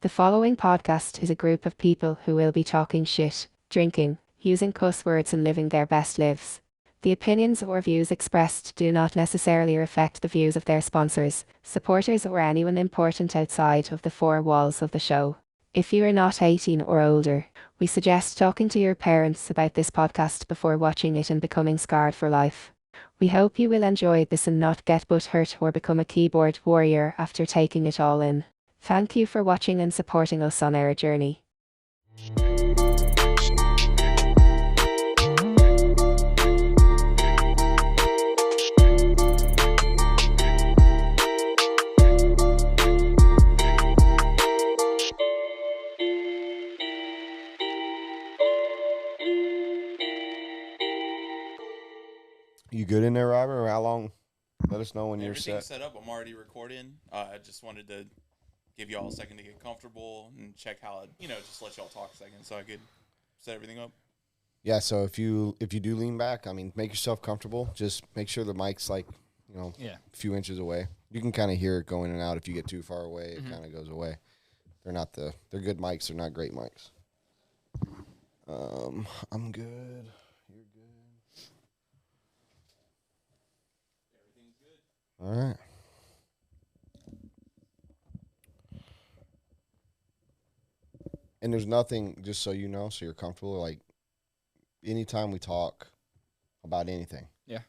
The following podcast is a group of people who will be talking shit, drinking, using cuss words and living their best lives. The opinions or views expressed do not necessarily reflect the views of their sponsors, supporters or anyone important outside of the four walls of the show. If you are not 18 or older, we suggest talking to your parents about this podcast before watching it and becoming scarred for life. We hope you will enjoy this and not get butthurt or become a keyboard warrior after taking it all in. Thank you for watching and supporting us on our journey. You good in there, Robert? Or how long? Let us know when you're Everything's set. set up. I'm already recording. I just wanted to give you all a second to get comfortable and check how just let y'all talk a second so I could set everything up. Yeah. So if you do lean back, I mean, make yourself comfortable. Just make sure the mic's a few inches away. You can kind of hear it going in and out. If you get too far away, it kind of goes away. They're good mics. They're not great mics. I'm good. You're good. Everything's good. All right. And there's nothing, just so you know, so you're comfortable, like anytime we talk about anything. Yeah.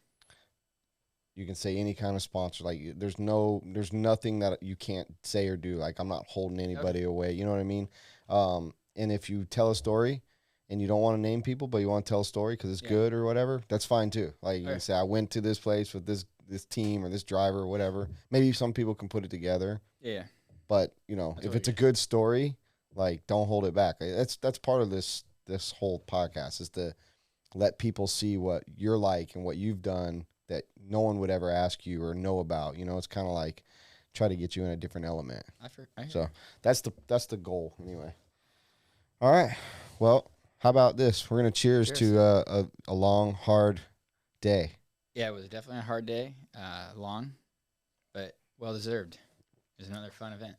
You can say any kind of sponsor. Like there's nothing that you can't say or do. Like I'm not holding anybody away. You know what I mean? And if you tell a story and you don't want to name people, but you want to tell a story because it's good or whatever, that's fine too. Like you can say, I went to this place with this team or this driver or whatever. Maybe some people can put it together. Yeah. But, if it's a good story, like don't hold it back. That's part of this whole podcast is to let people see what you're like and what you've done that no one would ever ask you or know about. It's kind of like try to get you in a different element. So that's the goal anyway. All right. Well, how about this? We're going to cheers to a long, hard day. Yeah, it was definitely a hard day, long, but well-deserved. It was another fun event.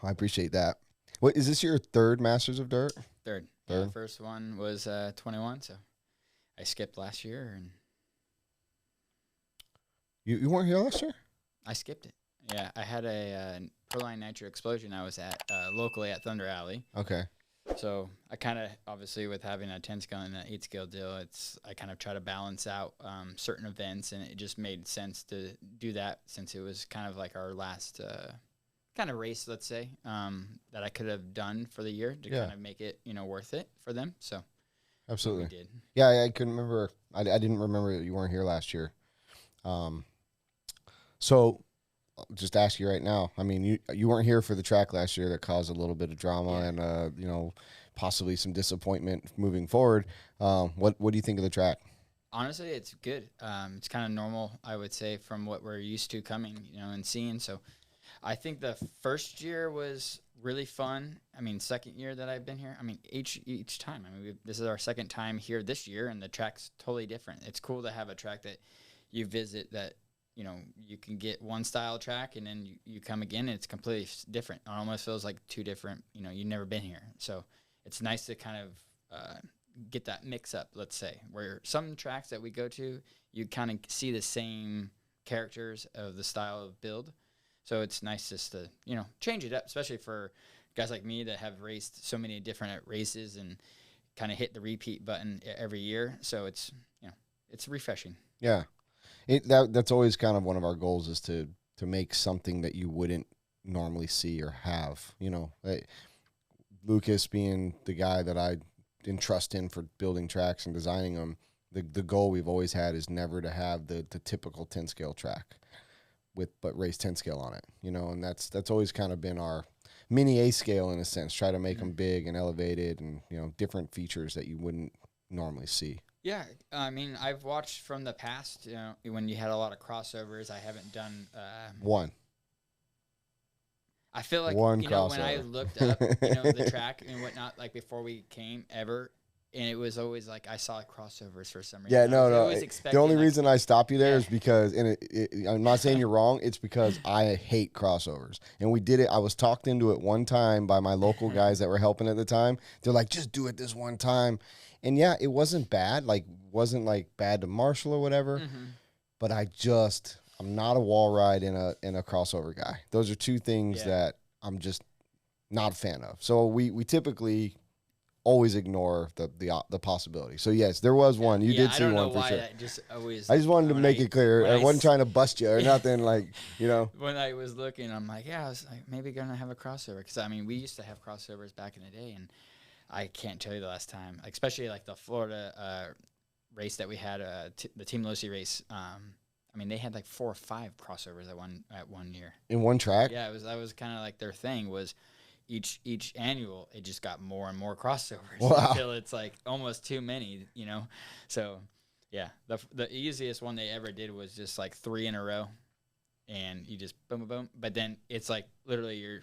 I appreciate that. What is this your third Masters of Dirt? Third. Yeah, the first one was 21, so I skipped last year. And You weren't here last year? I skipped it. Yeah, I had a Proline Nitro Explosion I was at locally at Thunder Alley. Okay. So I kind of, obviously with having a 10 scale and an 8 scale deal, I kind of try to balance out certain events, and it just made sense to do that since it was kind of like our last kind of race, let's say, that I could have done for the year to kind of make it, worth it for them. So absolutely. We did. Yeah, I couldn't remember. I didn't remember that you weren't here last year. So just ask you right now. I mean, you weren't here for the track last year that caused a little bit of drama and possibly some disappointment moving forward. What do you think of the track? Honestly, it's good. It's kind of normal, I would say, from what we're used to coming, and seeing. So I think the first year was really fun. I mean, second year that I've been here, I mean, each time. I mean, this is our second time here this year, and the track's totally different. It's cool to have a track that you visit that, you can get one style track, and then you come again, and it's completely different. It almost feels like two different, you've never been here. So it's nice to kind of get that mix up, let's say, where some tracks that we go to, you kind of see the same characters of the style of build. So it's nice just to, change it up, especially for guys like me that have raced so many different races and kind of hit the repeat button every year. So it's, it's refreshing. Yeah. That's always kind of one of our goals is to make something that you wouldn't normally see or have. Lucas being the guy that I entrust in for building tracks and designing them, the goal we've always had is never to have the typical 10 scale track but race 10 scale on it, and that's always kind of been our mini A scale in a sense, try to make them big and elevated and, different features that you wouldn't normally see. Yeah, I mean, I've watched from the past, when you had a lot of crossovers. I haven't done one. I feel like one when I looked up, the track and whatnot, like before we came ever, and it was always like I saw crossovers for some reason. Yeah, I no, was no. always The expecting, only like, reason I stop you there Yeah. is because, and I'm not saying you're wrong. It's because I hate crossovers, and we did it. I was talked into it one time by my local guys that were helping at the time. They're like, just do it this one time, and yeah, it wasn't bad. Like, wasn't like bad to Marshall or whatever. But I'm not a wall ride in a crossover guy. Those are two things that I'm just not a fan of. So we typically always ignore the possibility. So yes, there was one. You did I see don't one know for why sure. that just always. I just wanted to when make it clear. when I I wasn't s- trying to bust you or nothing. Like, you know. When I was looking, I'm like, I was like, maybe gonna have a crossover, because I mean, we used to have crossovers back in the day, and I can't tell you the last time, like, especially like the Florida race that we had, the Team Losi race. I mean, they had like 4 or 5 crossovers at one year. In one track. Yeah, that was kind of like their thing was each annual it just got more and more crossovers until it's like almost too many, you know. So yeah, the easiest one they ever did was just like 3 in a row, and you just boom boom boom. But then it's like literally you're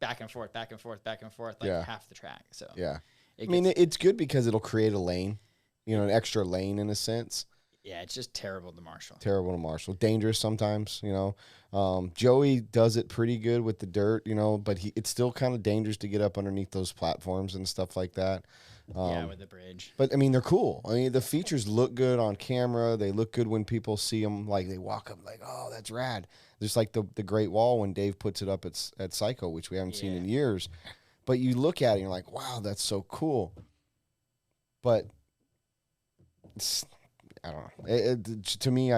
back and forth, back and forth, back and forth, like half the track. So yeah, it's good because it'll create a lane, you know, an extra lane in a sense. Yeah, it's just terrible to Marshall. Terrible to Marshall. Dangerous sometimes, you know. Joey does it pretty good with the dirt, you know, but it's still kind of dangerous to get up underneath those platforms and stuff like that. With the bridge. But, I mean, they're cool. I mean, the features look good on camera. They look good when people see them. Like, they walk up like, oh, that's rad. Just like the Great Wall when Dave puts it up at Psycho, which we haven't seen in years. But you look at it and you're like, wow, that's so cool. But I don't know. To me,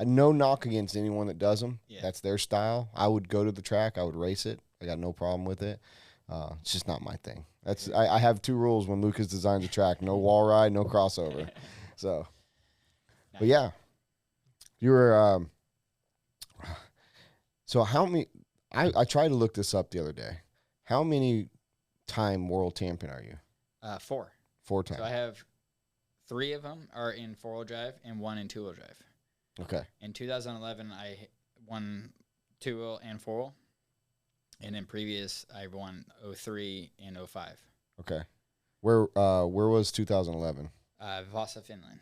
no knock against anyone that does them. Yeah. That's their style. I would go to the track. I would race it. I got no problem with it. It's just not my thing. I have 2 rules when Lucas designs a track: no wall ride, no crossover. So, nice. But yeah, you were. So how many? I tried to look this up the other day. How many time world champion are you? 4. 4 times. So I have 3 of them are in 4-wheel drive and 1 in 2-wheel drive. Okay. In 2011, I won 2-wheel and 4-wheel. And in previous, I won 03 and 05. Okay. Where was 2011? Vasa, Finland.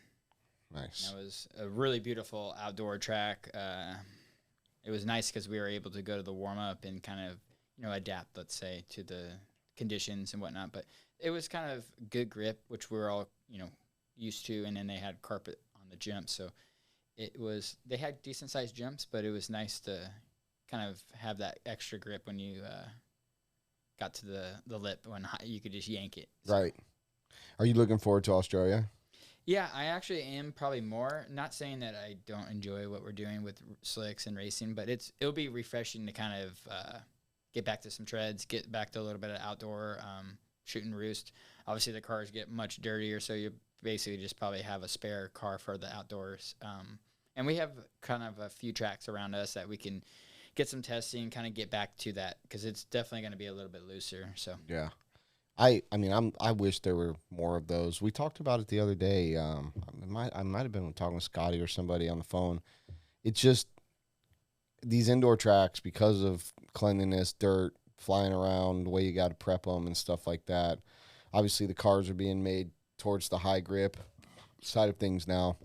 Nice. And that was a really beautiful outdoor track. It was nice because we were able to go to the warm-up and kind of, you know, adapt, let's say, to the conditions and whatnot. But it was kind of good grip, which we were all, you know, used to. And then they had carpet on the jumps. So they had decent-sized jumps, but it was nice to kind of have that extra grip when you got to the lip, when you could just yank it. So. Right. Are you looking forward to Australia? Yeah, I actually am probably more. Not saying that I don't enjoy what we're doing with slicks and racing, but it'll be refreshing to kind of get back to some treads, get back to a little bit of outdoor shoot and roost. Obviously, the cars get much dirtier, so you basically just probably have a spare car for the outdoors. And we have kind of a few tracks around us that we can get some testing, kind of get back to that, because it's definitely going to be a little bit looser. So yeah, I mean I wish there were more of those. We talked about it the other day. I might have been talking with Scotty or somebody on the phone. It's just these indoor tracks, because of cleanliness, dirt flying around, the way you got to prep them and stuff like that. Obviously, the cars are being made towards the high grip side of things now.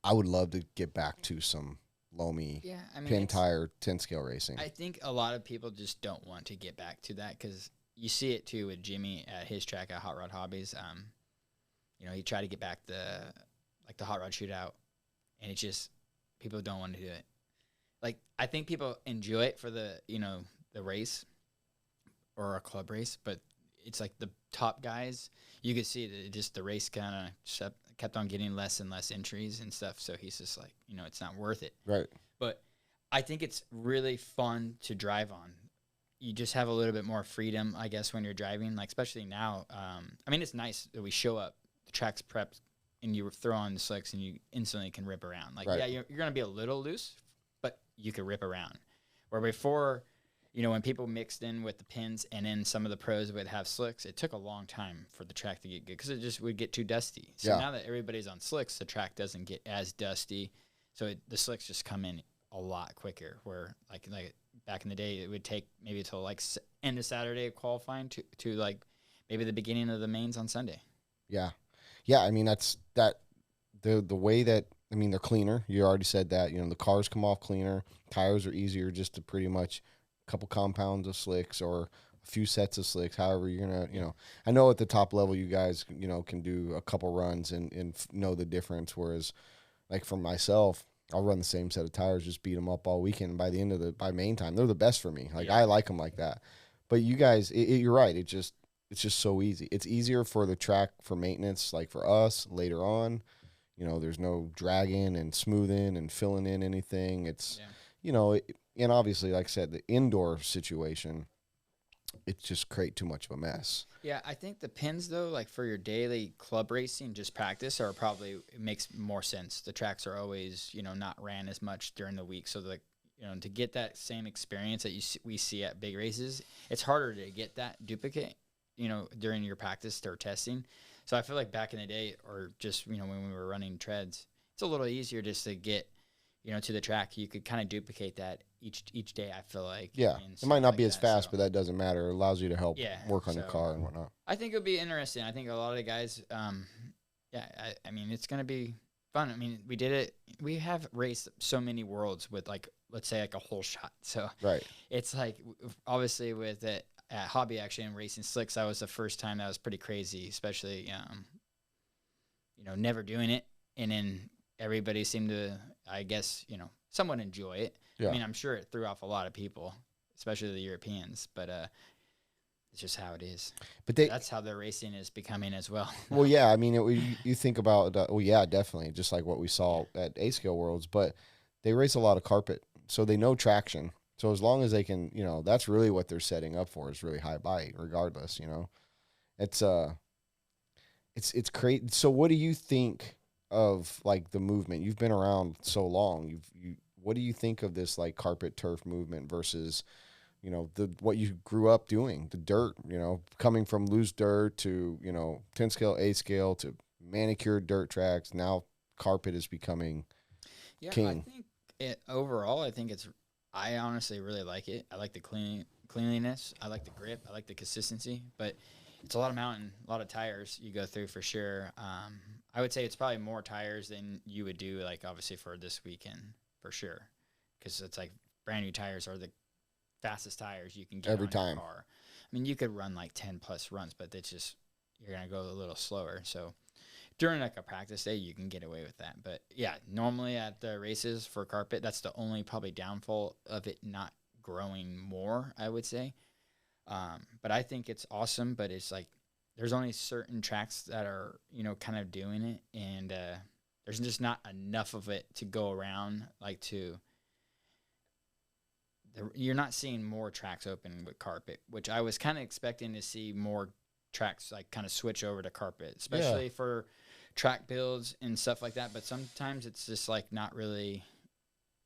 I would love to get back to some Lomi, pin tire, 10 scale racing. I think a lot of people just don't want to get back to that, because you see it too with Jimmy at his track at Hot Rod Hobbies. You know, he tried to get back the Hot Rod Shootout, and it's just people don't want to do it. Like, I think people enjoy it for the race or a club race, but it's like the top guys, you could see that just the race kind of kept on getting less and less entries and stuff. So he's just like, it's not worth it. Right. But I think it's really fun to drive on. You just have a little bit more freedom, I guess, when you're driving, like, especially now. I mean, it's nice that we show up, the track's prepped, and you throw on the slicks and you instantly can rip around. Like, yeah, you're going to be a little loose, but you can rip around. Where before, when people mixed in with the pins and then some of the pros would have slicks, it took a long time for the track to get good because it just would get too dusty. So now that everybody's on slicks, the track doesn't get as dusty. So the slicks just come in a lot quicker. Where like back in the day, it would take maybe until like end of Saturday of qualifying to like maybe the beginning of the mains on Sunday. Yeah. Yeah. I mean, that's that the way that, I mean, they're cleaner. You already said that, the cars come off cleaner. Tires are easier just to pretty much a couple compounds of slicks or a few sets of slicks. However, you're going to, I know at the top level, you guys, can do a couple runs and know the difference. Whereas like for myself, I'll run the same set of tires, just beat them up all weekend. By the end of by main time, they're the best for me. Like I like them like that. But you guys, you're right. It's just so easy. It's easier for the track for maintenance, like for us later on. There's no dragging and smoothing and filling in anything. It's, and obviously, like I said, the indoor situation, it just create too much of a mess. Yeah, I think the pins, though, like for your daily club racing, just practice, are probably, it makes more sense. The tracks are always, not ran as much during the week. So, to get that same experience that we see at big races, it's harder to get that duplicate, during your practice or testing. So I feel like back in the day, or just, when we were running treads, it's a little easier just to get, to the track. You could kind of duplicate that each day, I feel like. Yeah. It might not be as fast, but that doesn't matter. It allows you to help work on your car and whatnot. I think it'll be interesting. I think a lot of the guys, I mean, it's going to be fun. I mean, we did it. We have raced so many worlds with, like, let's say, like a whole shot. So right. It's like, obviously with it, at Hobby Action and racing slicks, that was the first time. That was pretty crazy, especially, never doing it. And then everybody seemed to, I guess, somewhat enjoy it. Yeah. I mean, I'm sure it threw off a lot of people, especially the Europeans, but it's just how it is. But that's how their racing is becoming as well. Well, yeah, I mean, you think about, yeah, definitely, just like what we saw at A-Scale Worlds, but they race a lot of carpet, so they know traction. So as long as they can, that's really what they're setting up for, is really high bite, regardless. It's great. So what do you think of like the movement? You've been around so long. What do you think of this like carpet turf movement versus, what you grew up doing, the dirt? Coming from loose dirt to 10 scale, A scale to manicured dirt tracks. Now carpet is becoming king. I think overall, I honestly really like it. I like the cleanliness. I like the grip. I like the consistency. But it's a lot of mountain, a lot of tires you go through for sure. I would say it's probably more tires than you would do, like, obviously for this weekend for sure. Because it's like brand new tires are the fastest tires you can get every on time. Your car. I mean, you could run like 10 plus runs, but it's just, you're going to go a little slower. So during like a practice day, you can get away with that. But yeah, normally at the races for carpet, that's the only probably downfall of it not growing more, I would say. But I think it's awesome, but it's like, there's only certain tracks that are, kind of doing it. And there's just not enough of it to go around, like you're not seeing more tracks open with carpet, which I was kind of expecting to see more tracks like kind of switch over to carpet, especially for track builds and stuff like that. But sometimes it's just like not really,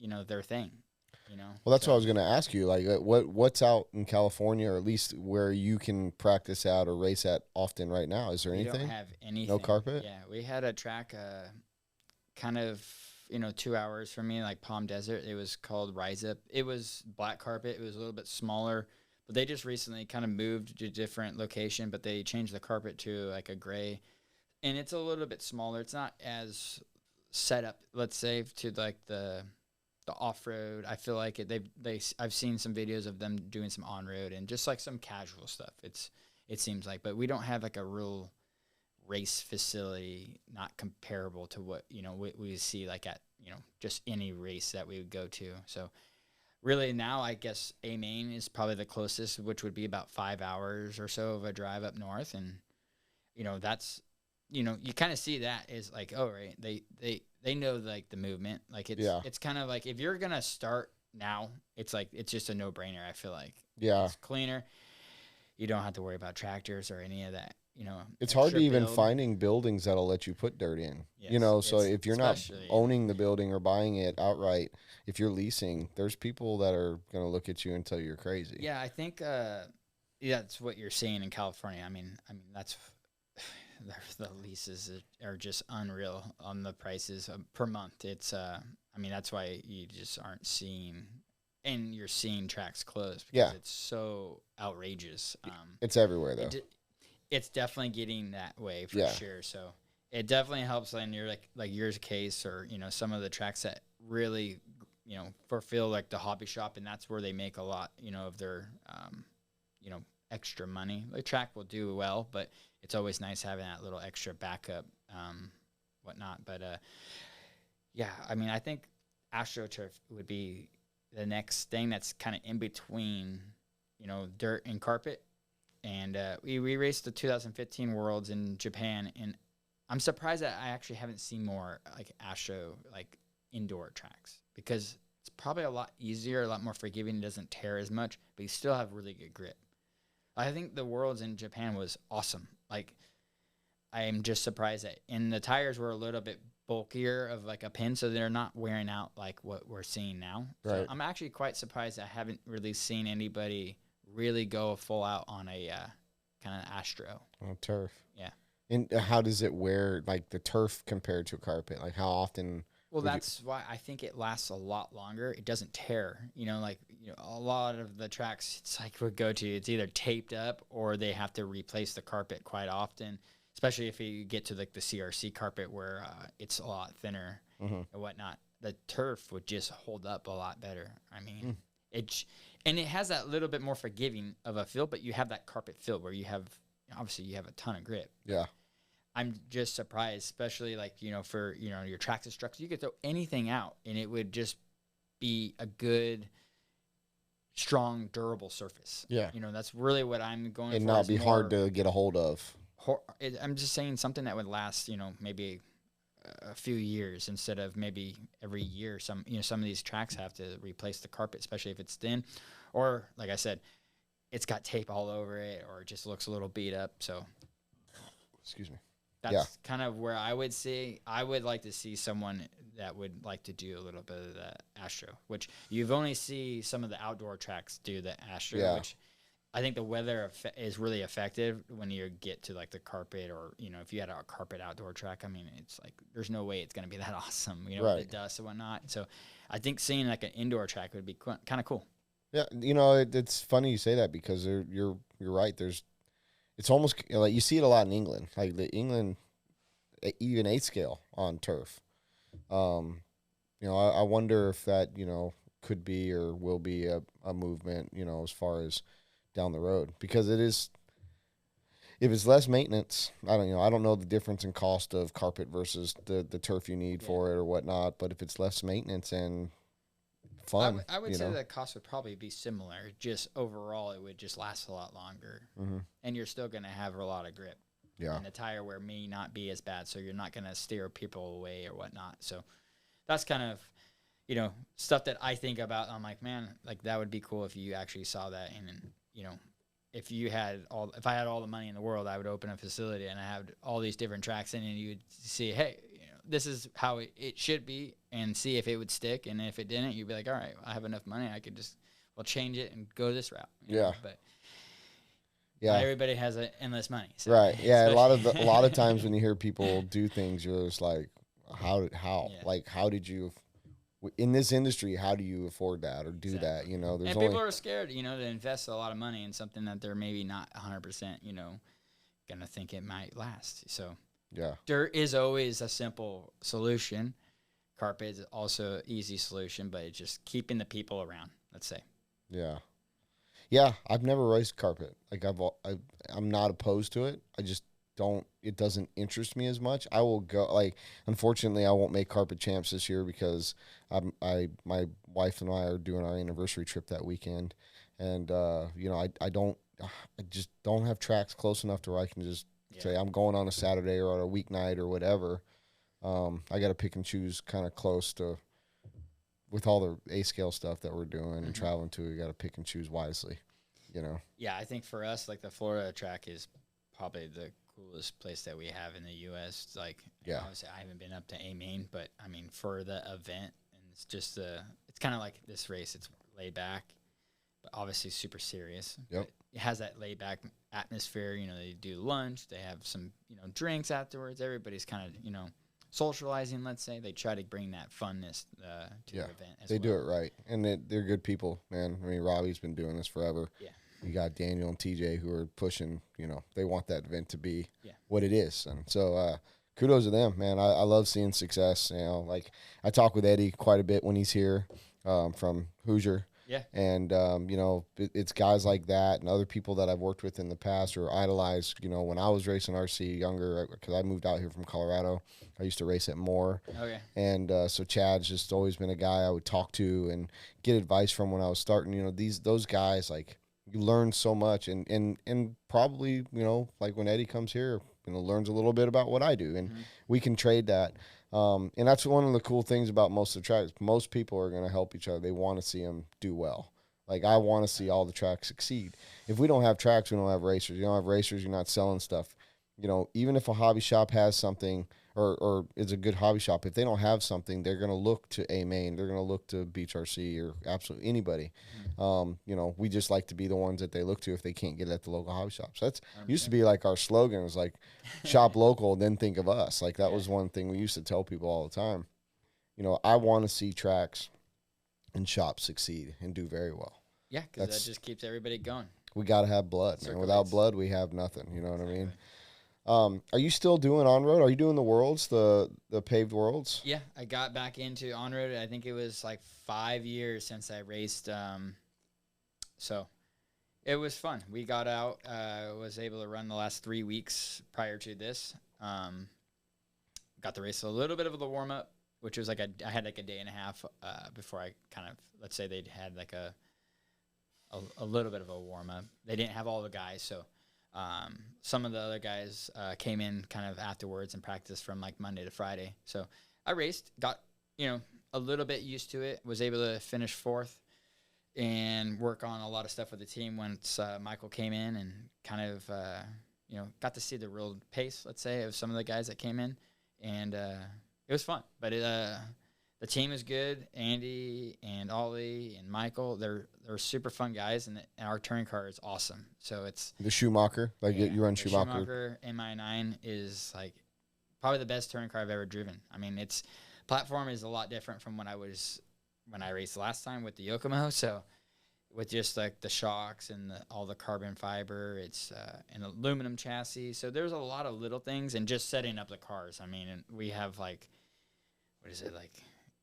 their thing, Well, that's what I was going to ask you. Like, what's out in California, or at least where you can practice out or race at often right now? Is there anything? We don't have anything. No carpet? Yeah, we had a track kind of, 2 hours from me, like Palm Desert. It was called Rise Up. It was black carpet. It was a little bit smaller, but they just recently kind of moved to a different location, but they changed the carpet to like a gray, and it's a little bit smaller. It's not as set up, let's say, to like the off-road. I feel like I've seen some videos of them doing some on-road and just like some casual stuff. It seems like, but we don't have like a real race facility, not comparable to what we see like at just any race that we would go to. So really now I guess A Main is probably the closest, which would be about 5 hours or so of a drive up north. And that's you kind of see that is like, oh right, they know like the movement, like it's kind of like if you're gonna start now, it's like it's just a no-brainer. I feel like it's cleaner, you don't have to worry about tractors or any of that. It's hard to even finding buildings that'll let you put dirt in. Yes, so if you're not owning the building or buying it outright, if you're leasing, there's people that are going to look at you and tell you're crazy. Yeah, I think that's what you're seeing in California. I mean that's the leases are just unreal on the prices per month. It's that's why you just aren't seeing, and you're seeing tracks close because it's so outrageous. It's everywhere though. it's definitely getting that way for Yeah. sure. So it definitely helps in your like yours case, or some of the tracks that really fulfill like the hobby shop, and that's where they make a lot of their extra money. The track will do well, but it's always nice having that little extra backup, whatnot. But yeah, I mean, I think AstroTurf would be the next thing that's kind of in between, dirt and carpet. And we raced the 2015 Worlds in Japan, and I'm surprised that I actually haven't seen more like Astro like indoor tracks, because it's probably a lot easier, a lot more forgiving. It doesn't tear as much, but you still have really good grip. I think the Worlds in Japan was awesome. Like, I am just surprised that, and the tires were a little bit bulkier of like a pin, so they're not wearing out like what we're seeing now. Right. So I'm actually quite surprised I haven't really seen anybody really go full out on a kind of Astro. Oh, turf. Yeah. And how does it wear, like the turf compared to a carpet? Like how often? Well, that's why I think it lasts a lot longer. It doesn't tear. A lot of the tracks, it's like we go to, it's either taped up or they have to replace the carpet quite often, especially if you get to like the CRC carpet where it's a lot thinner and whatnot. The turf would just hold up a lot better. I mean, and it has that little bit more forgiving of a feel, but you have that carpet feel where you have a ton of grip. Yeah. I'm just surprised, especially like, for, your tracks instructors, you could throw anything out and it would just be a good, strong, durable surface. Yeah. That's really what I'm going for. And not be hard to get a hold of. I'm just saying something that would last, maybe a few years instead of maybe every year. Some of these tracks have to replace the carpet, especially if it's thin, or like I said, it's got tape all over it, or it just looks a little beat up. So, excuse me. That's kind of where I would say I would like to see someone that would like to do a little bit of the Astro, which you've only see some of the outdoor tracks do the Astro, which I think the weather is really effective when you get to like the carpet, or if you had a carpet outdoor track. I mean, it's like there's no way it's going to be that awesome, with the dust and whatnot. So I think seeing like an indoor track would be kind of cool. Yeah, it's funny you say that, because you're right. It's almost like you see it a lot in England, like the England even 8 scale on turf. I wonder if that could be or will be a movement, as far as down the road, because it is. If it's less maintenance, I don't know the difference in cost of carpet versus the turf you need for it or whatnot. But if it's less maintenance and fun, I would say the cost would probably be similar. Just overall, it would just last a lot longer, and you're still going to have a lot of grip. Yeah, and the tire wear may not be as bad, so you're not going to steer people away or whatnot. So that's kind of stuff that I think about. I'm like, man, like that would be cool if you actually saw that, and if I had all the money in the world, I would open a facility and I have all these different tracks in it, and you would see, hey, this is how it should be, and see if it would stick. And if it didn't, you'd be like, all right, I have enough money. I could just, change it and go this route. But not everybody has endless money. So right. Yeah. A lot of times when you hear people do things, you're just like, how, like, how did you, in this industry, how do you afford that or do that? There's people are scared, to invest a lot of money in something that they're maybe not 100%, going to think it might last. So dirt is always a simple solution. Carpet is also an easy solution, but it's just keeping the people around, let's say. Yeah. Yeah. I've never raced carpet. Like I'm not opposed to it. I just it doesn't interest me as much. I will go, like, unfortunately I won't make carpet champs this year because my wife and I are doing our anniversary trip that weekend. And, I just don't have tracks close enough to where I can just say I'm going on a Saturday or on a weeknight or whatever. I got to pick and choose kind of close to, with all the A scale stuff that we're doing and traveling to, we got to pick and choose wisely, Yeah. I think for us, like the Florida track is probably the coolest place that we have in the U.S. Like, obviously I haven't been up to A-Main, but I mean, for the event, and it's just it's kind of like this race. It's laid back, but obviously super serious. Yep. It has that laid back atmosphere. They do lunch, they have some, drinks afterwards. Everybody's kind of, socializing, let's say. They try to bring that funness to the event as they well. do it right. And they're good people, man. I mean, Robbie's been doing this forever. Yeah. you got Daniel and TJ who are pushing, they want that event to be Yeah. what it is. And so kudos to them, man. I love seeing success. Like I talk with Eddie quite a bit when he's here from Hoosier. Yeah. And, it's guys like that and other people that I've worked with in the past or idolized, when I was racing RC younger, because I moved out here from Colorado. I used to race at Moore. Okay. And so Chad's just always been a guy I would talk to and get advice from when I was starting. Those guys, like, you learn so much. And probably, like when Eddie comes here, learns a little bit about what I do. And we can trade that. And that's one of the cool things about most of the tracks. Most people are going to help each other. They want to see them do well. Like, I want to see all the tracks succeed. If we don't have tracks, we don't have racers. You don't have racers, you're not selling stuff. Even if a hobby shop has something or is a good hobby shop, if they don't have something, they're going to look to A-Main. They're going to look to Beach RC or absolutely anybody. We just like to be the ones that they look to if they can't get it at the local hobby shops. That's used to be like our slogan was like shop local, then think of us. Like that was one thing we used to tell people all the time. I want to see tracks and shops succeed and do very well. Yeah, because that just keeps everybody going. We got to have blood, man. Without blood, we have nothing. You know what I mean? Are you still doing on-road? Are you doing the worlds, the paved worlds? Yeah, I got back into on-road. I think it was like 5 years since I raced. So it was fun. We got out, was able to run the last 3 weeks prior to this. Got to race a little bit of the warm-up, which was like I had like a day and a half before I kind of, let's say they'd had like a little bit of a warm-up. They didn't have all the guys, so some of the other guys came in kind of afterwards and practiced from like Monday to Friday. So I raced, got, a little bit used to it, was able to finish 4th and work on a lot of stuff with the team once Michael came in and kind of, got to see the real pace, let's say, of some of the guys that came in. And it was fun. But the team is good. Andy and Ollie and Michael, they're super fun guys, and our touring car is awesome. So it's the Schumacher, you run Schumacher. Schumacher MI9 is like probably the best touring car I've ever driven. I mean, its platform is a lot different from when I raced last time with the Yokomo. So with just like the shocks and all the carbon fiber, it's an aluminum chassis. So there's a lot of little things, and just setting up the cars. I mean, we have like, what is it, like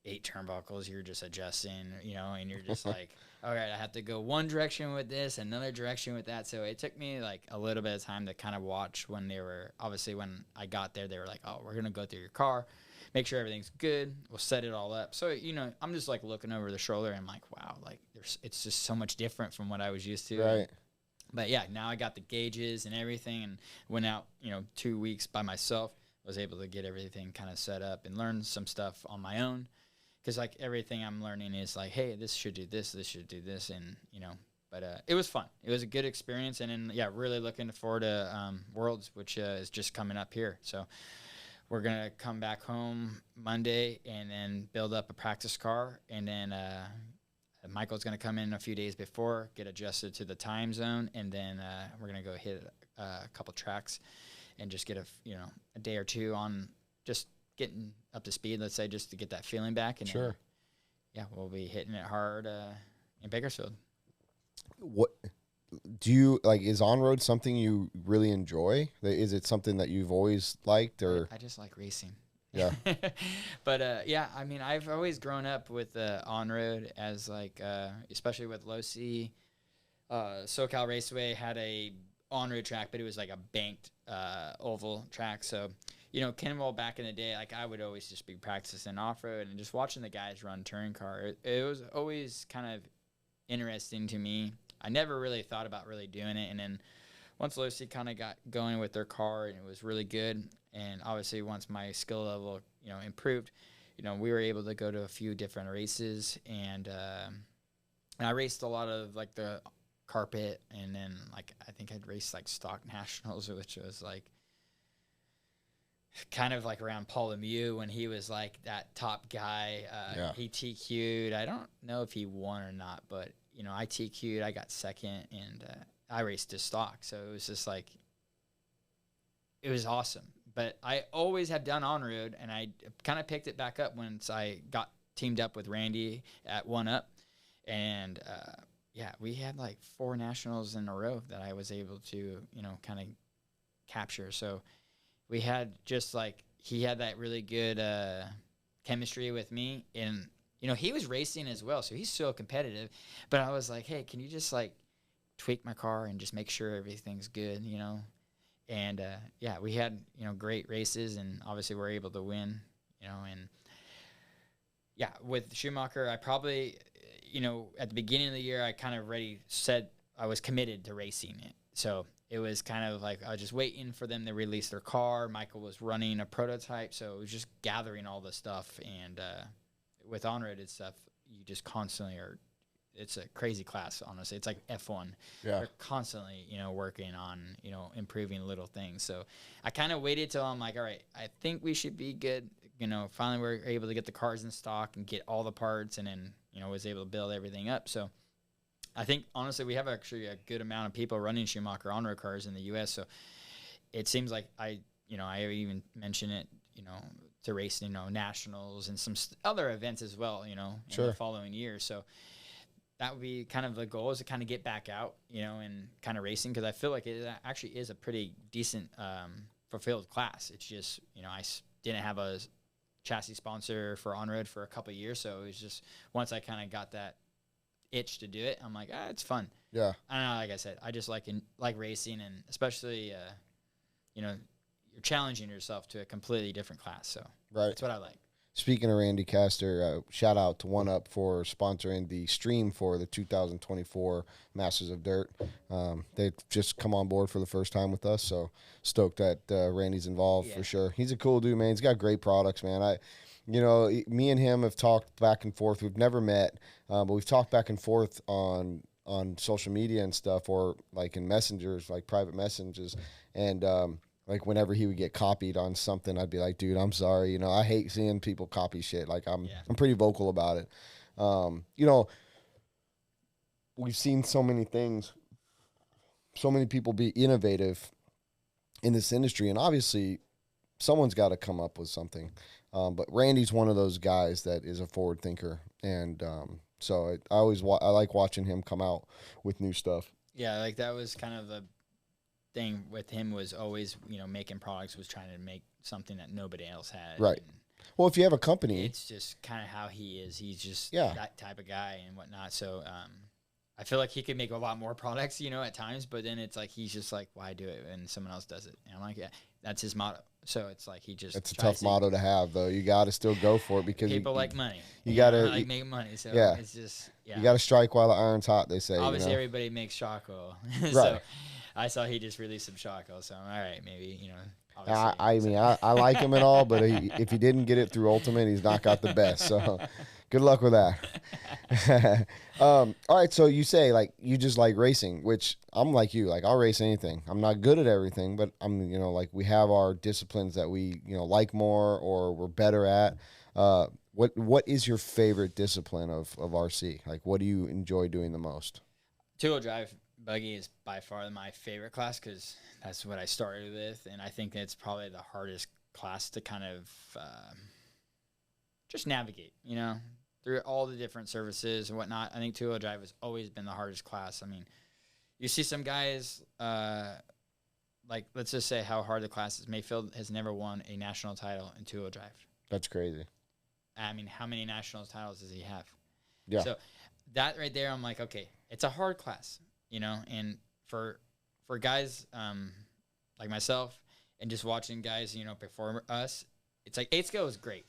8 turnbuckles you're just adjusting, and you're just like, all right, I have to go one direction with this, another direction with that. So it took me like a little bit of time to kind of watch when when I got there, they were like, oh, we're going to go through your car, make sure everything's good. We'll set it all up. So, I'm just like looking over the shoulder and I'm like, wow, like it's just so much different from what I was used to. Right. But yeah, now I got the gauges and everything and went out, 2 weeks by myself, was able to get everything kind of set up and learn some stuff on my own. Because, like, everything I'm learning is like, hey, this should do this should do this, and, but it was fun. It was a good experience, and then, yeah, really looking forward to Worlds, which is just coming up here. So we're going to come back home Monday and then build up a practice car, and then Michael's going to come in a few days before, get adjusted to the time zone, and then we're going to go hit a couple tracks and just get a day or two on just getting up to speed, let's say, just to get that feeling back. And sure. Then, yeah, we'll be hitting it hard in Bakersfield. What do you like? Is on-road something you really enjoy? Is it something that you've always liked, or? I just like racing. Yeah. But yeah, I mean, I've always grown up with on-road as like, especially with Low C. SoCal Raceway had a on-road track, but it was like a banked oval track. So, Kenmore back in the day, like I would always just be practicing off-road and just watching the guys run touring car. It was always kind of interesting to me. I never really thought about really doing it. And then once Lucy kind of got going with their car and it was really good, and obviously once my skill level, improved, we were able to go to a few different races, and I raced a lot of like the carpet, and then like I think I'd raced like stock nationals, which was like kind of like around Paul Lemieux when he was like that top guy. Yeah. He TQ'd. I don't know if he won or not, but I TQ'd. I got second, and I raced to stock. So it was just like, it was awesome. But I always have done on-road, and I kind of picked it back up once I got teamed up with Randy at One Up. And yeah, we had like 4 nationals in a row that I was able to, kind of capture. So we had just like, he had that really good chemistry with me. And, he was racing as well. So he's so competitive. But I was like, hey, can you just like tweak my car and just make sure everything's good, And yeah, we had, great races, and obviously we're able to win, and yeah, with Schumacher, I probably, at the beginning of the year, I kind of already said I was committed to racing it. So it was kind of like I was just waiting for them to release their car. Michael was running a prototype, so it was just gathering all the stuff. And with on-roaded stuff, you just constantly are. It's a crazy class, honestly. It's like F1. Yeah. They're constantly, working on, improving little things. So I kind of waited till I'm like, all right, I think we should be good. Finally we're able to get the cars in stock and get all the parts, and then, was able to build everything up. So I think, honestly, we have actually a good amount of people running Schumacher on-road cars in the U.S. So it seems like I even mentioned it, to race, nationals and some other events as well, in the following year. So that would be kind of the goal, is to kind of get back out, and kind of racing, because I feel like it actually is a pretty decent fulfilled class. It's just, I didn't have a chassis sponsor for on-road for a couple of years, so it was just once I kind of got that itch to do it, I'm like, it's fun. Yeah. I don't know, like I said, I just like racing, and especially, you're challenging yourself to a completely different class, so that's what I like. Speaking of Randy Castor, shout out to One Up for sponsoring the stream for the 2024 Masters of Dirt. They've just come on board for the first time with us, so stoked that Randy's involved for sure. He's a cool dude, man. He's got great products, man. Me and him have talked back and forth. We've never met, but we've talked back and forth on social media and stuff, or like in messengers, like private messages, and like whenever he would get copied on something, I'd be like, dude, I'm sorry. I hate seeing people copy shit. Like I'm pretty vocal about it. We've seen so many things, so many people be innovative in this industry, and obviously someone's got to come up with something. But Randy's one of those guys that is a forward thinker. And so I like watching him come out with new stuff. Yeah. Like that was kind of the thing with him, was always, making products, was trying to make something that nobody else had. Right. And well, if you have a company, it's just kind of how he is. He's just that type of guy and whatnot. So I feel like he could make a lot more products, at times, but then it's like, he's just like, why do it when someone else does it? And I'm like, yeah, that's his motto. So it's like, he just, it's a tough motto to have, though. You got to still go for it, because people like money. You got to like make money. So it's just, you got to strike while the iron's hot, they say. Obviously everybody makes shock oil. Right. So I saw he just released some shock oil, so I'm all right, maybe, I like him and all, but if he didn't get it through Ultimate, he's not got the best. So good luck with that. All right. So you say, like, you just like racing, which I'm like you. Like, I'll race anything. I'm not good at everything, but I'm, like, we have our disciplines that we, like more or we're better at. What is your favorite discipline of RC? Like, what do you enjoy doing the most? Two-wheel drive buggy is by far my favorite class, because that's what I started with, and I think it's probably the hardest class to kind of just navigate, through all the different services and whatnot. I think two-wheel drive has always been the hardest class. I mean, you see some guys, like, let's just say how hard the class is. Mayfield has never won a national title in two-wheel drive. That's crazy. I mean, how many national titles does he have? Yeah. So that right there, I'm like, okay, it's a hard class. And for guys like myself, and just watching guys, perform us, it's like 8 scale is great.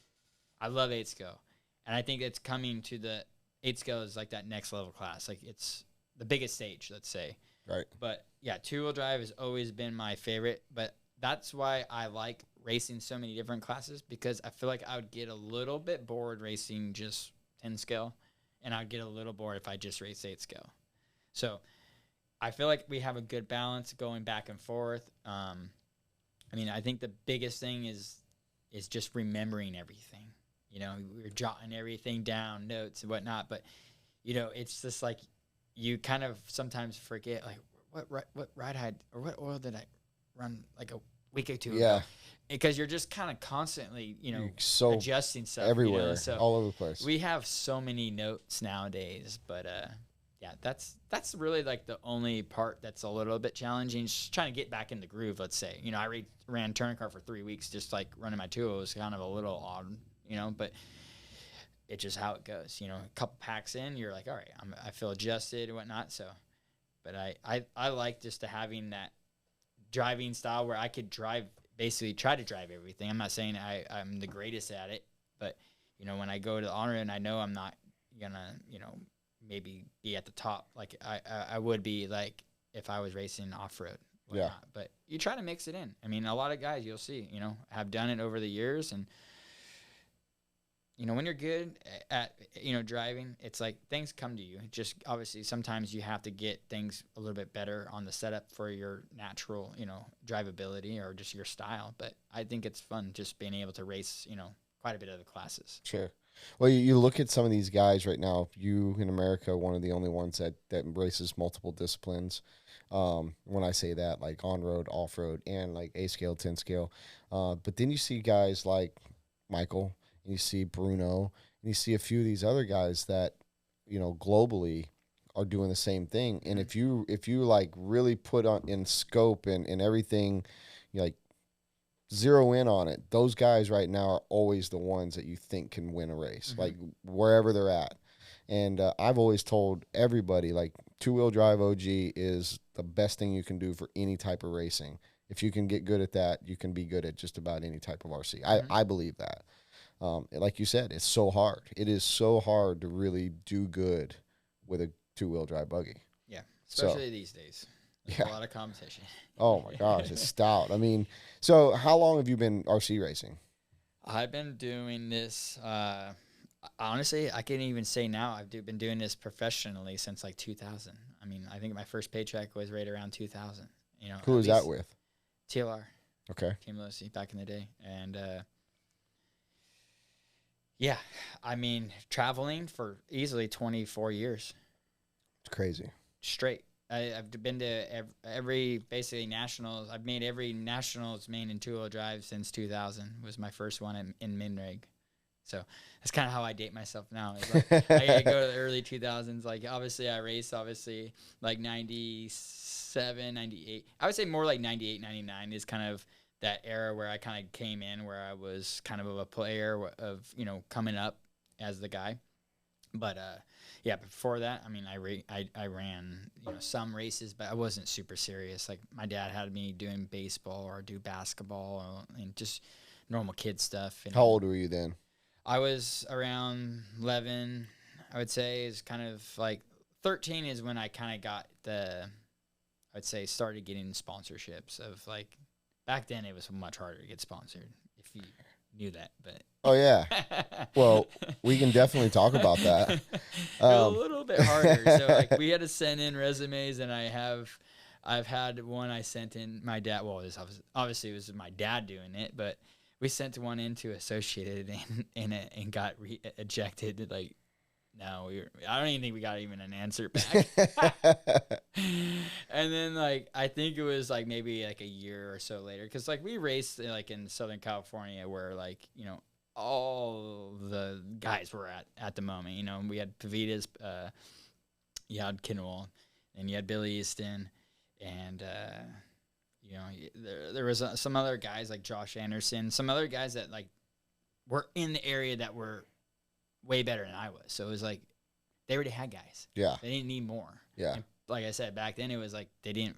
I love 8 scale. And I think it's coming to the 8 scale is like that next level class. Like, it's the biggest stage, let's say. Right. But yeah, two-wheel drive has always been my favorite. But that's why I like racing so many different classes, because I feel like I would get a little bit bored racing just 10 scale, and I'd get a little bored if I just race 8 scale. So I feel like we have a good balance going back and forth. I mean, I think the biggest thing is just remembering everything. We're jotting everything down, notes and whatnot. But, it's just like you kind of sometimes forget, like, what ride I had, or what oil did I run like a week or two ago? Because you're just kind of constantly, so adjusting stuff everywhere, so all over the place. We have so many notes nowadays, but Yeah, that's really like the only part that's a little bit challenging. Just trying to get back in the groove. Let's say, I ran touring car for 3 weeks, just like running my 2 was kind of a little odd, but it's just how it goes. A couple packs in, you're like, all right, I feel adjusted and whatnot. So, but I like just having that driving style where I could basically try to drive everything. I'm not saying I'm the greatest at it, but when I go to the honor and I know I'm not gonna, maybe be at the top like I would be like if I was racing off-road. Yeah. But you try to mix it in. I mean, a lot of guys you'll see, have done it over the years. And, when you're good at, driving, it's like things come to you. Just obviously sometimes you have to get things a little bit better on the setup for your natural, drivability or just your style. But I think it's fun just being able to race, quite a bit of the classes. Sure. Well, you look at some of these guys right now. You in America, one of the only ones that embraces multiple disciplines. When I say that, like on-road, off-road, and like A scale, 10 scale. But then you see guys like Michael, and you see Bruno, and you see a few of these other guys that, globally are doing the same thing. And if you like really put on in scope and everything, like zero in on it, those guys right now are always the ones that you think can win a race, like wherever they're at. And I've always told everybody, like, two-wheel drive OG is the best thing you can do for any type of racing. If you can get good at that, you can be good at just about any type of RC. I believe that. Like you said, it's so hard. It is so hard to really do good with a two-wheel drive buggy. Yeah, especially these days. There's a lot of competition. Oh, my gosh, it's stout. I mean, so how long have you been RC racing? I've been doing this, honestly, I can't even say now. I've been doing this professionally since like 2000. I mean, I think my first paycheck was right around 2000. Who was that with? TLR. Okay. Team Lucy back in the day. And, yeah, I mean, traveling for easily 24 years. It's crazy. Straight. I've been to every basically nationals. I've made every nationals main and two-wheel drive since 2000. Was my first one in Minreg. So that's kind of how I date myself now. It's like I go to the early 2000s. Like, obviously, I raced, like 97, 98. I would say more like 98, 99 is kind of that era where I kind of came in, where I was kind of a player of, coming up as the guy. But, yeah, before that, I mean, I ran, some races, but I wasn't super serious. Like, my dad had me doing baseball or do basketball and just normal kid stuff. And how old were you then? I was around 11, I would say. Is kind of like 13 is when I kind of got started getting sponsorships of like, back then it was much harder to get sponsored if you knew that, but. Oh, yeah. Well, we can definitely talk about that. A little bit harder. So like we had to send in resumes, and I've had one I sent in my dad. Well, obviously it was my dad doing it, but we sent one into Associated and got ejected. Like, no, I don't even think we got even an answer back. And then like I think it was like maybe like a year or so later, because like we raced like in Southern California, where like all the guys were at the moment. We had Pavitas, you had Kinnwell, and you had Billy Easton, and there was some other guys like Josh Anderson, some other guys that like were in the area that were way better than I was. So it was like they already had guys. Yeah. They didn't need more. Yeah. And like I said, back then it was like they didn't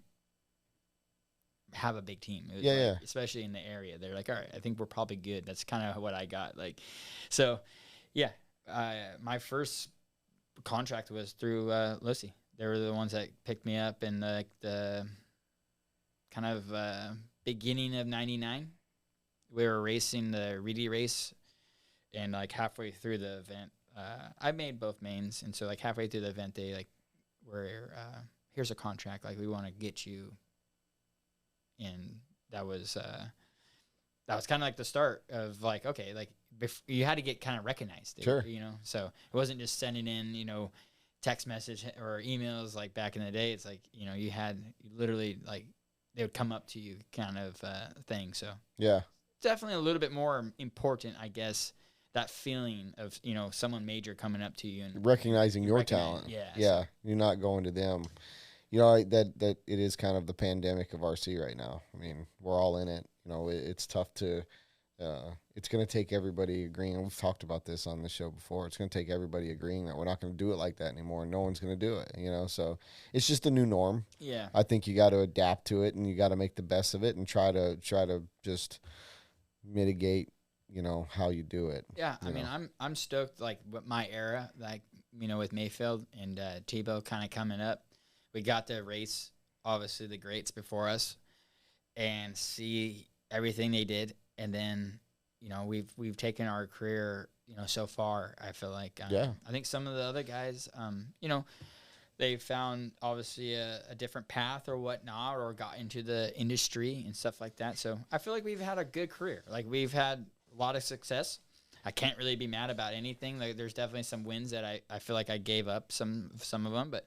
have a big team. It was yeah. Especially in the area. They're like, all right, I think we're probably good. That's kind of what I got. Like, so yeah, my first contract was through Lucy. They were the ones that picked me up in the kind of beginning of 99. We were racing the Reedy race, and like halfway through the event, I made both mains. And so like halfway through the event, they like were, here's a contract. Like, we want to get you. And that was kind of like the start of like, okay, like you had to get kind of recognized, sure. So it wasn't just sending in, text message or emails like back in the day. It's like, you had literally like they would come up to you kind of thing. So yeah, definitely a little bit more important, I guess, that feeling of, you know, someone major coming up to you and recognizing your talent. Yeah. Yeah. You're not going to them. You know, that it is kind of the pandemic of RC right now. I mean, we're all in it. You know, it's tough to, it's going to take everybody agreeing. We've talked about this on the show before. It's going to take everybody agreeing that we're not going to do it like that anymore. No one's going to do it, you know? So it's just a new norm. Yeah. I think you got to adapt to it and you got to make the best of it and try to just mitigate, you know, how you do it. Yeah. I mean, I'm stoked, like, with my era, like, you know, with Mayfield and Tebow kind of coming up. We got to race, obviously, the greats before us and see everything they did. And then, you know, we've taken our career, you know, so far, I feel like. I think some of the other guys, you know, they found, obviously, a different path or whatnot, or got into the industry and stuff like that. So I feel like we've had a good career. Like, we've had a lot of success. I can't really be mad about anything. Like, there's definitely some wins that I feel like I gave up some of them, but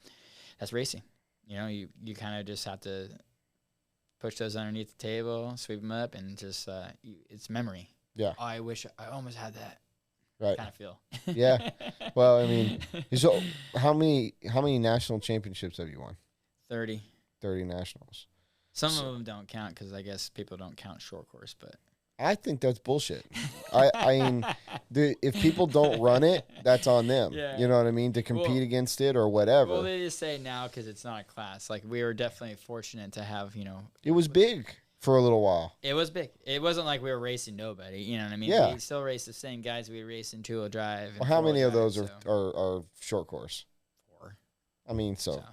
that's racing. You know, you kind of just have to push those underneath the table, sweep them up, and just it's memory. Yeah. Oh, I wish I almost had that. Right. Kind of feel. Yeah. Well, I mean, so how many national championships have you won? 30. 30 nationals. Some of them don't count because I guess people don't count short course, but I think that's bullshit. I mean, if people don't run it, that's on them. Yeah. You know what I mean? To compete against it or whatever. Well, they just say now because it's not a class. Like, we were definitely fortunate to have, you know. It was big for a little while. It was big. It wasn't like we were racing nobody. You know what I mean? Yeah. We still race the same guys we race in two-wheel drive. And Well, how many of four-wheel those drive, are short course? 4. I mean, so.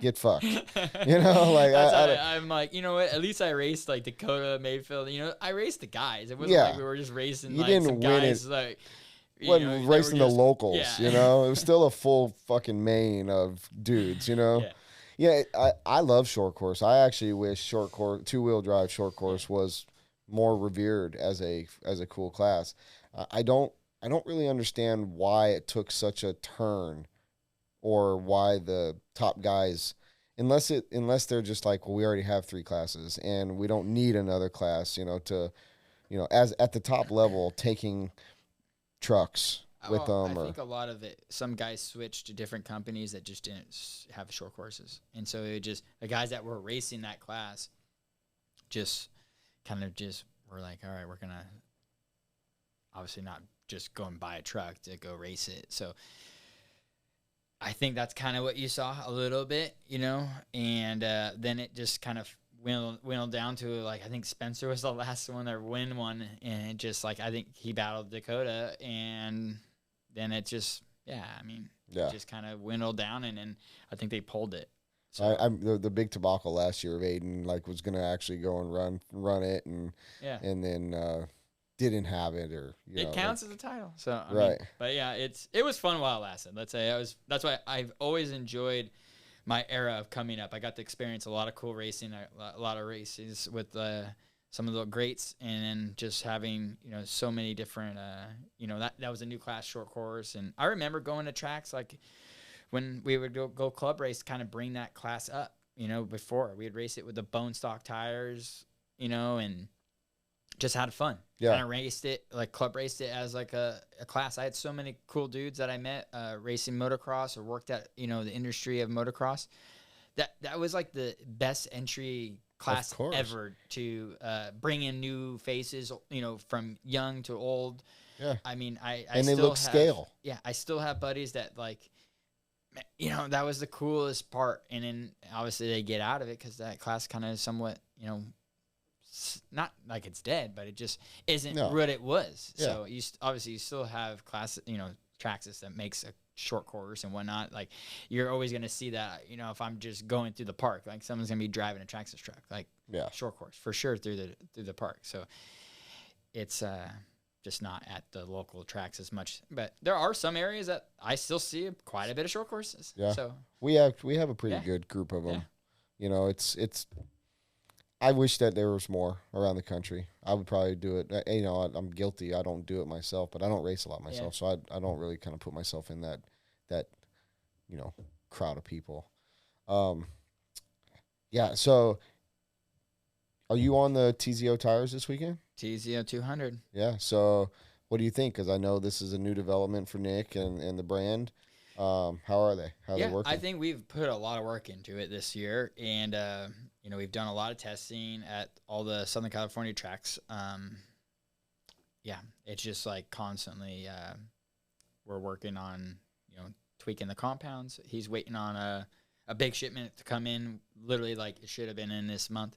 Get fucked. You know, like I'm like, you know what? At least I raced like Dakota, Mayfield. You know, I raced the guys. It wasn't like we were just racing. You like didn't some win guys, it. Like, wasn't racing the locals. Yeah. You know, it was still a full fucking main of dudes. You know. Yeah. I love short course. I actually wish short course, 2-wheel drive short course was more revered as a cool class. I don't really understand why it took such a turn, or why the top guys, unless they're just like, well, we already have 3 classes and we don't need another class, you know, to, you know, as at the top level taking trucks with them. I think a lot of it, some guys switched to different companies that just didn't have short courses, and so it just, the guys that were racing that class just kind of just were like, all right, we're gonna obviously not just go and buy a truck to go race it. So I think that's kind of what you saw a little bit, you know, and then it just kind of dwindled down to, like, I think Spencer was the last one to win one, and it just, like, I think he battled Dakota, and then it just, it just kind of dwindled down, and then I think they pulled it. So I'm the big tobacco last year of Aiden, like, was gonna actually go and run it, and then didn't have it, or it counts as a title. So I right. mean, but yeah, it was fun while it lasted. Let's say that's why I've always enjoyed my era of coming up. I got to experience a lot of cool racing, a lot of races with some of the greats, and then just having, you know, so many different, you know, that was a new class short course. And I remember going to tracks like when we would go club race, kind of bring that class up. You know, before we would race it with the bone stock tires, you know, and just had fun. Yeah. Kind of raced it, like club raced it as like a class. I had so many cool dudes that I met racing motocross or worked at, you know, the industry of motocross. That was like the best entry class ever to bring in new faces, you know, from young to old. Yeah. I mean, I and they still look scale. Yeah, I still have buddies that, like, you know, that was the coolest part. And then obviously they get out of it because that class kind of somewhat, you know, not like it's dead, but it just isn't what it was. Yeah. So obviously you still have class, you know, Traxxas that makes a short course and whatnot. Like, you're always going to see that, you know, if I'm just going through the park, like someone's going to be driving a Traxxas truck, like short course for sure through the park. So it's just not at the local tracks as much, but there are some areas that I still see quite a bit of short courses. Yeah. So we have a pretty good group of them. Yeah. You know, it's I wish that there was more around the country. I would probably do it. You know, I'm guilty. I don't do it myself, but I don't race a lot myself, so I don't really kind of put myself in that you know, crowd of people. Yeah. So, are you on the TZO tires this weekend? TZO 200. Yeah. So, What do you think? Because I know this is a new development for Nick and the brand. How are they? How are they working? I think we've put a lot of work into it this year, and we've done a lot of testing at all the Southern California tracks. It's just like constantly we're working on tweaking the compounds. He's waiting on a big shipment to come in, literally like it should have been in this month.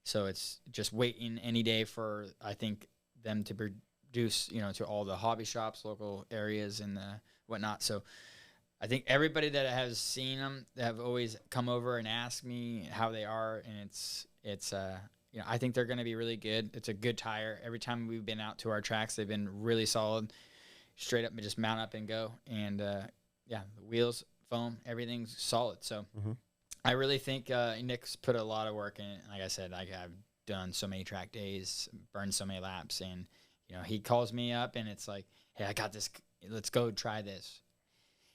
So it's just waiting any day for, I think, them to produce, to all the hobby shops, local areas, and whatnot. So I think everybody that has seen them have always come over and asked me how they are, and it's I think they're going to be really good. It's a good tire. Every time we've been out to our tracks, they've been really solid, straight up and just mount up and go. And the wheels, foam, everything's solid. So I really think Nick's put a lot of work in it. Like I said, I've done so many track days, burned so many laps, and he calls me up and it's like, hey, I got this. Let's go try this.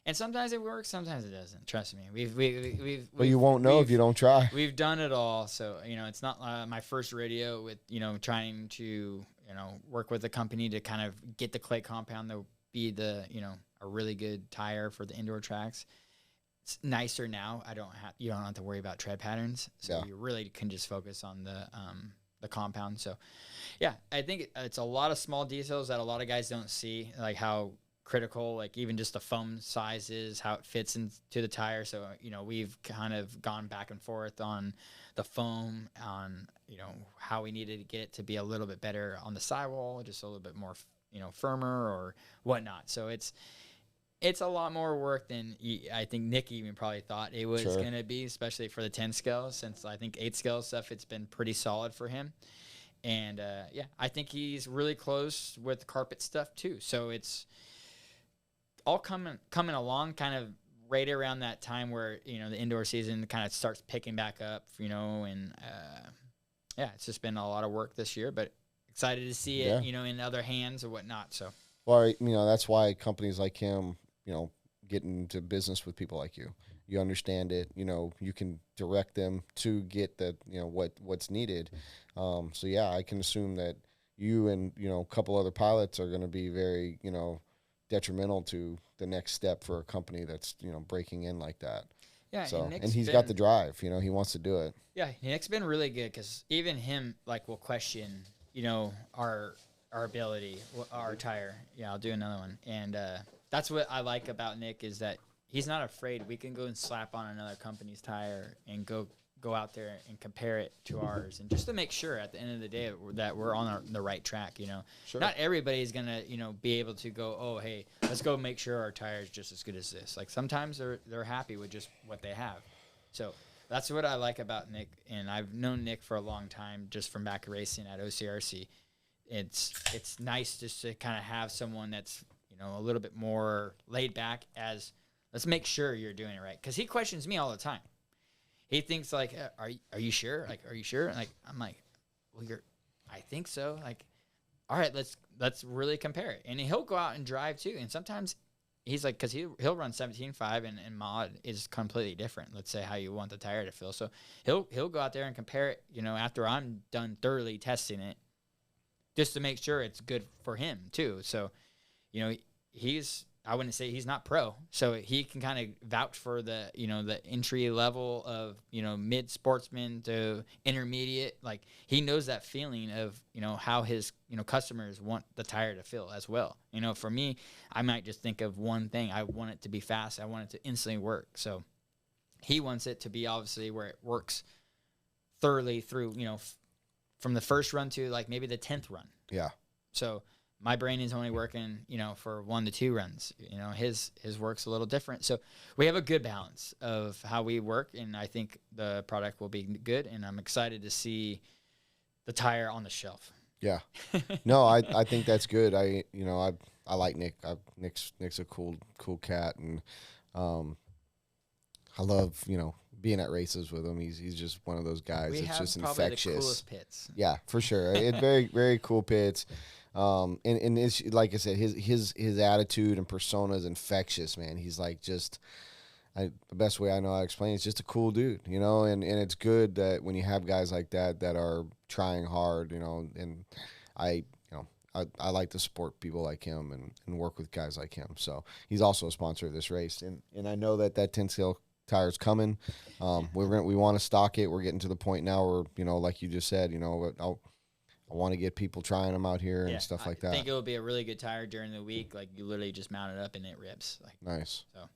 And sometimes it works, sometimes it doesn't. Trust me. But you won't know if you don't try. We've done it all, so it's not my first rodeo with trying to work with a company to kind of get the clay compound to be the a really good tire for the indoor tracks. It's nicer now. You don't have to worry about tread patterns, so you really can just focus on the compound. So, I think it's a lot of small details that a lot of guys don't see, like how critical, like even just the foam sizes, how it fits into the tire. So, we've kind of gone back and forth on the foam, on, how we needed to get it to be a little bit better on the sidewall, just a little bit more, firmer or whatnot. So it's a lot more work than I think Nick even probably thought it was going to be, especially for the 10 scale, since I think 8 scale stuff, it's been pretty solid for him. And I think he's really close with carpet stuff too. So it's all coming along kind of right around that time where, the indoor season kind of starts picking back up, and it's just been a lot of work this year, but excited to see it, in other hands or whatnot. So, well, that's why companies like him, get into business with people like you. You understand it, you can direct them to get the, what's needed. I can assume that you and, a couple other pilots are going to be very, detrimental to the next step for a company that's, breaking in like that. Yeah. So, and he's got the drive, he wants to do it. Yeah. Nick's been really good because even him, will question, our ability, our tire. Yeah, I'll do another one. And that's what I like about Nick is that he's not afraid. We can go and slap on another company's tire and go out there and compare it to ours, and just to make sure at the end of the day that we're on the right track. Sure. Not everybody's gonna be able to go, oh hey, let's go make sure our tire is just as good as this. Like sometimes they're happy with just what they have. So that's what I like about Nick, and I've known Nick for a long time just from back racing at OCRC. It's nice just to kind of have someone that's a little bit more laid back, as let's make sure you're doing it right, because he questions me all the time. He thinks like, are you sure? Like, are you sure? Like, I'm like, well, I think so. Like, all right, let's really compare it. And he'll go out and drive too. And sometimes he's like, because he'll run 17.5 and mod is completely different. Let's say how you want the tire to feel. So he'll go out there and compare it, after I'm done thoroughly testing it, just to make sure it's good for him too. So, I wouldn't say he's not pro, so he can kind of vouch for the, the entry level of, mid sportsman to intermediate. Like he knows that feeling of, how his, customers want the tire to feel as well. For me, I might just think of one thing. I want it to be fast. I want it to instantly work. So he wants it to be obviously where it works thoroughly through, from the first run to like maybe the 10th run. Yeah. So my brain is only working, for 1 to 2 runs. His work's a little different. So we have a good balance of how we work, and I think the product will be good, and I'm excited to see the tire on the shelf. Yeah. No, I think that's good. I like Nick. Nick's a cool cat, and I love, being at races with him. He's just one of those guys. It's just infectious. The coolest pits. Yeah, for sure. It's very, very cool pits. And it's like I said, his attitude and persona is infectious, man. He's like the best way I know how to explain it, it's just a cool dude, and it's good that when you have guys like that are trying hard, and I I like to support people like him and work with guys like him. So he's also a sponsor of this race, and I know that 10 scale tire's coming. We want to stock it. We're getting to the point now where, like you just said, I want to get people trying them out here and stuff like that. I think it'll be a really good tire during the week. Like, you literally just mount it up and it rips. Like, nice. So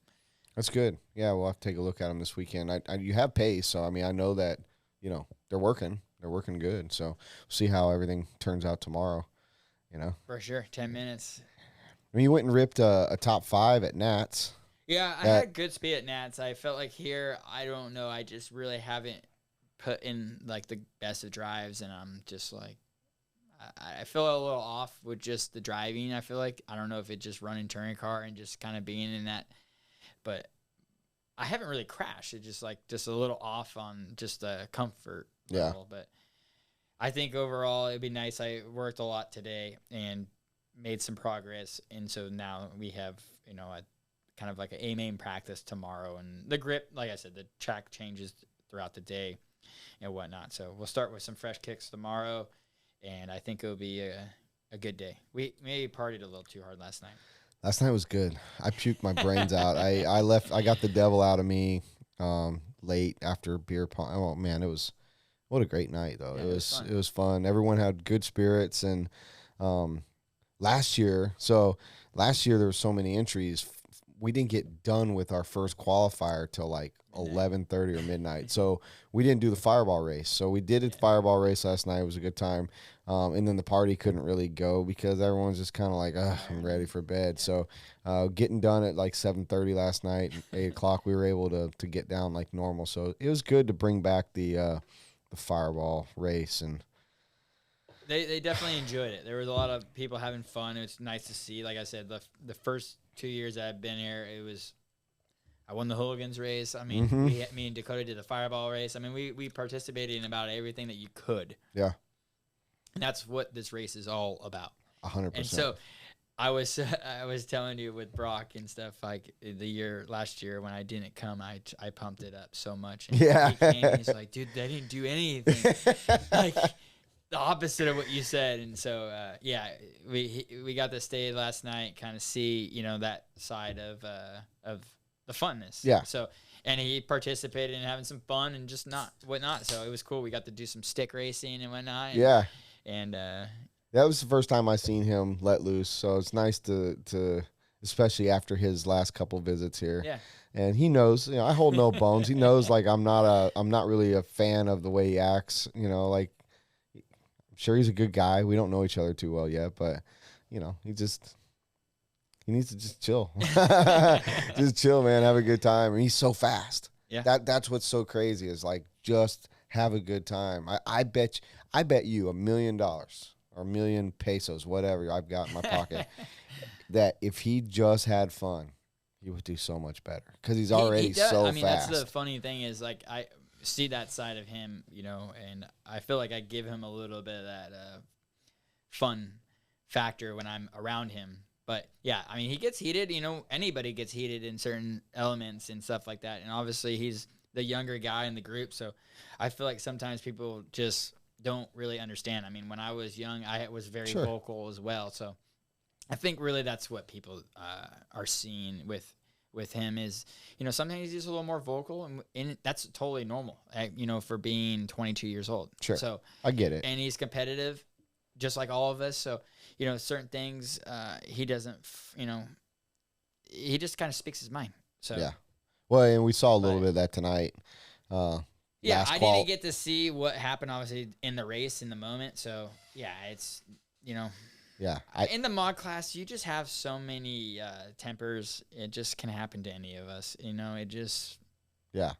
that's good. Yeah, we'll have to take a look at them this weekend. You have pace, so I mean, I know that they're working. They're working good. So we'll see how everything turns out tomorrow. For sure, 10 minutes. I mean, you went and ripped a top 5 at Nats. Yeah, I had good speed at Nats. I felt like here, I don't know, I just really haven't put in like the best of drives, and I'm just like, I feel a little off with just the driving. I feel like, I don't know if it's just running touring car and just kind of being in that, but I haven't really crashed. It's just a little off on just the comfort level. But I think overall it'd be nice. I worked a lot today and made some progress, and so now we have a kind of like a main practice tomorrow, and the grip, like I said, the track changes throughout the day and whatnot. So we'll start with some fresh kicks tomorrow. And I think it'll be a good day. We maybe partied a little too hard last night. Last night was good. I puked my brains out. I left. I got the devil out of me late after beer pong. Oh man, what a great night though. Yeah, it was fun. Everyone had good spirits, and last year there were so many entries. We didn't get done with our first qualifier till like 11:30 or midnight. So we didn't do the fireball race. So we did a fireball race last night. It was a good time. And then the party couldn't really go because everyone's just kind of like, I'm ready for bed. So getting done at like 7:30 last night, 8 o'clock, we were able to get down like normal. So it was good to bring back the fireball race. And they definitely enjoyed it. There was a lot of people having fun. It was nice to see. Like I said, the first 2 years that I've been here, I won the Hooligans race. I mean, me and Dakota did the fireball race. I mean, we participated in about everything that you could. Yeah. And that's what this race is all about. 100%. And so I was telling you with Brock and stuff, like last year when I didn't come, I pumped it up so much. And yeah. He came and he's like, dude, they didn't do anything. Like the opposite of what you said. And so, we got to stay last night, kind of see, that side of the funness. Yeah. So, and he participated in having some fun and just whatnot. So it was cool. We got to do some stick racing and whatnot. And that was the first time I seen him let loose. So it's nice to especially after his last couple visits here. Yeah. And he knows, I hold no bones. He knows like I'm not really a fan of the way he acts, like I'm sure he's a good guy. We don't know each other too well yet, but he needs to just chill. Just chill, man. Have a good time. And he's so fast. Yeah. That's what's so crazy is like just have a good time. I bet you $1 million or 1 million pesos, whatever I've got in my pocket, that if he just had fun, he would do so much better because he's already so fast. That's the funny thing is like I see that side of him, and I feel like I give him a little bit of that fun factor when I'm around him. But yeah, I mean, he gets heated, anybody gets heated in certain elements and stuff like that. And obviously he's the younger guy in the group. So I feel like sometimes people just don't really understand. I mean, when I was young, I was very vocal as well. So I think really that's what people are seeing with him is, sometimes he's just a little more vocal and that's totally normal, for being 22 years old. Sure. So I get it. And he's competitive just like all of us. So, certain things he doesn't, he just kind of speaks his mind. So yeah. Well, and we saw a little bit of that tonight. Yeah, I didn't get to see what happened, obviously, in the race in the moment. So, yeah, it's, Yeah. in the mod class, you just have so many tempers. It just can happen to any of us. It just. Yeah.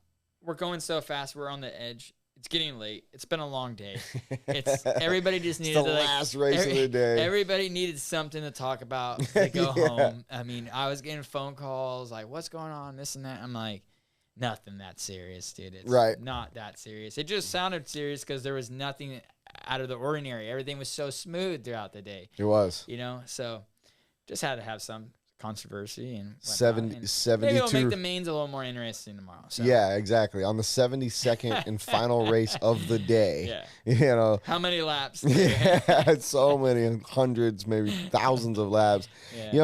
We're going so fast. We're on the edge. It's getting late. It's been a long day. Everybody just needed the last race of the day. Everybody needed something to talk about to go home. I mean, I was getting phone calls like, "What's going on?" This and that. I'm like, nothing that serious, dude. It's not that serious. It just sounded serious because there was nothing out of the ordinary. Everything was so smooth throughout the day. It was. So just had to have some controversy and whatnot. 70, And 72. maybe it'll make the mains a little more interesting tomorrow. So. Yeah, exactly. On the 72nd and final race of the day. Yeah. You know. How many laps? Yeah, so many, hundreds, maybe thousands of laps. Yeah. You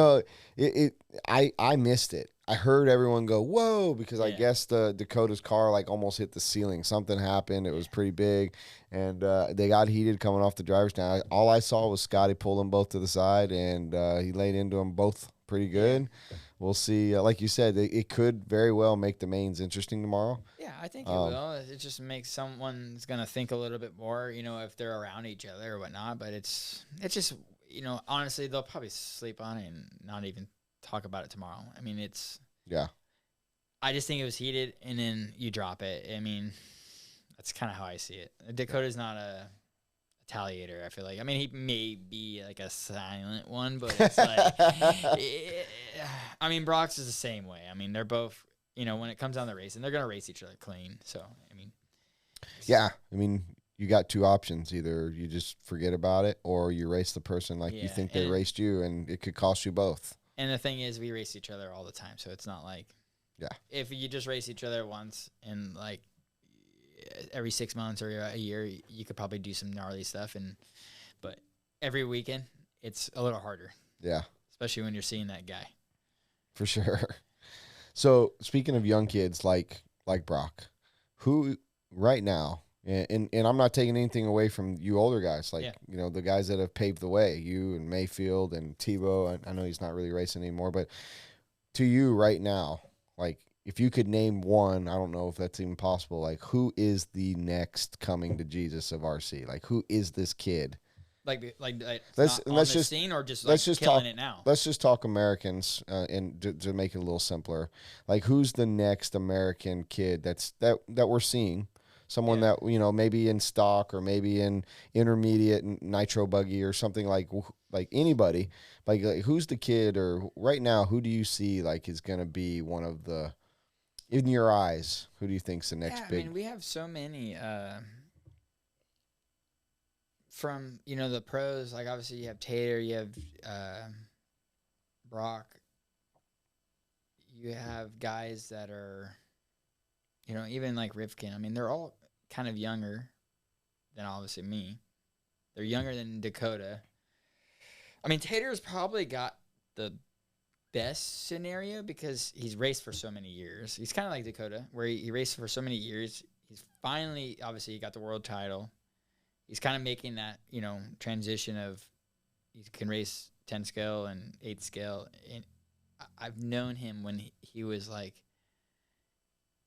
know, I missed it. I heard everyone go, whoa, because I guess the Dakota's car like almost hit the ceiling. Something happened. It was pretty big, and they got heated coming off the driver's stand. All I saw was Scotty pull them both to the side, and he laid into them both pretty good. We'll see. Like you said, it could very well make the mains interesting tomorrow. Yeah, I think it will. It just makes someone's going to think a little bit more, you know, if they're around each other or whatnot. But it's just, you know, honestly, they'll probably sleep on it and not even talk about it tomorrow. I mean, I just think it was heated, and then you drop it. I mean, that's kind of how I see it. Dakota's not a retaliator, I feel like. I mean, he may be like a silent one, but it's like, I mean, Brock's is the same way. I mean, they're both, you know, when it comes down to racing, they're going to race each other clean. So, I mean. Yeah, I mean, you got two options. Either you just forget about it, or you race the person like you think they raced you, and it could cost you both. And the thing is, we race each other all the time, so it's not like, if you just race each other once and like every 6 months or a year, you could probably do some gnarly stuff. But every weekend, it's a little harder. Yeah, especially when you're seeing that guy. For sure. So speaking of young kids like Brock, who right now, and I'm not taking anything away from you older guys, like you know, the guys that have paved the way, you and Mayfield and Tebow. I know he's not really racing anymore, but to you right now, like if you could name one, I don't know if that's even possible. Like who is the next coming to Jesus of RC? Like who is this kid? Like let's just scene or just let's just killing talk it now. Let's just talk Americans, and to make it a little simpler. Like who's the next American kid that we're seeing? Someone that, you know, maybe in stock or maybe in intermediate nitro buggy or something like anybody. Like who's the kid, or right now, who do you see like is going to be one of the, in your eyes, who do you think's the next big? I mean, we have so many from, you know, the pros. Like obviously you have Tater, you have Brock. You have guys that are, you know, even like Rivkin. I mean, they're all kind of younger than obviously me. They're younger than Dakota. I mean, Tater's probably got the best scenario because he's raced for so many years. He's kind of like Dakota, where he raced for so many years. He's finally, obviously, he got the world title. He's kind of making that, you know, transition of he can race 10 scale and 8 scale. And I've known him when he was like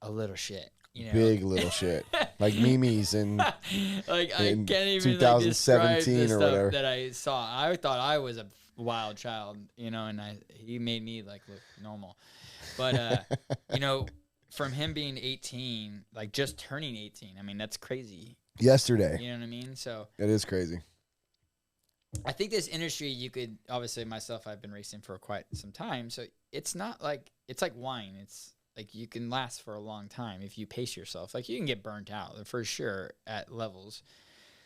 a little shit, you know, big little shit, like Mimi's and like I can't even 2017 like, or whatever that I saw. I thought I was a wild child, you know, and he made me like look normal. But you know, from him being 18, like just turning 18, I mean that's crazy. Yesterday, you know what I mean? So it is crazy. I think this industry, you could obviously myself, I've been racing for quite some time, so it's not like it's like wine. It's like you can last for a long time if you pace yourself. Like you can get burnt out for sure at levels.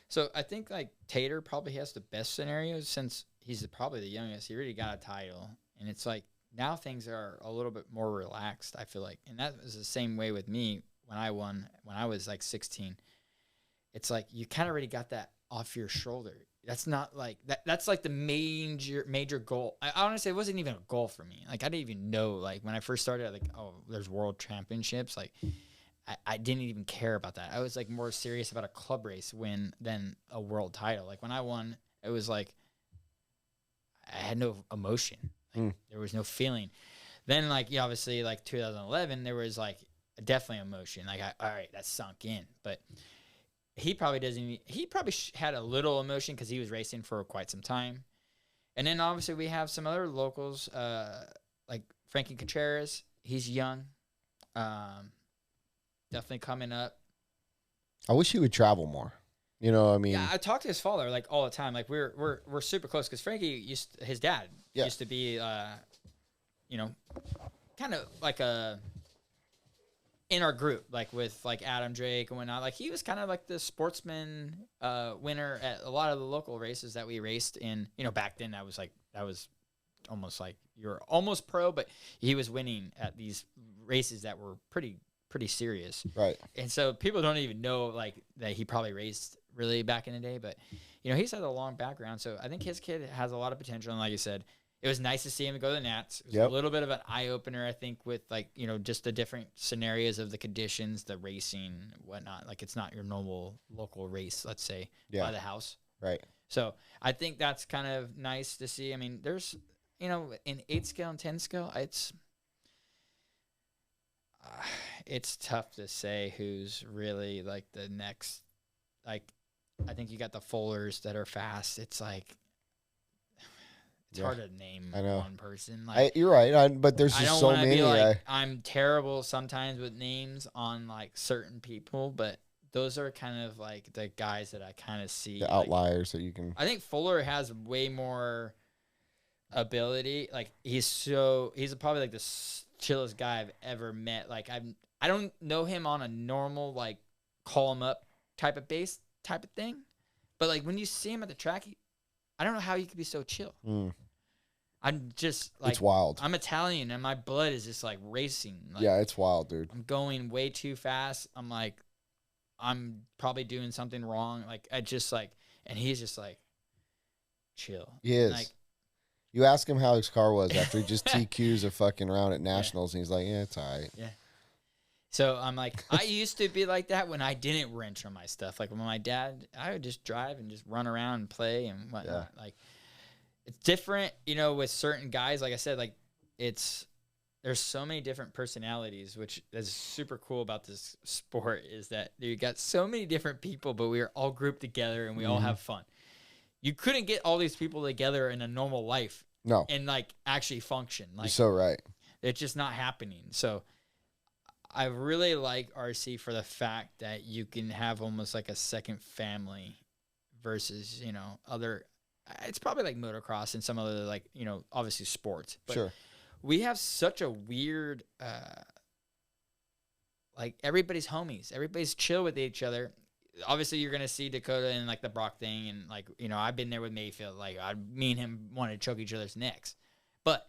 So I think like Tater probably has the best scenario since he's probably the youngest. He already got a title, and it's like now things are a little bit more relaxed, I feel like. And that was the same way with me when I won when I was like 16. It's like you kind of already got that off your shoulder. That's not like that's like the major goal. I honestly, it wasn't even a goal for me. Like I didn't even know, like when I first started, like, oh, there's world championships. Like I didn't even care about that. I was like more serious about a club race win than a world title. Like when I won, it was like I had no emotion. Like, there was no feeling. Then like obviously like 2011, there was like definitely emotion. Like all right, that sunk in, but. He probably doesn't. He probably had a little emotion because he was racing for quite some time, and then obviously we have some other locals, like Frankie Contreras. He's young, definitely coming up. I wish he would travel more. You know, I mean, yeah, I talk to his father like all the time. Like we're super close because Frankie his dad used to be, you know, kind of like a. In our group, like with like Adam Drake and whatnot, like he was kind of like the sportsman winner at a lot of the local races that we raced in. You know, back then that was almost like you're almost pro, but he was winning at these races that were pretty serious. Right. And so people don't even know like that he probably raced really back in the day, but he's had a long background. So I think his kid has a lot of potential. And like you said, it was nice to see him go to the Nats. It was a little bit of an eye opener, I think, with like, just the different scenarios of the conditions, the racing, whatnot. Like it's not your normal local race, let's say, by the house. Right. So I think that's kind of nice to see. I mean, there's, in 8 scale and 10 scale, it's tough to say who's really like the next. Like, I think you got the Fullers that are fast. It's like it's hard to name one person. Like, you're right, but there's just so many. I'm terrible sometimes with names on like certain people, but those are kind of like the guys that I kind of see. The outliers that you can. I think Fuller has way more ability. Like he's probably like the chillest guy I've ever met. Like I don't know him on a normal like call him up type of base type of thing, but like when you see him at the track, I don't know how he could be so chill. I'm just like, it's wild. I'm Italian and my blood is just like racing. Like, yeah, it's wild, dude. I'm going way too fast. I'm like, I'm probably doing something wrong. Like I just like, and he's just like, chill. He is. Like, you ask him how his car was after he just TQs a fucking round at nationals, and he's like, yeah, it's all right. Yeah. So I'm like, I used to be like that when I didn't wrench on my stuff. Like when my dad, I would just drive and just run around and play and whatnot. Yeah. Like it's different, with certain guys. Like I said, like there's so many different personalities, which is super cool about this sport is that you got so many different people, but we are all grouped together and we all have fun. You couldn't get all these people together in a normal life. No. And like actually function. Like you're so right. It's just not happening. So I really like RC for the fact that you can have almost like a second family versus, other, it's probably like motocross and some other like, obviously sports. But sure. We have such a weird, like everybody's homies. Everybody's chill with each other. Obviously you're going to see Dakota and like the Brock thing. And like, I've been there with Mayfield. Like me and him want to choke each other's necks. But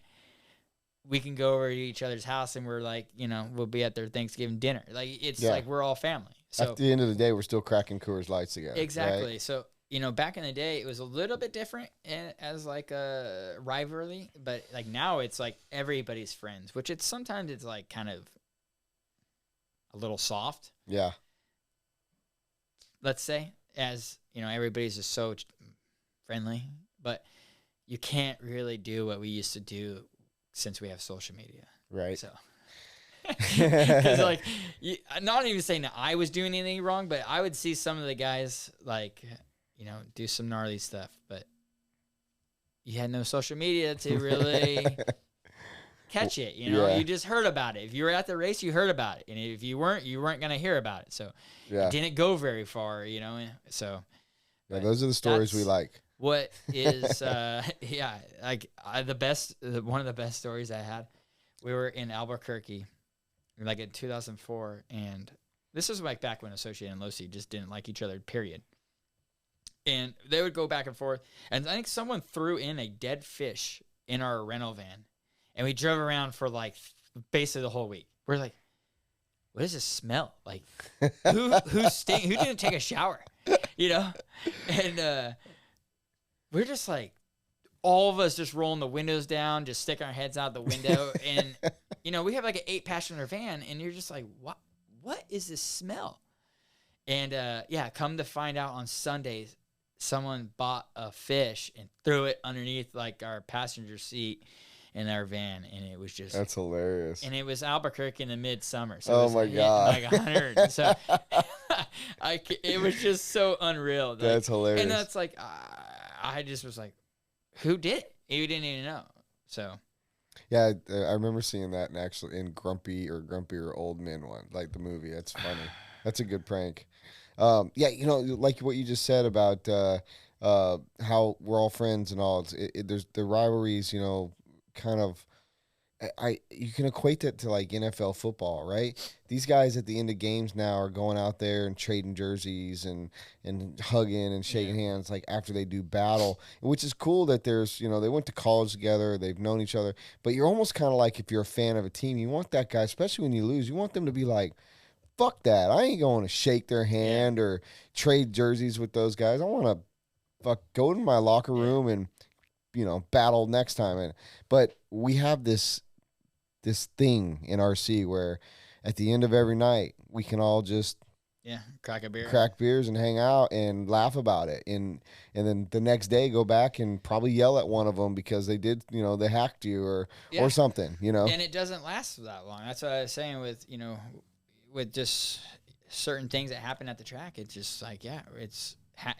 we can go over to each other's house and we're like, we'll be at their Thanksgiving dinner. Like, it's like we're all family. So at the end of the day, we're still cracking Coors Lights together. Exactly. Right? So, back in the day, it was a little bit different as like a rivalry, but like now it's like everybody's friends, which sometimes it's like kind of a little soft. Yeah. Let's say, as everybody's just so friendly, but you can't really do what we used to do since we have social media. Right. So, because like, not even saying that I was doing anything wrong, but I would see some of the guys like, do some gnarly stuff, but you had no social media to really catch it. You just heard about it. If you were at the race, you heard about it. And if you weren't going to hear about it. So it didn't go very far, so. Yeah, those are the stories we like. What is, like one of the best stories I had, we were in Albuquerque, like in 2004, and this is like back when Associated and Losi just didn't like each other, period. And they would go back and forth, and I think someone threw in a dead fish in our rental van, and we drove around for like basically the whole week. We're like, what does this smell? Like, who didn't take a shower, And we're just like, all of us just rolling the windows down, just sticking our heads out the window. And, we have like an 8-passenger van, and you're just like, what is this smell? And, come to find out on Sundays, someone bought a fish and threw it underneath like our passenger seat in our van. And it was just, that's hilarious. And it was Albuquerque in the midsummer. So oh my God. Like 100. So it was just so unreal. Like, that's hilarious. And that's like, I just was like, who did it? You didn't even know. So, yeah, I remember seeing that in Grumpy or Old Men one, like the movie. That's funny. That's a good prank. Like what you just said about how we're all friends and all. There's the rivalries, kind of. you can equate that to like NFL football, right? These guys at the end of games now are going out there and trading jerseys and hugging and shaking hands like after they do battle, which is cool that there's, they went to college together, they've known each other, but you're almost kind of like if you're a fan of a team, you want that guy, especially when you lose, you want them to be like, fuck that. I ain't going to shake their hand or trade jerseys with those guys. I want to go to my locker room and battle next time. But we have this thing in RC where at the end of every night we can all just crack beers and hang out and laugh about it, and then the next day go back and probably yell at one of them because they did they hacked you or something, and it doesn't last that long. That's what I was saying with just certain things that happen at the track. It's just like it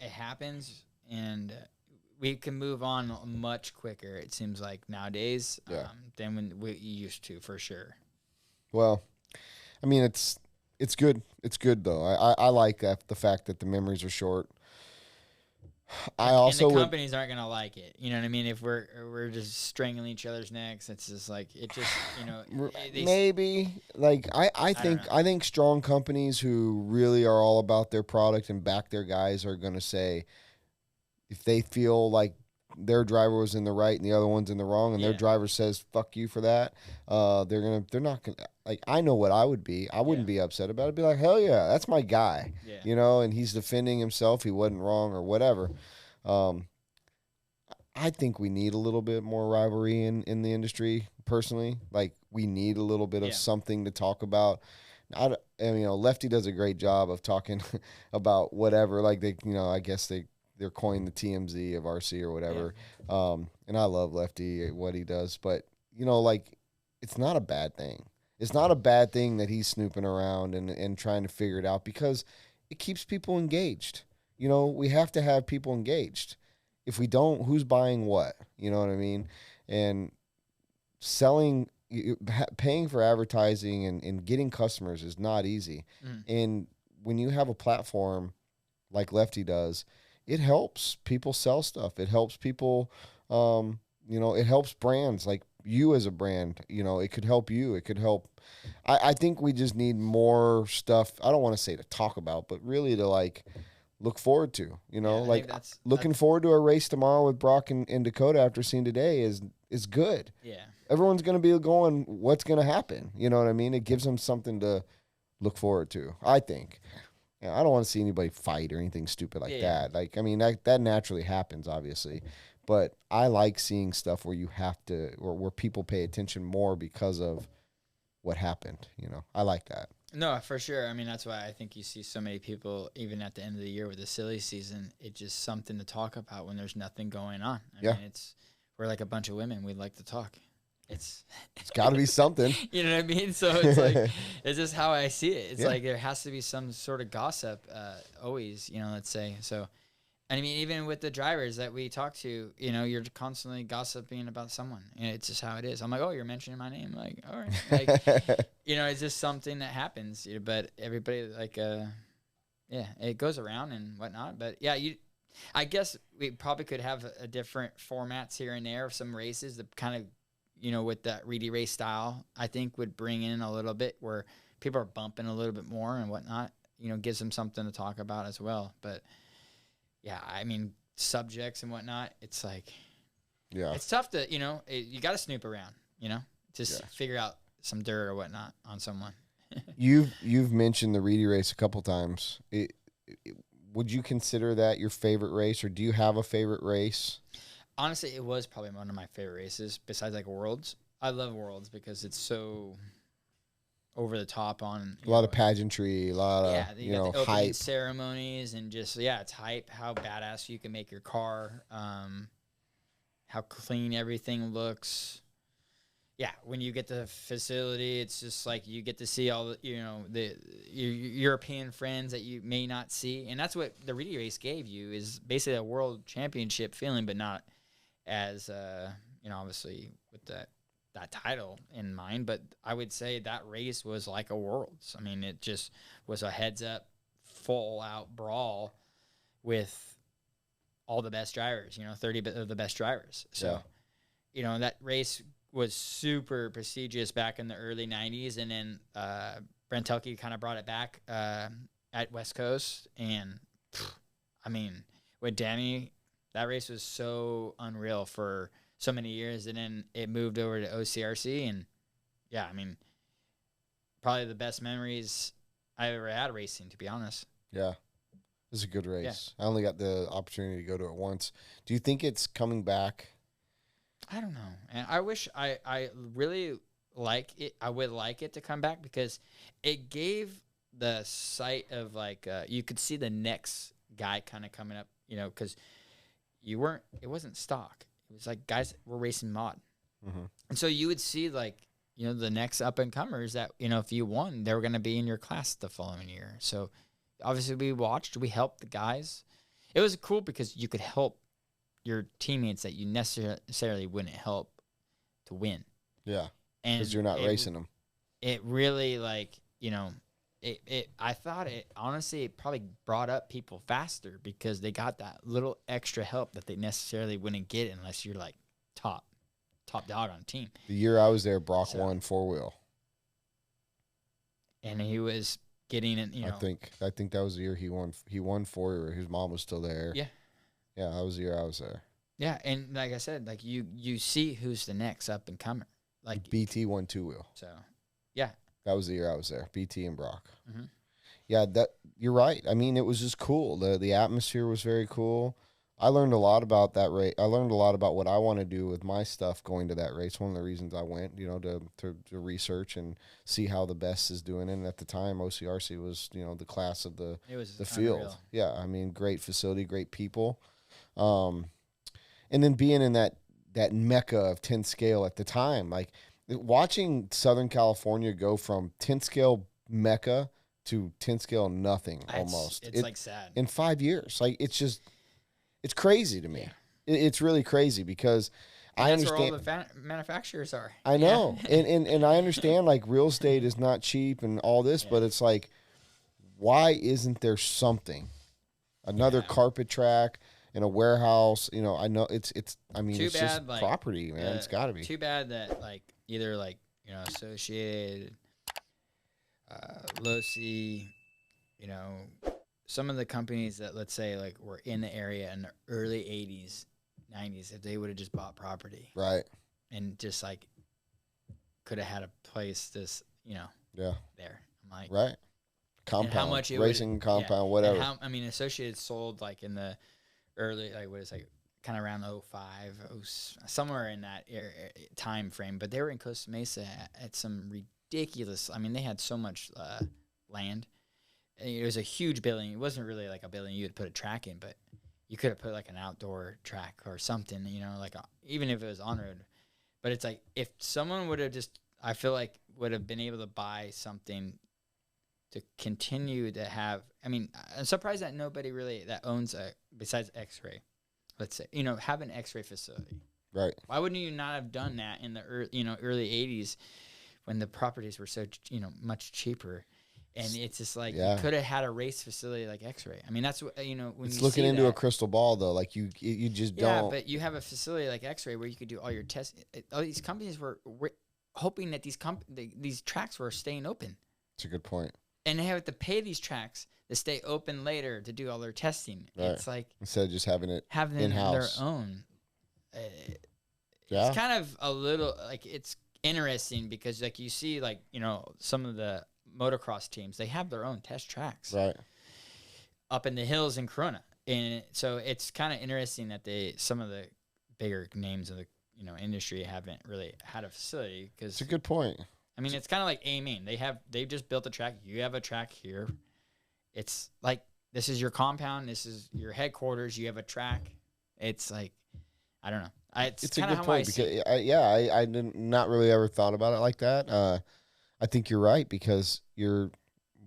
happens, and we can move on much quicker, it seems like, nowadays than when we used to, for sure. Well, I mean, it's good. It's good, though. I like the fact that the memories are short. And the companies aren't going to like it. You know what I mean? If we're just strangling each other's necks, it's just like, it just, maybe. Like, I think strong companies who really are all about their product and back their guys are going to say, if they feel like their driver was in the right and the other one's in the wrong, and their driver says "fuck you" for that, they're not gonna, like, I know what I would be. I wouldn't be upset about it. I'd be like, hell yeah, that's my guy. And he's defending himself. He wasn't wrong or whatever. I think we need a little bit more rivalry in the industry. Personally, like, we need a little bit of something to talk about. Lefty does a great job of talking about whatever. Like, I guess they're coined the TMZ of RC or whatever. And I love Lefty, what he does. But, like, it's not a bad thing. It's not a bad thing that he's snooping around and trying to figure it out, because it keeps people engaged. We have to have people engaged. If we don't, who's buying what? You know what I mean? And paying for advertising and getting customers is not easy. And when you have a platform like Lefty does, it helps people sell stuff. It helps people, it helps brands like you as a brand. It could help you. It could help. I think we just need more stuff. I don't want to say to talk about, but really to, like, look forward to. Looking forward to a race tomorrow with Brock and Dakota after seeing today is good. Yeah. Everyone's going to be going, what's going to happen? You know what I mean? It gives them something to look forward to, I think. I don't want to see anybody fight or anything stupid like that. Like, I mean, that naturally happens, obviously. But I like seeing stuff where you have to, or where people pay attention more because of what happened. I like that. No, for sure. I mean, that's why I think you see so many people, even at the end of the year with the silly season, it's just something to talk about when there's nothing going on. I mean, we're like a bunch of women. We like to talk. It's got to be something. You know what I mean? So it's like, it's just how I see it. It's like there has to be some sort of gossip always, let's say. So, I mean, even with the drivers that we talk to, you're constantly gossiping about someone. It's just how it is. I'm like, oh, you're mentioning my name. Like, all right. Like, it's just something that happens. But everybody, like, it goes around and whatnot. But, I guess we probably could have a different formats here and there of some races that kind of, with that Reedy race style, I think would bring in a little bit where people are bumping a little bit more and whatnot, gives them something to talk about as well. But yeah, I mean, subjects and whatnot, it's like, it's tough to, you got to snoop around, just figure out some dirt or whatnot on someone. You've mentioned the Reedy race a couple times. Would you consider that your favorite race, or do you have a favorite race? Honestly, it was probably one of my favorite races besides like Worlds. I love Worlds because it's so over the top on a lot of pageantry, a lot of you got the opening hype ceremonies, and just it's hype. How badass you can make your car, how clean everything looks. Yeah, when you get to the facility, it's just like you get to see all the your European friends that you may not see, and that's what the Reedy race gave you, is basically a world championship feeling, but not as obviously with that title in mind. But I would say that race was like a Worlds. I mean, it just was a heads up, full out brawl with all the best drivers. 30 of the best drivers. So that race was super prestigious back in the early 90s, and then Brent Telke kind of brought it back at West Coast. And, I mean, with Danny, that race was so unreal for so many years, and then it moved over to OCRC, and, yeah, I mean, probably the best memories I ever had racing, to be honest. Yeah. It was a good race. Yeah. I only got the opportunity to go to it once. Do you think it's coming back? I don't know. And I wish I really like it. I would like it to come back because it gave the sight of like, you could see the next guy kind of coming up, you know, because it wasn't stock. It was like guys were racing mod. Mm-hmm. And so you would see like, you know, the next up and comers that, you know, if you won, they were going to be in your class the following year. So obviously we helped the guys. It was cool because you could help your teammates that you necessarily wouldn't help to win. Yeah. Because you're not racing them. It really like, you know, I thought honestly, it probably brought up people faster because they got that little extra help that they necessarily wouldn't get unless you're like top dog on the team. The year I was there, Brock won 4-wheel. And he was getting it, you know. I think that was the year he won 4-wheel. His mom was still there. Yeah. Yeah, that was the year I was there. Yeah, and like I said, like you see who's the next up and comer. Like BT won 2-wheel. So, yeah. That was the year I was there. BT and Brock. Mm-hmm. Yeah, you're right. I mean, it was just cool. The atmosphere was very cool. I learned a lot about that race. I learned a lot about what I want to do with my stuff going to that race. One of the reasons I went, you know, to research and see how the best is doing. And at the time, OCRC was, you know, the class of the field. Unreal. Yeah, I mean, great facility, great people. And then being in that mecca of 10 scale at the time, like watching Southern California go from 10 scale mecca to 10 scale nothing almost. It's like sad. In 5 years. Like it's crazy to me. Yeah. It's really crazy because I understand where all the manufacturers are. I know. Yeah. and I understand like real estate is not cheap and all this, but it's like, why isn't there something? Another carpet track in a warehouse, you know, I know it's just like, property, man. It's gotta be. Too bad that like either like, you know, Associated, Losi, you know, some of the companies that, let's say, like, were in the area in the early 80s, 90s, if they would have just bought property. Right. And just, like, could have had a place this, you know, there. I'm like, right. Compound. How much it racing compound, whatever. Associated sold, like, in the early, like, what is like, kind of around 05, somewhere in that time frame. But they were in Costa Mesa at some ridiculous, I mean, they had so much land. It was a huge building. It wasn't really like a building you would put a track in, but you could have put like an outdoor track or something, you know, like even if it was on road. But it's like if someone would have just, I feel like would have been able to buy something to continue to have. I mean, I'm surprised that nobody really that owns besides X-Ray, let's say, you know, have an X-Ray facility. Right. Why wouldn't you not have done that in the early 80s when the properties were so, you know, much cheaper? And it's just like you could have had a race facility like X-Ray. I mean, that's what, you know, when it's you looking see into that, a crystal ball though. Like you just don't. Yeah, but you have a facility like X-Ray where you could do all your tests. All these companies were hoping that these tracks were staying open. That's a good point. And they have to pay these tracks to stay open later to do all their testing. Right. It's like instead of just having in-house. Their own. It's kind of a little like it's interesting because like you see like, you know, some of the motocross teams, they have their own test tracks right up in the hills in Corona, and so it's kind of interesting that some of the bigger names of the, you know, industry haven't really had a facility. Because it's a good point. I mean, it's kind of like Aiming. They've just built a track. You have a track here. It's like this is your compound. This is your headquarters. You have a track. It's like I don't know. It's kind of how I see it. I didn't not really ever thought about it like that. I think you're right because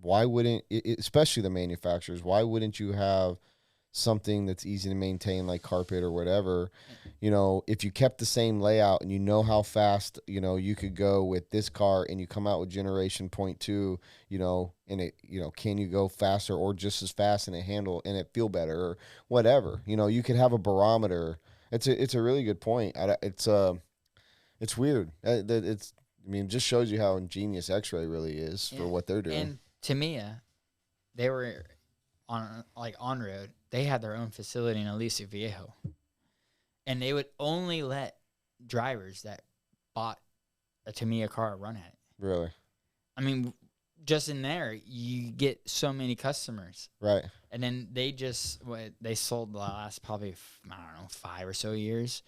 why wouldn't, especially the manufacturers, why wouldn't you have something that's easy to maintain like carpet or whatever, you know, if you kept the same layout and you know how fast, you know, you could go with this car and you come out with generation 0.2, you know, and it, you know, can you go faster or just as fast and it feel better or whatever, you know, you could have a barometer. It's a really good point. It's weird. It's. I mean, it just shows you how ingenious X-Ray really is for what they're doing. And Tamiya, they were on road. They had their own facility in Aliso Viejo, and they would only let drivers that bought a Tamiya car run at it. Really? I mean, just in there, you get so many customers. Right. And then they sold the last probably, I don't know, 5 or so years.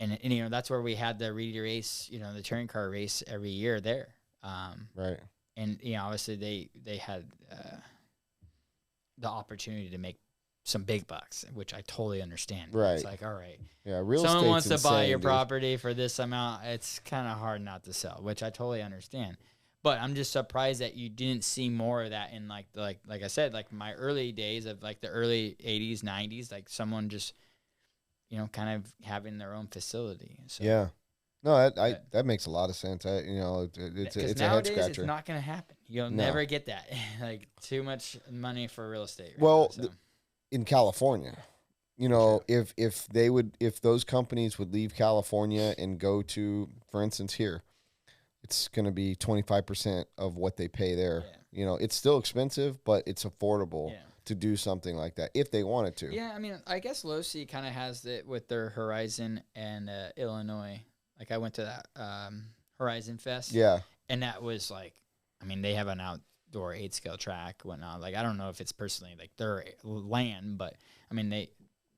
And you know, that's where we had the Reedy race, you know, the touring car race every year there. Right. And, you know, obviously they had the opportunity to make some big bucks, which I totally understand. Right. It's like, all right. Yeah, real someone wants estate's to buy insane, your dude. property for this amount. It's kind of hard not to sell, which I totally understand. But I'm just surprised that you didn't see more of that in like I said, like my early days of like the early 80s, 90s, like someone just, you know, kind of having their own facility. So, Yeah. No, that makes a lot of sense. It's a head nowadays scratcher. it's not going to happen. You'll No. never get that. Like too much money for real estate. Right Well, now, so. In California, you know, if those companies would leave California and go to, for instance, here, it's going to be 25% of what they pay there. Yeah. You know, it's still expensive, but it's affordable Yeah. to do something like that if they wanted to. Yeah, I mean, I guess Losi kind of has it with their Horizon and Illinois. Like I went to that Horizon Fest. Yeah. And that was like, I mean, they have an outdoor 8-scale track, whatnot. Like, I don't know if it's personally like their land, but I mean,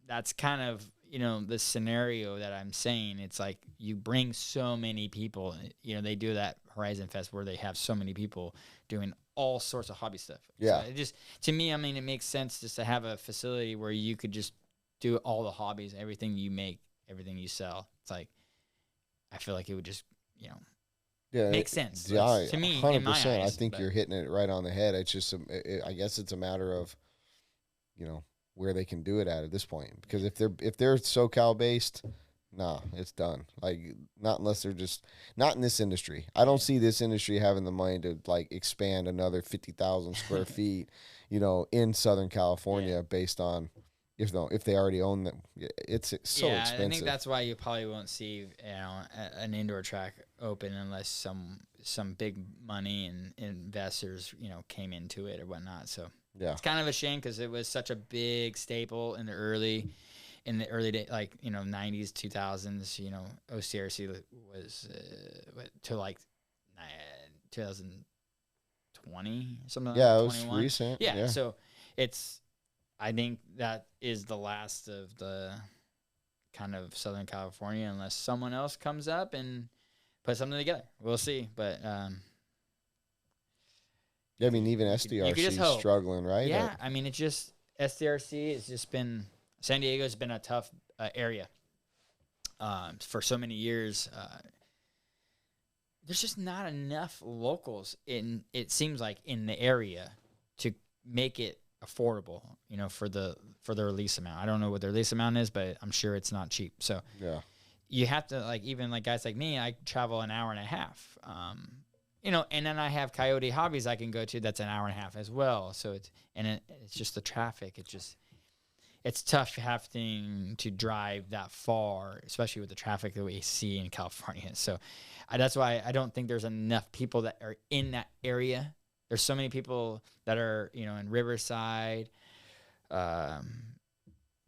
that's kind of, you know, the scenario that I'm saying. It's like you bring so many people, you know, they do that Horizon Fest where they have so many people doing all sorts of hobby stuff. Yeah. So it just, to me, I mean, it makes sense just to have a facility where you could just do all the hobbies, everything you make, everything you sell. It's like, I feel like it would just, you know, makes sense. Yeah, To me, 100%. in my eyes, I think you're hitting it right on the head. It's just, I guess it's a matter of, you know, where they can do it at this point. Because if they're SoCal based, nah, it's done. Like, not unless they're just not in this industry. I don't see this industry having the money to like expand another 50,000 square feet, you know, in Southern California based on if they already own them. It's so expensive. I think that's why you probably won't see, you know, an indoor track open unless some big money and investors, you know, came into it or whatnot. So yeah, it's kind of a shame because it was such a big staple in the early day, like, you know, 90s, 2000s. You know, OCRC was to like 2020 something. Yeah, like it was 21. recent. Yeah, so I think that is the last of the kind of Southern California unless someone else comes up and put something together. We'll see, but yeah, I mean, even you could SDRC just is hope. struggling, right? Yeah, I mean, it's just SDRC has just been San Diego's been a tough area for so many years. There's just not enough locals it seems like in the area to make it affordable, you know, for their lease amount. I don't know what their lease amount is, but I'm sure it's not cheap. So yeah, you have to, like, even like guys like me, I travel an hour and a half. You know, and then I have Coyote Hobbies I can go to that's an hour and a half as well. So it's just the traffic. It's tough having to drive that far, especially with the traffic that we see in California. So that's why I don't think there's enough people that are in that area. There's so many people that are, you know, in Riverside, you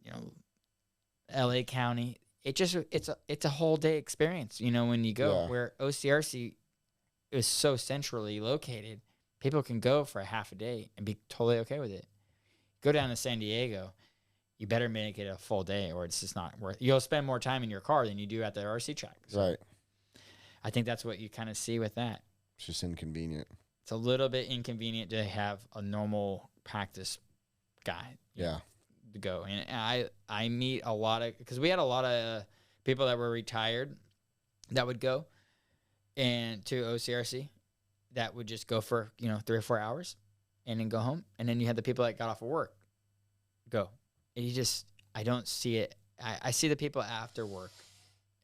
know, LA County. It's a whole day experience, you know, when you go. Yeah. Where OCRC is so centrally located, people can go for a half a day and be totally okay with it. Go down to San Diego, you better make it a full day or it's just not worth it. You'll spend more time in your car than you do at the RC track. So right. I think that's what you kind of see with that. It's just inconvenient. It's a little bit inconvenient to have a normal practice guy. Yeah. To go. And I meet a lot of, because we had a lot of people that were retired that would go and to OCRC that would just go for, you know, 3 or 4 hours and then go home. And then you had the people that got off of work go. And I don't see it. I see the people after work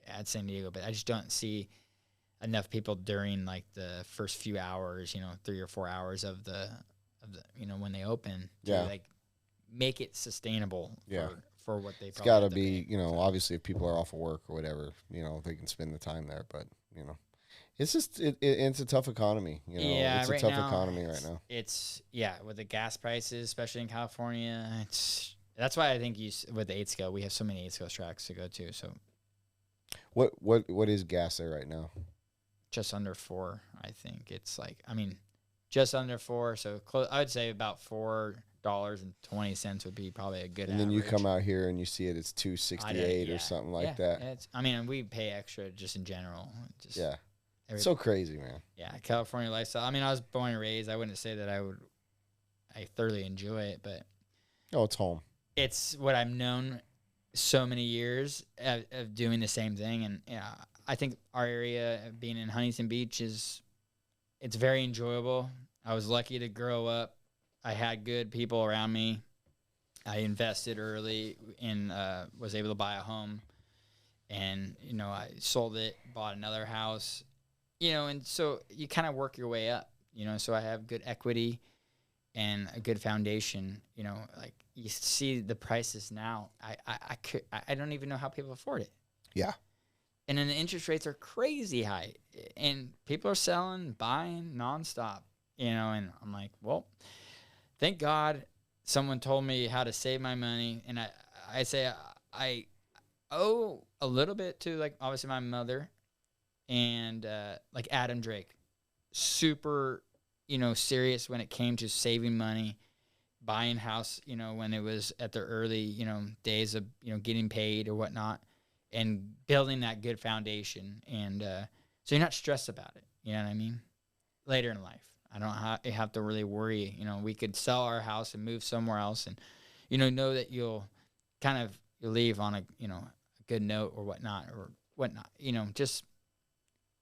at San Diego, but I just don't see enough people during like the first few hours, you know, 3 or 4 hours of the, you know, when they open to like make it sustainable for what they. It's got to pay. be, obviously if people are off of work or whatever, they can spend the time there. But it's just it's a tough economy. It's a tough economy right now. It's with the gas prices, especially in California. That's why I think with the 8 scale, we have so many 8 scale tracks to go to. So, what is gas there right now? Just under 4, I think. It's just under 4. So I would say about $4.20 would be probably a good. And then you come out here and you see it's $2.68 or something like that. We pay extra just in general. It's so crazy, man. Yeah, California lifestyle. I was born and raised. I wouldn't say that I thoroughly enjoy it, but it's home. It's what I've known so many years of doing the same thing. And I think our area, being in Huntington Beach, it's very enjoyable. I was lucky to grow up. I had good people around me. I invested early and was able to buy a home. And, I sold it, bought another house, and so you kind of work your way up, so I have good equity and a good foundation, like you see the prices now. I don't even know how people afford it. Yeah. And then the interest rates are crazy high and people are selling, buying nonstop, and I'm like, well, thank God someone told me how to save my money. And I say I owe a little bit to obviously my mother and Adam Drake, super, serious when it came to saving money, buying house, when it was at the early, days of, getting paid or whatnot, and building that good foundation. And so you're not stressed about it. You know what I mean? Later in life, I don't have to really worry. We could sell our house and move somewhere else and, know that you'll leave on a good note or whatnot. Just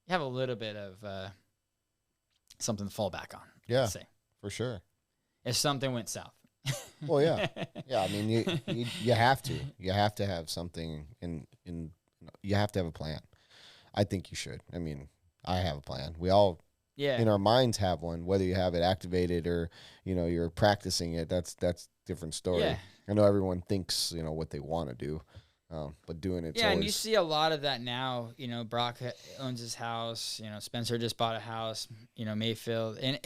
have a little bit of something to fall back on. Yeah, for sure. If something went south. Well, yeah. Yeah, you have to. You have to have something you have to have a plan. I think you should. I have a plan. We all in our minds have one, whether you have it activated or, you're practicing it. That's different story. Yeah. I know everyone thinks, what they want to do. But doing it. Yeah, and you see a lot of that now. Brock owns his house. Spencer just bought a house. Mayfield, and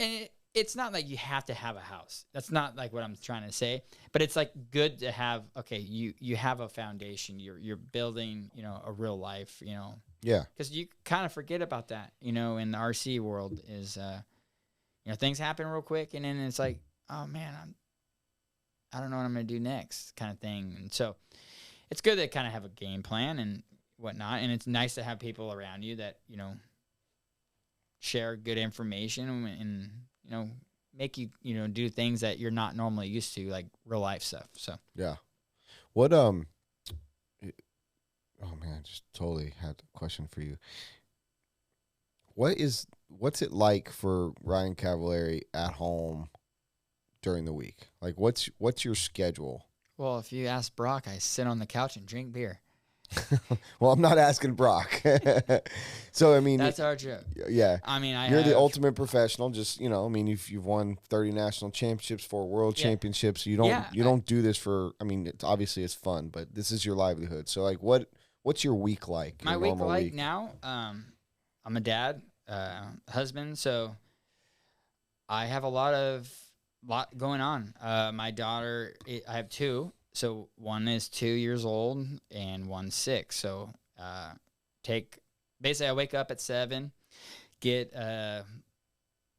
it's not like you have to have a house. That's not what I'm trying to say. But it's good to have. Okay, you have a foundation. You're building. A real life. Yeah. Because you kind of forget about that. In the RC world is, things happen real quick, and then it's oh man, I don't know what I'm gonna do next, kind of thing. And so. It's good to kind of have a game plan and whatnot, and it's nice to have people around you that share good information and make you do things that you're not normally used to, like real life stuff. So yeah, what oh man, I just totally had a question for you. What's it like for Ryan Cavalieri at home during the week? What's your schedule? Well, if you ask Brock, I sit on the couch and drink beer. Well, I'm not asking Brock. So, that's our joke. Yeah. You're the ultimate professional. Just, you've won 30 national championships, 4 world championships. You don't do this for, it's fun, but this is your livelihood. So, what's your week like? My week now, I'm a dad, husband. So I have a lot going on. My daughter, I have 2. So one is 2 years old and one's 6. So basically I wake up at 7, get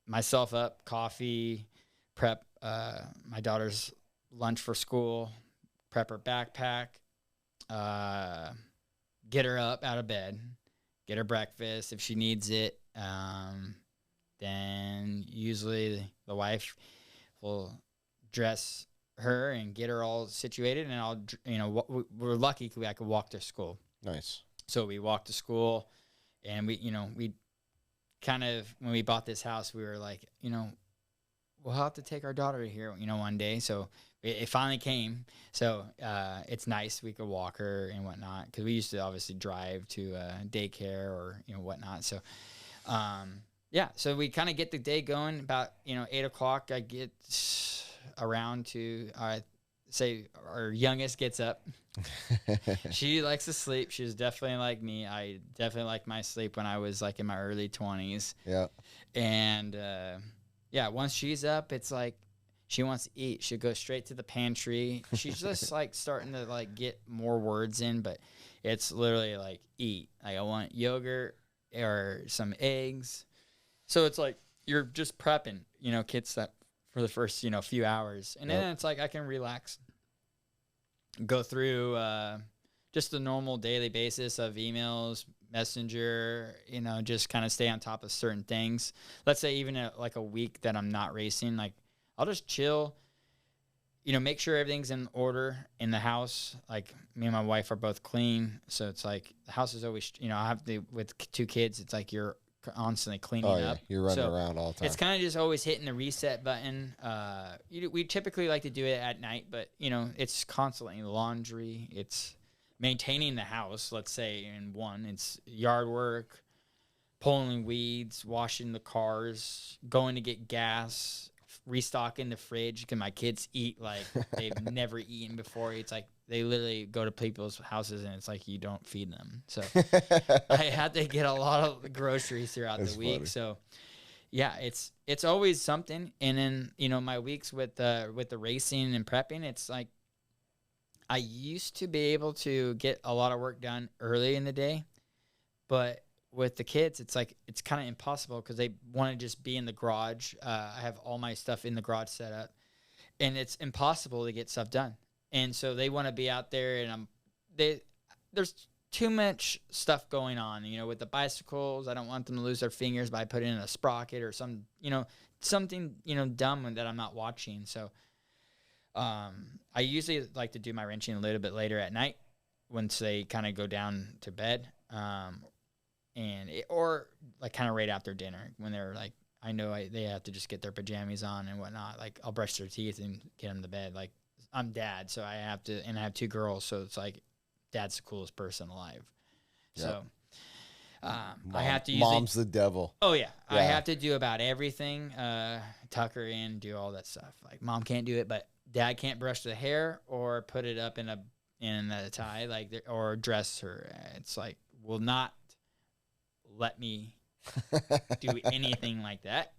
myself up, coffee, prep my daughter's lunch for school, prep her backpack, get her up out of bed, get her breakfast if she needs it. Then usually the wife will dress her and get her all situated, and I'll, we're lucky I could walk to school. Nice. So we walk to school, and we kind of, when we bought this house, we were like, we'll have to take our daughter here, one day. So it finally came. So it's nice we could walk her and whatnot, because we used to obviously drive to daycare or whatnot. So so we kind of get the day going about 8 o'clock. I get around to say our youngest gets up. She likes to sleep. She's definitely like me. I definitely like my sleep when I was like in my early 20s. Yeah. And yeah, once she's up, it's like she wants to eat. She'll go straight to the pantry. She's just like starting to like get more words in, but it's literally like eat. Like I want yogurt or some eggs. So it's like you're just prepping, kids that for the first, few hours. And then it's like I can relax, go through just the normal daily basis of emails, messenger, just kind of stay on top of certain things. Let's say even like a week that I'm not racing, like I'll just chill, make sure everything's in order in the house. Like me and my wife are both clean. So it's like the house is always, I have to, with 2 kids, it's like you're constantly cleaning up. You're running around all the time. It's kind of just always hitting the reset button. We typically like to do it at night, but it's constantly laundry. It's maintaining the house. Let's say it's yard work, pulling weeds, washing the cars, going to get gas, restocking the fridge because my kids eat like they've never eaten before. It's like they literally go to people's houses and it's like you don't feed them. So I had to get a lot of groceries throughout the week. Funny. So yeah, it's always something. And then my weeks with the racing and prepping, it's like I used to be able to get a lot of work done early in the day, but with the kids, it's like it's kind of impossible because they want to just be in the garage. I have all my stuff in the garage set up, and it's impossible to get stuff done. And so they want to be out there, and there's too much stuff going on. With the bicycles, I don't want them to lose their fingers by putting in a sprocket or something dumb that I'm not watching. So I usually like to do my wrenching a little bit later at night once they kind of go down to bed. Or like kind of right after dinner when they're like, I know they have to just get their pajamas on and whatnot. Like I'll brush their teeth and get them to bed. Like I'm dad, so I have to, and I have 2 girls, so it's like dad's the coolest person alive. Yep. So I have to. Mom's the devil. Oh yeah, I have to do about everything. Tuck her in, do all that stuff. Like mom can't do it, but dad can't brush the hair or put it up in a tie, or dress her. It's like will not let me do anything like that,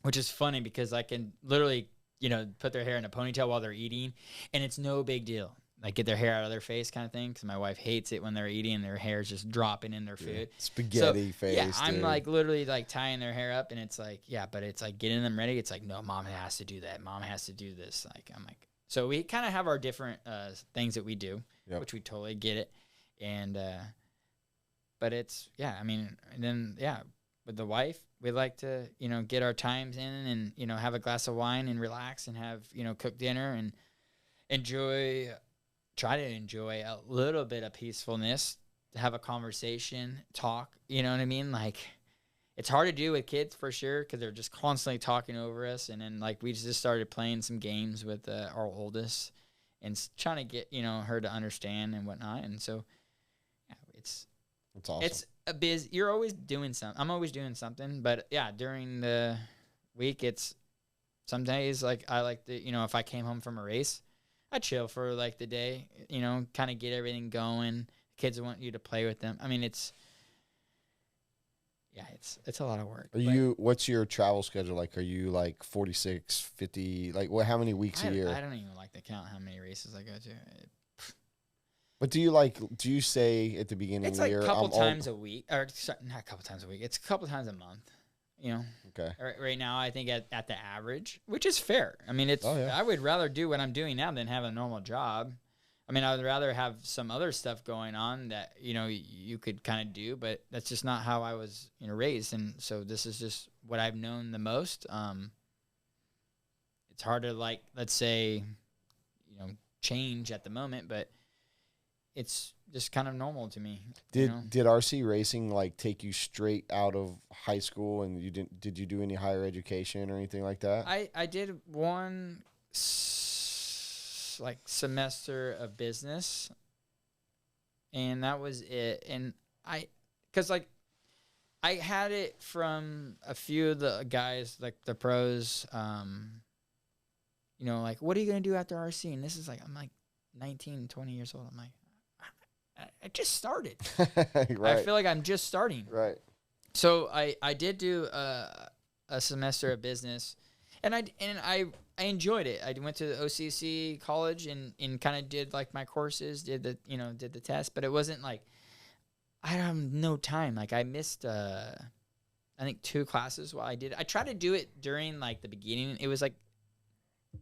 which is funny because I can literally, put their hair in a ponytail while they're eating, and it's no big deal. Like get their hair out of their face kind of thing, because my wife hates it when they're eating and their hair is just dropping in their food. Spaghetti face. Yeah, I'm like literally like tying their hair up, and it's like, but it's like getting them ready. It's like, no, mom has to do that. Mom has to do this. Like I'm like, so we kind of have our different things that we do, which we totally get it, and but it's and then with the wife, we like to get our times in and have a glass of wine and relax and have cook dinner and try to enjoy a little bit of peacefulness, to have a conversation, talk, you know what I mean? Like, it's hard to do with kids for sure because they're just constantly talking over us. And then, like, we just started playing some games with our oldest and trying to get, her to understand and whatnot. And so, it's awesome. It's a busy. You're always doing something. I'm always doing something. But, during the week, it's some days, like, I like to, if I came home from a race, I chill for like the day, kind of get everything going. Kids want you to play with them. I mean, it's a lot of work. What's your travel schedule like? Are you like 46, 50, like how many weeks a year? I don't even like to count how many races I go to. But do you say at the beginning of the year? It's like a couple times a week, or not a couple times a week. It's a couple times a month. Okay. Right now, I think at the average, which is fair. I mean, I would rather do what I'm doing now than have a normal job. I mean, I would rather have some other stuff going on that, you could kind of do, but that's just not how I was, raised. And so this is just what I've known the most. It's hard to let's say, change at the moment, but it's just kind of normal to me. Did RC racing take you straight out of high school, and did you do any higher education or anything like that? I did one semester of business, and that was it. And because I had it from a few of the guys, like the pros, what are you gonna do after RC? And this is I'm like, 19, 20 years old. I'm like, I just started. Right. I feel like I'm just starting. Right. So I did do a semester of business, and I enjoyed it. I went to the OCC college and kind of did like my courses, did the test, but it wasn't like I have no time. Like I missed I think 2 classes while I did. I tried to do it during like the beginning. It was like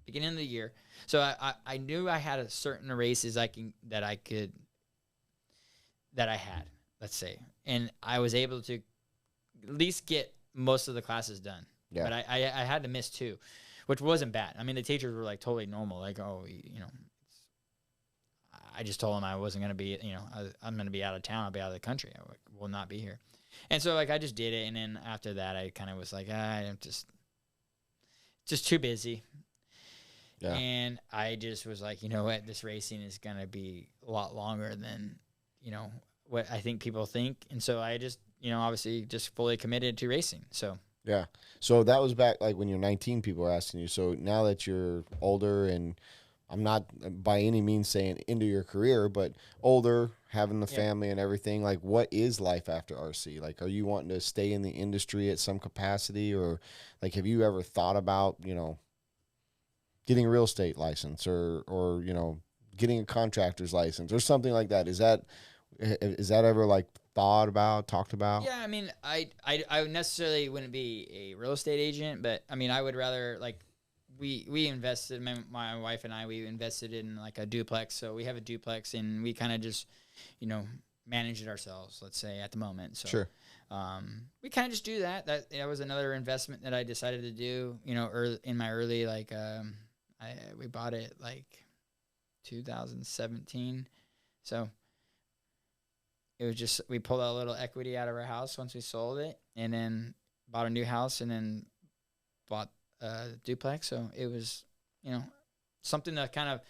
beginning of the year, so I knew I had a certain races that I had, let's say, and I was able to at least get most of the classes done. Yeah. But I had to miss 2, which wasn't bad. I mean, the teachers were like totally normal. Like, I just told them I wasn't going to be, I'm going to be out of town. I'll be out of the country. I will not be here. And so like I just did it. And then after that, I kind of was like, I'm just too busy. Yeah. And I just was like, you know what, this racing is going to be a lot longer than, what I think people think. And so I just, obviously just fully committed to racing. So, yeah. So that was back like when you're 19, people were asking you. So now that you're older, and I'm not by any means saying into your career, but older, having the family and everything, like what is life after RC? Like, are you wanting to stay in the industry at some capacity, or like, have you ever thought about, getting a real estate license or getting a contractor's license or something like that? Is that ever like talked about? Yeah, I mean, I necessarily wouldn't be a real estate agent, but I mean, I would rather like we invested, my wife and I, we invested in like a duplex. So we have a duplex and we kind of just, manage it ourselves, let's say at the moment. So sure. We kind of just do that. That was another investment that I decided to do, early, in my early, like, we bought it like 2017. So it was just, we pulled a little equity out of our house once we sold it, and then bought a new house, and then bought a duplex. So it was, something to kind of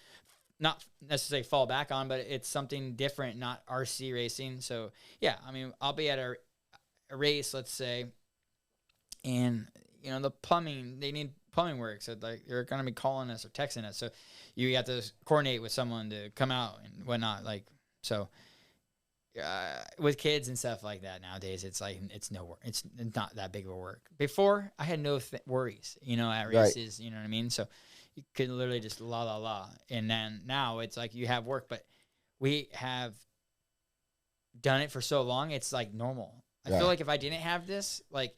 not necessarily fall back on, but it's something different, not RC racing. So yeah, I mean, I'll be at a race, let's say, and the plumbing, they need plumbing work. So like they're going to be calling us or texting us. So you have to coordinate with someone to come out and whatnot. Like, so with kids and stuff like that nowadays, it's like, it's no work. It's not that big of a work. Before I had no worries, at races, right. You know what I mean? So you could literally just la. And then now it's like you have work, but we have done it for so long. It's like normal. I feel like if I didn't have this, like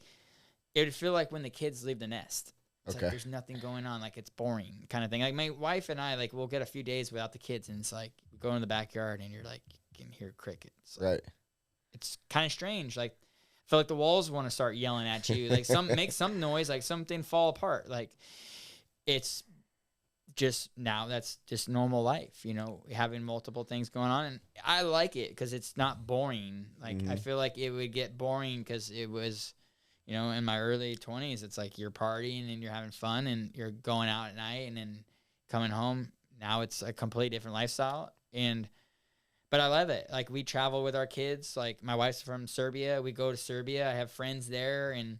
it would feel like when the kids leave the nest. It's like there's nothing going on, like it's boring kind of thing. Like my wife and I, like we'll get a few days without the kids, and it's like we go in the backyard and you're like you can hear crickets. Like, right. It's kind of strange. Like I feel like the walls want to start yelling at you. Like make some noise, like something fall apart. Like it's just now that's just normal life, having multiple things going on, and I like it because it's not boring. Like I feel like it would get boring because it was. In my early 20s, it's like you're partying and you're having fun and you're going out at night and then coming home. Now it's a completely different lifestyle. But I love it. Like we travel with our kids. Like my wife's from Serbia. We go to Serbia. I have friends there, and,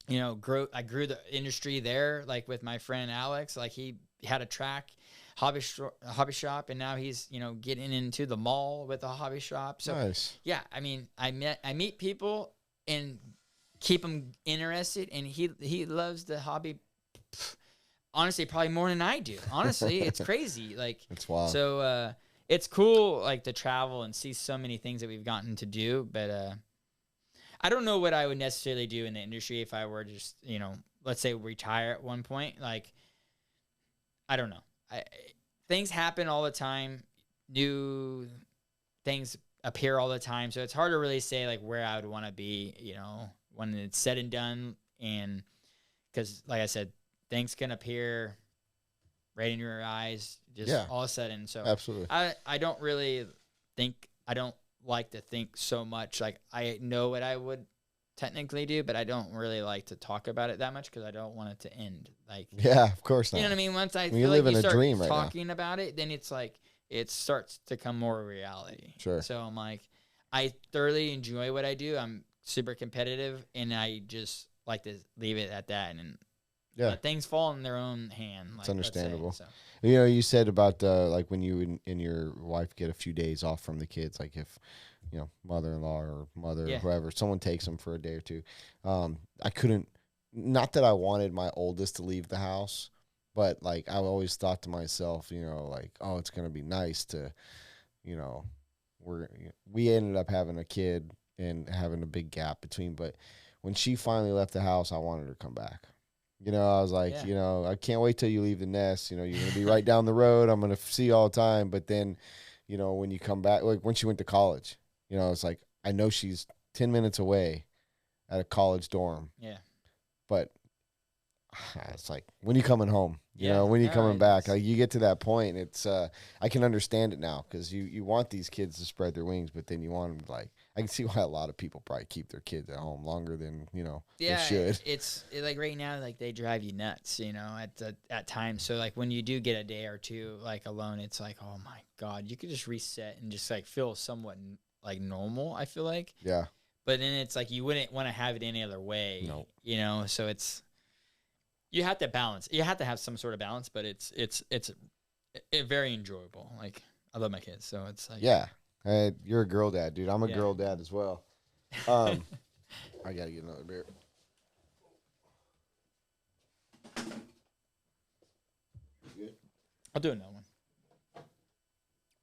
I grew the industry there. Like with my friend Alex, like he had a track hobby shop, and now he's, getting into the mall with a hobby shop. So nice. Yeah, I mean, I meet people and keep him interested, and he loves the hobby. Honestly, probably more than I do. Honestly, it's crazy. Like it's wild. So it's cool, like to travel and see so many things that we've gotten to do. But I don't know what I would necessarily do in the industry if I were just let's say retire at one point. Like I don't know. Things happen all the time. New things appear all the time, so it's hard to really say like where I would want to be. When it's said and done, and because like I said, things can appear right in your eyes just all of a sudden. So absolutely, I don't really think, I don't like to think so much. Like I know what I would technically do, but I don't really like to talk about it that much because I don't want it to end. Like of course not. You know what I mean? Once I mean, feel like you start dream right talking about it, then it's like it starts to come more reality. Sure. So I'm like, I thoroughly enjoy what I do. I'm super competitive, and I just like to leave it at that. And Yeah. Let things fall in their own hand. Like, It's understandable. Let's say, so. You know, you said about like when you and your wife get a few days off from the kids, like if you know mother-in-law or mother or whoever, someone takes them for a day or two. I couldn't. Not that I wanted my oldest to leave the house, but like I always thought to myself, you know, like oh, it's gonna be nice to, you know, we ended up having a kid and having a big gap between, but when she finally left the house, I wanted her to come back. You know, I was like, you know, I can't wait till you leave the nest. You know, you're going to be right down the road. I'm going to see you all the time. But then, you know, when you come back, like when she went to college, you know, it's like, I know she's 10 minutes away at a college dorm. Yeah. But it's like, when you coming home? You know, when you coming back? Like you get to that point, it's, I can understand it now because you want these kids to spread their wings, but then you want them to like, I can see why a lot of people probably keep their kids at home longer than, you know, they should. It's like right now, like they drive you nuts, you know, at times. So like when you do get a day or two like alone, it's like, oh my God, you could just reset and just like feel somewhat like normal, I feel like. Yeah. But then it's like you wouldn't want to have it any other way, Nope. you know, so it's, you have to balance. You have to have some sort of balance, but it's very enjoyable. Like I love my kids, so it's like you're a girl dad, dude. I'm a girl dad as well. I gotta get another beer. Good. I'll do another one.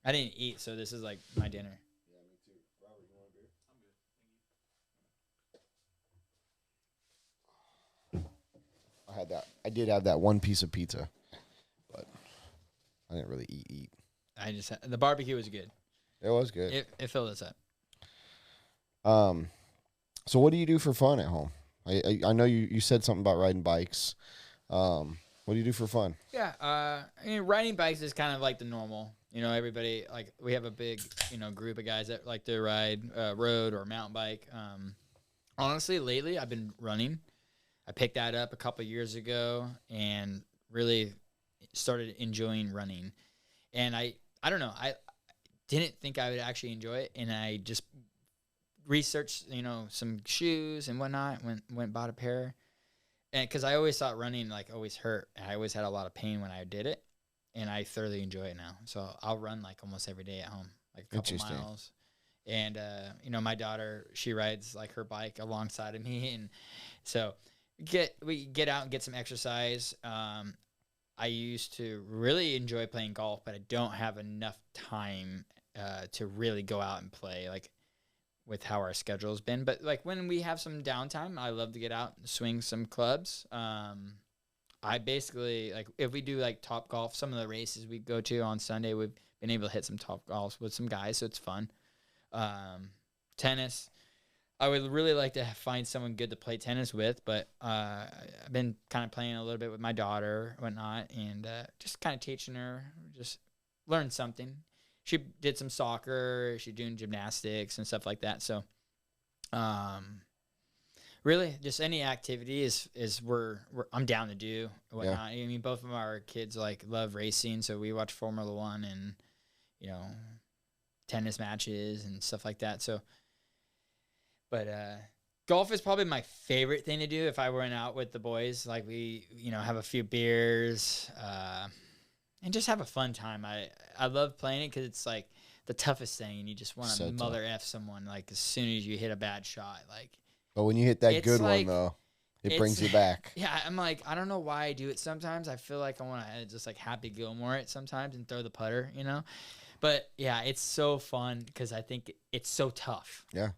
I didn't eat, so this is like my dinner. Yeah, me too. Robert, you want a beer? I'm good. I did have that one piece of pizza, but I didn't really eat. I just the barbecue was good. It was good. It filled us up. So what do you do for fun at home? I know you said something about riding bikes. What do you do for fun? Yeah, I mean, riding bikes is kind of like the normal. You know, everybody, like, we have a big, you know, group of guys that like to ride road or mountain bike. Honestly, lately, I've been running. I picked that up a couple of years ago and really started enjoying running. And I don't know, I didn't think I would actually enjoy it, and I just researched, you know, some shoes and whatnot, went bought a pair. And because I always thought running, like, always hurt. I always had a lot of pain when I did it, and I thoroughly enjoy it now. So I'll run, like, almost every day at home, like a couple miles. And, you know, my daughter, she rides, like, her bike alongside of me, and so we get out and get some exercise. I used to really enjoy playing golf, but I don't have enough time to really go out and play, like, with how our schedule's been. But like when we have some downtime, I love to get out and swing some clubs. I basically, like, if we do like Top Golf, some of the races we go to on Sunday, we've been able to hit some Top Golfs with some guys, so it's fun. Tennis, I would really like to find someone good to play tennis with, but I've been kind of playing a little bit with my daughter, whatnot, and just kind of teaching her, just learn something. She did some soccer. She's doing gymnastics and stuff like that. So, really, just any activity is I'm down to do. Whatnot. I mean, both of our kids like love racing, so we watch Formula One and, you know, tennis matches and stuff like that. So, but golf is probably my favorite thing to do if I went out with the boys. Like we, you know, have a few beers. And just have a fun time. I love playing it because it's like the toughest thing, and you just want to mother F someone like as soon as you hit a bad shot. Like, but when you hit that good one though, it brings you back. Yeah, I'm like, I don't know why I do it sometimes. I feel like I want to just like Happy Gilmore it sometimes and throw the putter, you know. But yeah, it's so fun because I think it's so tough. Yeah.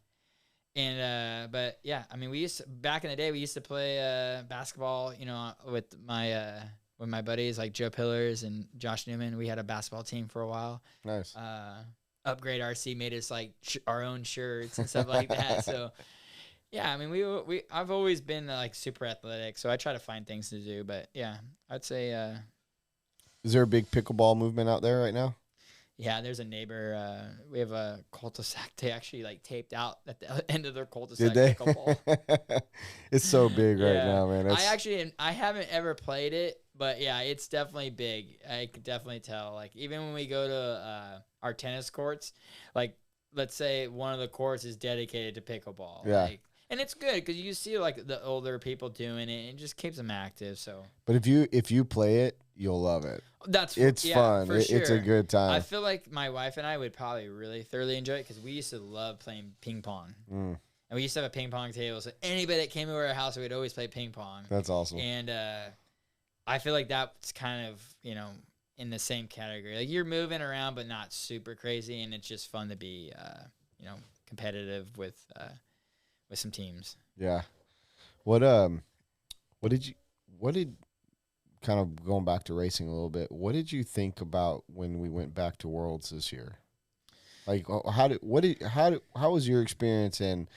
And but yeah, I mean, back in the day we used to play basketball, you know, with my buddies like Joe Pillars and Josh Newman. We had a basketball team for a while. Nice. Upgrade RC made us like our own shirts and stuff like that. So yeah, I mean, I've always been like super athletic, so I try to find things to do. But yeah, I'd say. Is there a big pickleball movement out there right now? Yeah, there's a neighbor. We have a cul-de-sac. They actually like taped out at the end of their cul-de-sac. Did they? Pickleball. It's so big right now, man. I haven't ever played it, but yeah, it's definitely big. I could definitely tell. Like even when we go to our tennis courts, like let's say one of the courts is dedicated to pickleball. Yeah. Like, And it's good because you see like the older people doing it, and it just keeps them active. So, But if you play it, you'll love it. It's fun. For It's a sure. good time. I feel like my wife and I would probably really thoroughly enjoy it because we used to love playing ping pong. Mm, And we used to have a ping pong table. So anybody that came over our house, we'd always play ping pong. that's awesome. And I feel like that's kind of, in the same category. Like you're moving around, but not super crazy. And it's just fun to be, competitive with some teams. Yeah. What did kind of going back to racing a little bit, what did you think about when we went back to Worlds this year? Like how was your experience and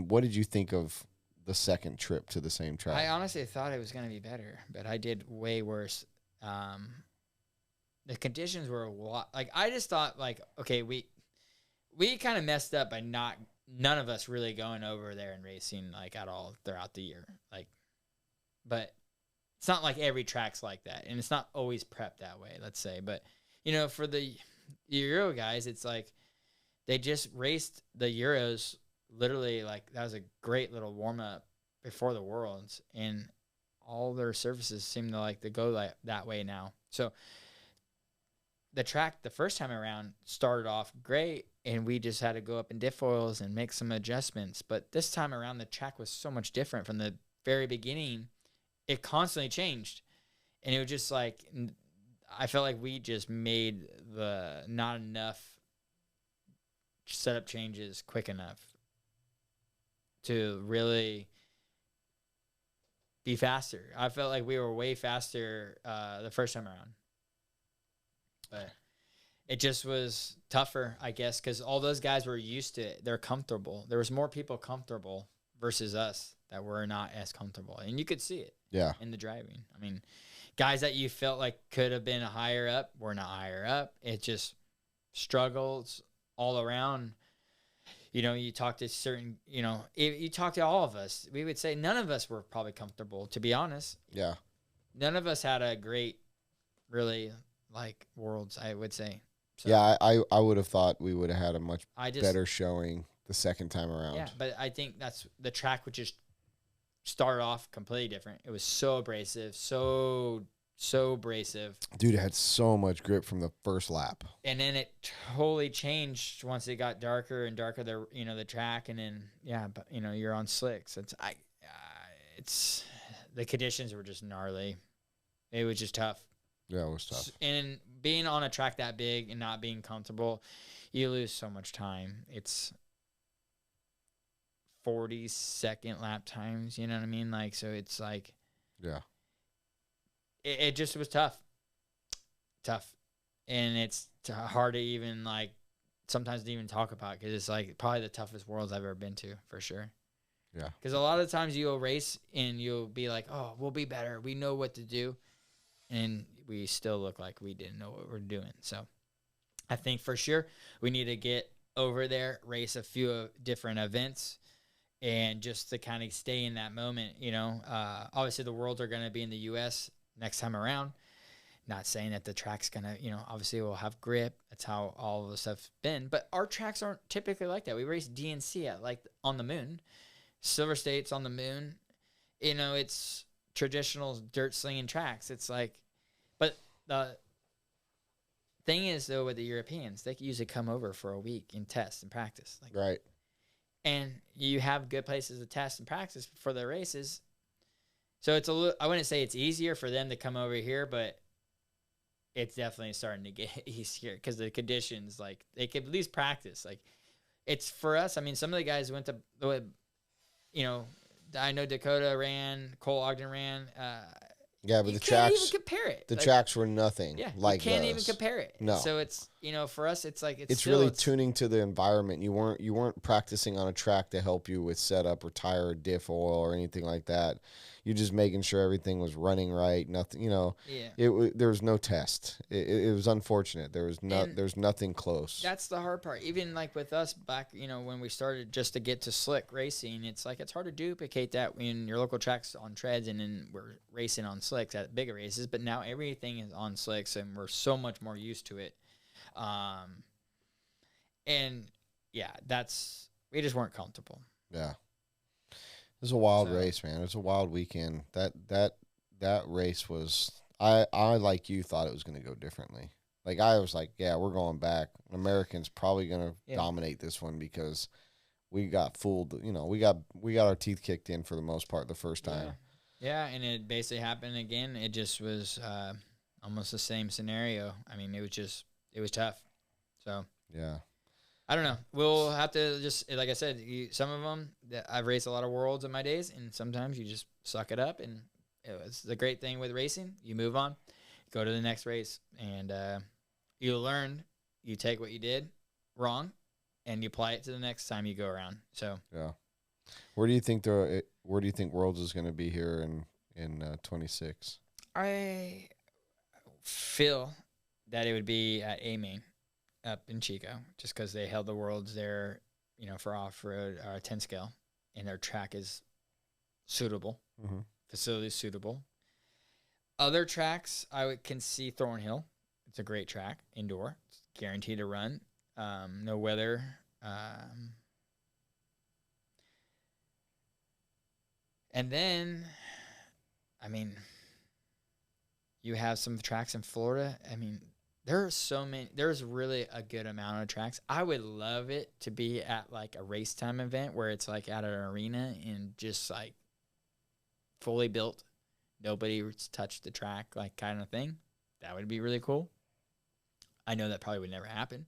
what did you think of the second trip to the same track? I honestly thought it was going to be better, but I did way worse. The conditions were a lot. Like I just thought, like, okay, we kind of messed up by none of us really going over there and racing like at all throughout the year. Like, but it's not like every track's like that, and it's not always prepped that way. Let's say, but for the Euro guys, it's like they just raced the Euros. Literally, like that was a great little warm up before the Worlds, and all their surfaces seem to go that way now. So the track the first time around started off great, and we just had to go up in diff oils and make some adjustments. But this time around, the track was so much different from the very beginning. It constantly changed, and it was just like I felt like we just made the not enough setup changes quick enough to really be faster. I felt like we were way faster the first time around. But it just was tougher, I guess, because all those guys were used to it. They're comfortable. There was more people comfortable versus us that were not as comfortable. And you could see it in the driving. I mean, guys that you felt like could have been higher up were not higher up. It just struggles all around. You talk to certain, you talk to all of us, we would say none of us were probably comfortable, to be honest. Yeah. None of us had a great, really, Worlds, I would say. So, yeah, I would have thought we would have had a much better showing the second time around. Yeah, but I think that's the track would just start off completely different. It was so abrasive, so abrasive. Dude, it had so much grip from the first lap. And then it totally changed once it got darker and darker, the track, and then but you're on slicks. It's the conditions were just gnarly. It was just tough. Yeah, it was tough. And being on a track that big and not being comfortable, you lose so much time. It's 40-second lap times, you know what I mean? So it's like... Yeah. It just was tough. And it's hard to even, sometimes to even talk about because it's, probably the toughest Worlds I've ever been to, for sure. Yeah. Because a lot of times you'll race and you'll be like, oh, we'll be better. We know what to do. And we still look like we didn't know what we're doing. So I think for sure we need to get over there, race a few different events, and just to kind of stay in that moment, Obviously the Worlds are going to be in the U.S. next time around. Not saying that the track's going to, obviously we'll have grip. That's how all of the stuff's been. But our tracks aren't typically like that. We race DNC at, on the moon. Silver State's on the moon. It's traditional dirt slinging tracks. It's but the thing is, though, with the Europeans, they usually come over for a week and test and practice. Right. And you have good places to test and practice for the races. So it's I wouldn't say it's easier for them to come over here, but it's definitely starting to get easier because the conditions, they could at least practice. It's for us. I mean, some of the guys went to, I know Dakota ran, Cole Ogden ran. Yeah, but you the can't tracks, even compare it. The tracks were nothing. Yeah, like you can't those. even compare it. No. So it's for us, it's really tuning to the environment. You weren't practicing on a track to help you with setup or tire or diff oil or anything like that. You're just making sure everything was running right. Nothing, Yeah. There was no test. It was unfortunate. There's nothing close. That's the hard part. Even with us back, when we started just to get to slick racing, it's hard to duplicate that when your local track's on treads and then we're racing on slicks at bigger races. But now everything is on slicks and we're so much more used to it. And yeah, we just weren't comfortable. Yeah. was a wild So- race, man. It was a wild weekend. That race was. I like you thought it was going to go differently. Like I was like, yeah, we're going back. Americans probably going to Yeah. dominate this one because we got fooled. You know, we got our teeth kicked in for the most part the first time. Yeah, and it basically happened again. It just was almost the same scenario. I mean, it was tough. So Yeah. I don't know. We'll have to just, like I said, some of them, I've raced a lot of worlds in my days, and sometimes you just suck it up. And it's the great thing with racing. You move on, go to the next race, and you learn, you take what you did wrong, and you apply it to the next time you go around. So Yeah. Where do you think Worlds is going to be here in 26? I feel that it would be at A-Main up in Chico, just because they held the worlds there, for off-road 10 scale, and their track is suitable, facility suitable. Other tracks, can see Thornhill. It's a great track, indoor. It's guaranteed to run. No weather. And then, I mean, you have some tracks in Florida. I mean, there are so many. There's really a good amount of tracks. I would love it to be at like a race time event where it's like at an arena and just like fully built. Nobody's touched the track, like kind of thing. That would be really cool. I know that probably would never happen.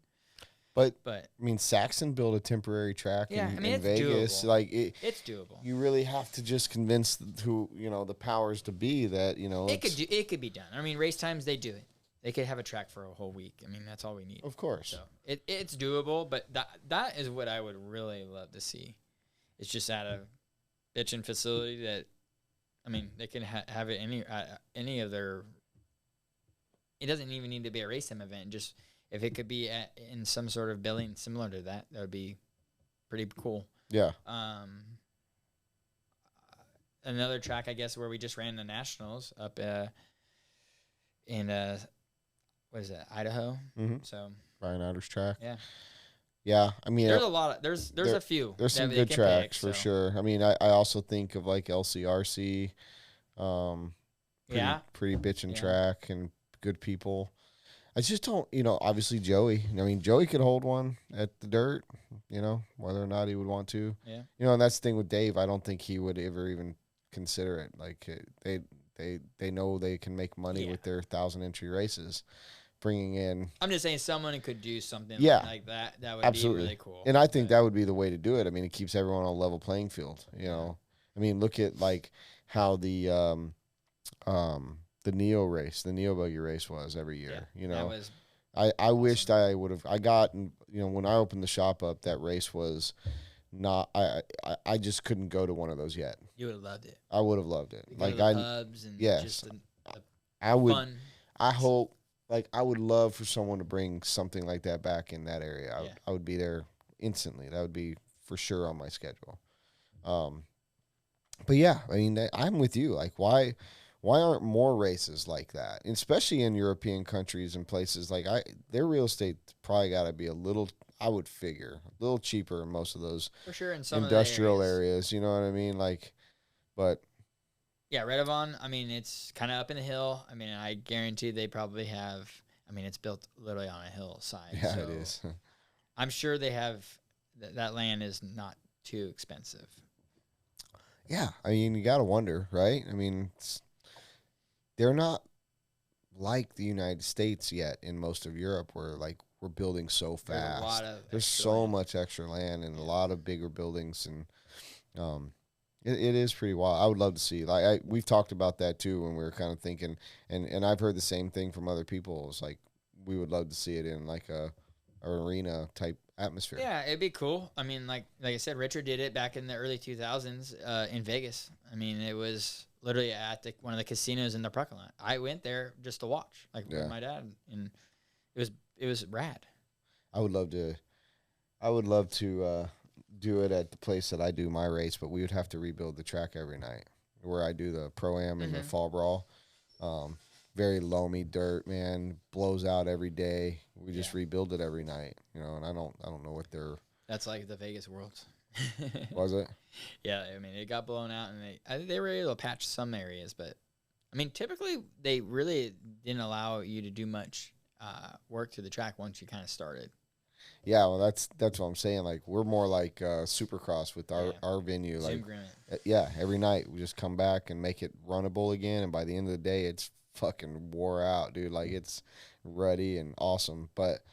But I mean, Saxon built a temporary track in it's Vegas. doable. Like it's doable. You really have to just convince the powers to be that It could be done. I mean, race times they do it. They could have a track for a whole week. I mean, that's all we need. Of course. So it's doable, but that is what I would really love to see. It's just at a bitchin' facility that, I mean, they can have it any of their. It doesn't even need to be a race time event. Just if it could be in some sort of building similar to that, that would be pretty cool. Yeah. Another track, I guess, where we just ran the nationals up in what is that, Idaho? Mm-hmm. So Ryan Adder's track. yeah. Yeah, I mean, There's a lot of there's a few. There's some that good they can tracks pick, for so. sure. I mean, I also think of like LCRC, pretty bitchin' Yeah. track and good people. I just don't, obviously Joey. I mean, Joey could hold one at the dirt, whether or not he would want to. Yeah. And that's the thing with Dave. I don't think he would ever even consider it. Like they know they can make money with their 1,000 entry races. Bringing in, I'm just saying someone could do something like that. That would absolutely. be really cool. And I think that would be the way to do it. I mean, it keeps everyone on a level playing field. I mean, look at like how the Neo race, the Neo buggy race was every year. That was I wished I would have. I got when I opened the shop up, that race was not. I just couldn't go to one of those yet. You would have loved it. I would have loved it. Go to the pubs and just the I would. fun. I hope. Like I would love for someone to bring something like that back in that area. I would be there instantly. That would be for sure on my schedule. But yeah, I mean, I'm with you. Like, why aren't more races like that? And especially in European countries and places like their real estate probably got to be a little. I would figure a little cheaper in most of those For sure, in some industrial of the areas. You know what I mean? Like, but. Yeah, Redavon, I mean, it's kind of up in the hill. I mean, I guarantee they probably have, I mean, it's built literally on a hillside. Yeah, so it is. I'm sure they have, that land is not too expensive. Yeah, I mean, you got to wonder, right? I mean, they're not like the United States yet in most of Europe where, like, we're building so fast. There's so much extra land and a lot of bigger buildings and it is pretty wild. I would love to see. Like we've talked about that too when we were kind of thinking, and I've heard the same thing from other people. It's like we would love to see it in like a arena type atmosphere. Yeah, it'd be cool. I mean, like I said, Richard did it back in the early 2000s in Vegas. I mean, it was literally at one of the casinos in the parking lot. I went there just to watch, with my dad, and it was rad. I would love to do it at the place that I do my race, but we would have to rebuild the track every night where I do the pro-am and the fall brawl. Very loamy dirt, man, blows out every day. We just rebuild it every night, and I don't know what they're. That's like the Vegas Worlds. Was it? Yeah, I mean, it got blown out, and I think they were able to patch some areas, but I mean, typically they really didn't allow you to do much work to the track once you kind of started. Yeah, well, that's what I'm saying. Like, we're more like Supercross with our venue. Same Like, agreement. yeah, every night we just come back and make it runnable again, and by the end of the day, it's fucking wore out, dude. Like, it's ruddy and awesome, but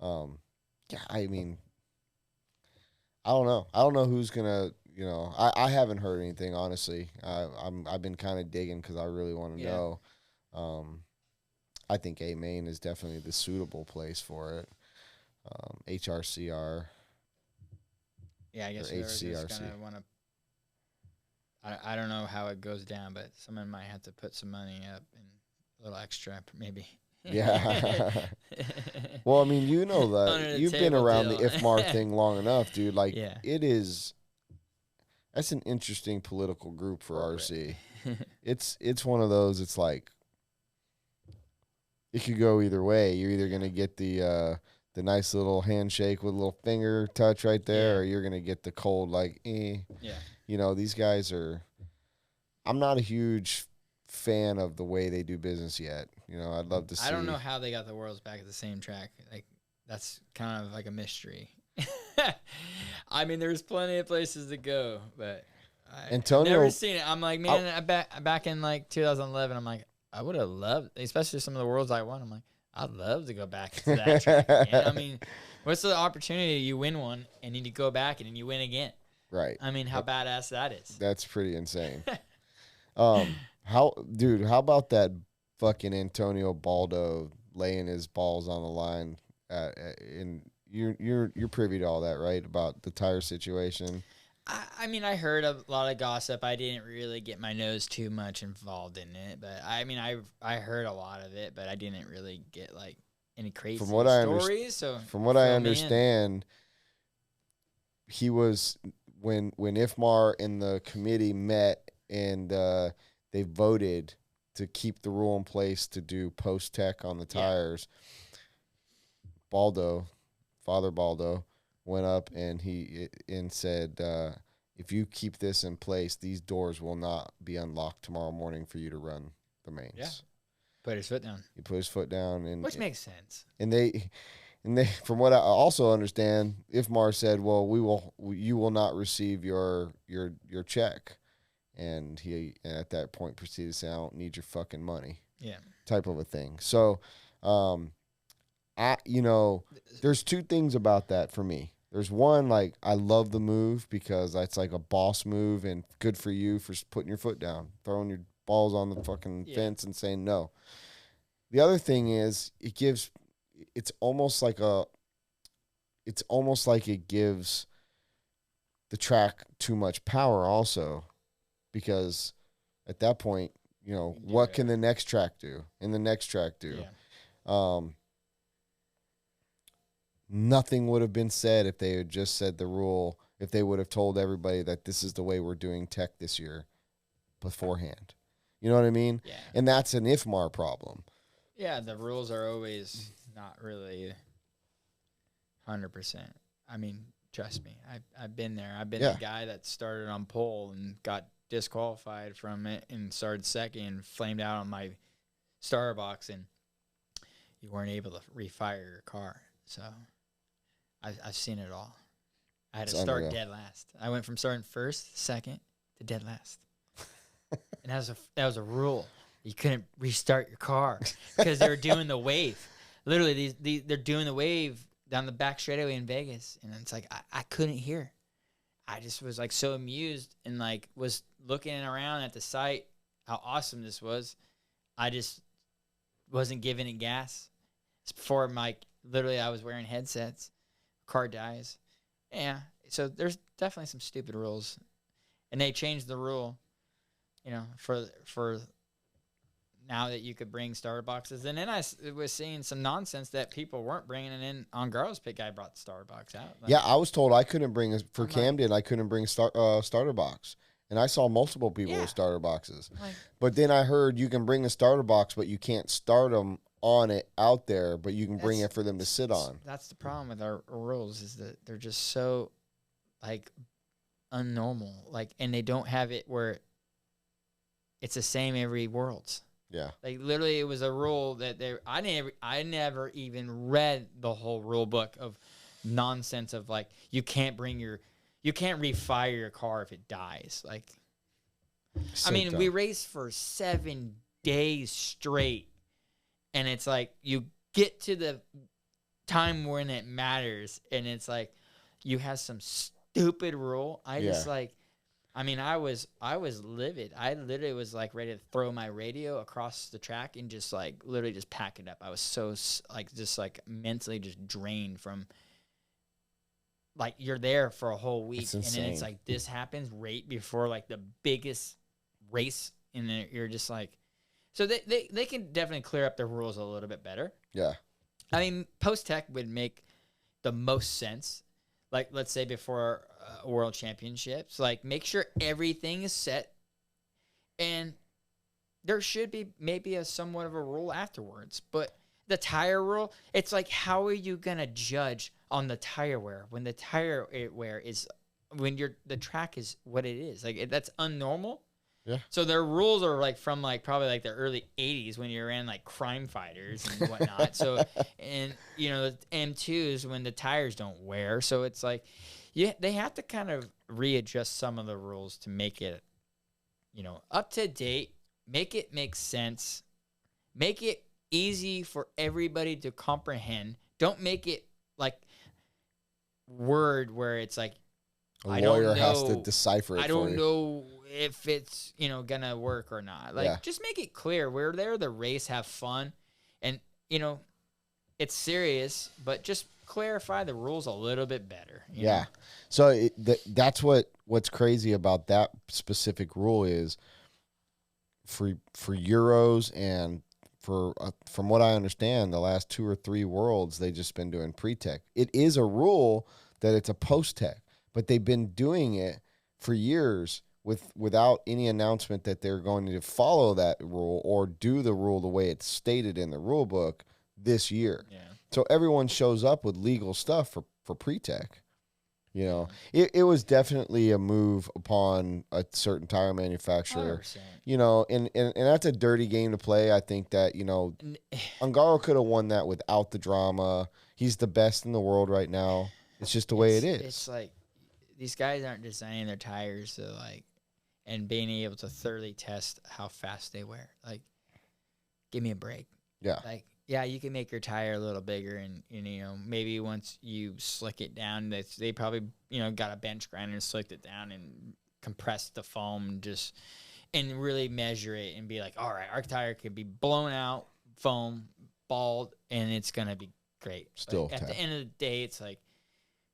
yeah, I mean, I don't know. I don't know who's gonna. I haven't heard anything, honestly. I've been kind of digging because I really want to know. I think A Main is definitely the suitable place for it. HRCR. Yeah, I guess or they're just HCRC. gonna want to. I don't know how it goes down, but someone might have to put some money up and a little extra, maybe. Yeah. Well, I mean, Under the you've been table around the deal. IFMAR thing long enough, dude. Like, Yeah. that's an interesting political group for Corporate. RC. It's one of those. It's like it could go either way. You're either gonna get the nice little handshake with a little finger touch right there, or you're gonna get the cold like, eh. Yeah. These guys are. I'm not a huge fan of the way they do business yet. I'd love to see. I don't know how they got the worlds back at the same track. Like, that's kind of like a mystery. I mean, there's plenty of places to go, but I've never seen it. I'm like, man, back in like 2011, I'm like, I would have loved, especially some of the worlds I won. I'm like, I'd love to go back to that track. Man. I mean, what's the opportunity? You win one, and then you go back, and then you win again. Right. I mean, how badass that is. That's pretty insane. How about that fucking Antonio Baldo laying his balls on the line? And you're privy to all that, right? About the tire situation. I mean, I heard a lot of gossip. I didn't really get my nose too much involved in it, but I mean, I heard a lot of it, but I didn't really get like any crazy stories. From what I understand, he was when IFMAR and the committee met and they voted to keep the rule in place to do post tech on the tires. Father Baldo, went up and said, if you keep this in place, these doors will not be unlocked tomorrow morning for you to run the mains. Yeah. Put his foot down. He put his foot down, Which makes sense. And they, from what I also understand, IFMAR said, well, you will not receive your check. And he at that point proceeded to say, I don't need your fucking money. Yeah. Type of a thing. So, there's two things about that for me. There's one, like, I love the move because it's like a boss move and good for you for putting your foot down, throwing your balls on the fucking fence and saying no. The other thing is it's almost like it gives the track too much power also, because at that point, what can the next track do and the next track do? Yeah. Nothing would have been said if they had just said the rule, if they would have told everybody that this is the way we're doing tech this year beforehand. You know what I mean? Yeah. And that's an IFMAR problem. Yeah, the rules are always not really 100%. I mean, trust me, I've been there. I've been the guy that started on pole and got disqualified from it and started second and flamed out on my starter box, and you weren't able to refire your car. So I've seen it all. I had to start dead last. I went from starting first, second, to dead last. And that was a rule. You couldn't restart your car because they were doing the wave. Literally, they're doing the wave down the back straightaway in Vegas, and it's like I couldn't hear. I just was like so amused and like was looking around at the site, how awesome this was. I just wasn't giving it gas. It's before literally I was wearing headsets. Car dies. Yeah. So there's definitely some stupid rules, and they changed the rule, for now that you could bring starter boxes. And then I was seeing some nonsense that people weren't bringing it in. On Garl's pit guy brought the starter box out. Yeah, I was told I couldn't bring Camden. I couldn't bring starter box, and I saw multiple people with starter boxes. But then I heard you can bring a starter box, but you can't start them on it out there. But you can bring it for them to sit on. That's the problem with our rules, is that they're just so like unnormal. Like, and they don't have it where it's the same every Worlds. Yeah. Like literally, it was a rule that I never even read the whole rule book of nonsense of like you can't refire your car if it dies. Like, So I mean, dumb. we raced for 7 days straight, and it's like you get to the time when it matters, and it's like you have some stupid rule. I just like. I mean, I was livid. I literally was like ready to throw my radio across the track and just like literally just pack it up. I was so like just like mentally just drained from like you're there for a whole week and then it's like this happens right before like the biggest race and then you're just like so they can definitely clear up the rules a little bit better. Yeah. I mean, post-tech would make the most sense. Like, let's say before World Championships, like, make sure everything is set. And there should be maybe a somewhat of a rule afterwards. But the tire rule, it's like, how are you going to judge on the tire wear when the tire wear is, when the track is what it is? Like, that's unnormal. Yeah. So their rules are like from like probably like the early 80s when you ran like crime fighters and whatnot. So, and you know, the M2s when the tires don't wear. So it's like, yeah, they have to kind of readjust some of the rules to make it, you know, up to date, make it make sense, make it easy for everybody to comprehend. Don't make it like word where it's like, A lawyer has to decipher it. I don't know if it's, you know, gonna work or not. Like, just make it clear. We're there to race, have fun, and, you know, it's serious, but just clarify the rules a little bit better. You know? So that's what's crazy about that specific rule is for Euros and for from what I understand, the last 2 or 3 Worlds, they just been doing pre-tech. It is a rule that it's a post-tech. But they've been doing it for years without any announcement that they're going to follow that rule or do the rule the way it's stated in the rule book this year. Yeah. So everyone shows up with legal stuff for pre-tech. You know, it was definitely a move upon a certain tire manufacturer. 100%. You know, and that's a dirty game to play. I think that, you know, Ungaro could have won that without the drama. He's the best in the world right now. It's just the way it is. It's like, these guys aren't designing their tires to like, and being able to thoroughly test how fast they wear. Like, give me a break. Yeah. Like, yeah, you can make your tire a little bigger, and you know, maybe once you slick it down, they probably, you know, got a bench grinder and slicked it down and compressed the foam and really measure it and be like, all right, our tire could be blown out, foam, bald, and it's gonna be great. Still, at the end of the day, it's like,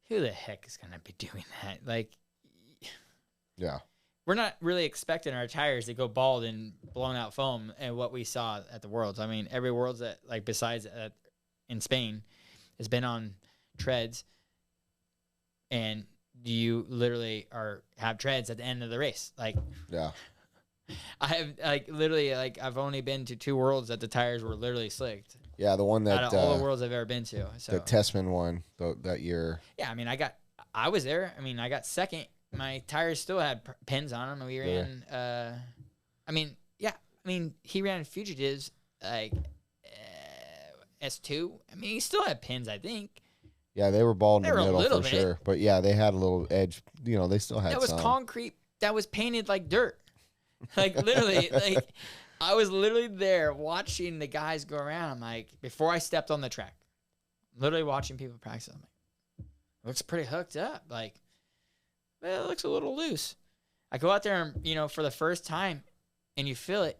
who the heck is going to be doing that? Like, yeah, we're not really expecting our tires to go bald and blown out foam and what we saw at the Worlds. I mean, every Worlds that, like, besides in Spain has been on treads, and you literally have treads at the end of the race. Like, yeah. I have, like, literally, like, I've only been to 2 Worlds that the tires were literally slicked. Yeah, the one that out of all the Worlds I've ever been to. So the Tessman one that year. Yeah, I mean, I was there. I mean, I got second. My tires still had pins on them. We ran. I mean, he ran Fugitives like S2. I mean, he still had pins, I think. Yeah, they were bald in the middle for bit. sure. But yeah, they had a little edge. You know, they still had. That was some. concrete. That was painted like dirt. Like literally, like. I was literally there watching the guys go around. I'm like, before I stepped on the track, literally watching people practice. I'm like, looks pretty hooked up. Like, well, it looks a little loose. I go out there and, you know, for the first time, and you feel it.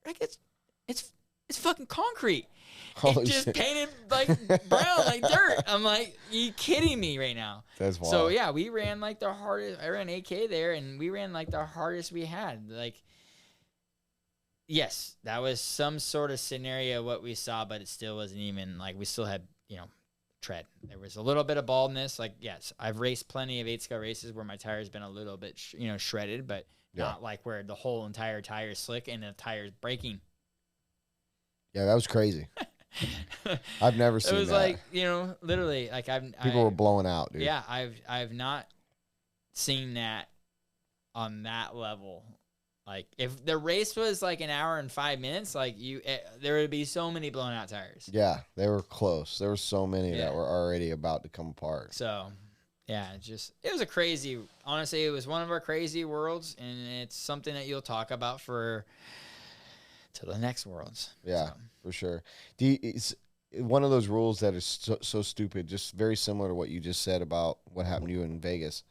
Like it's fucking concrete. Holy it just shit. painted like brown, like dirt. I'm like, you kidding me right now? That's wild. So yeah, we ran like the hardest. I ran 8K there, and we ran like the hardest we had. Like. Yes, that was some sort of scenario what we saw, but it still wasn't even like we still had, you know, tread. There was a little bit of baldness. Like, yes, I've raced plenty of 8-scale races where my tire's been a little bit, shredded, but not like where the whole entire tire is slick and the tire's breaking. Yeah, that was crazy. I've never seen that. It was like, you know, literally, like people were blowing out, dude. Yeah, I've not seen that on that level. Like if the race was like an hour and 5 minutes, like there would be so many blown out tires. Yeah, they were close. There were so many Yeah. that were already about to come apart. So, yeah, it was a crazy. Honestly, it was one of our crazy worlds, and it's something that you'll talk about till the next worlds. Yeah, So. for sure. It's one of those rules that is so stupid, just very similar to what you just said about what happened to you in Vegas.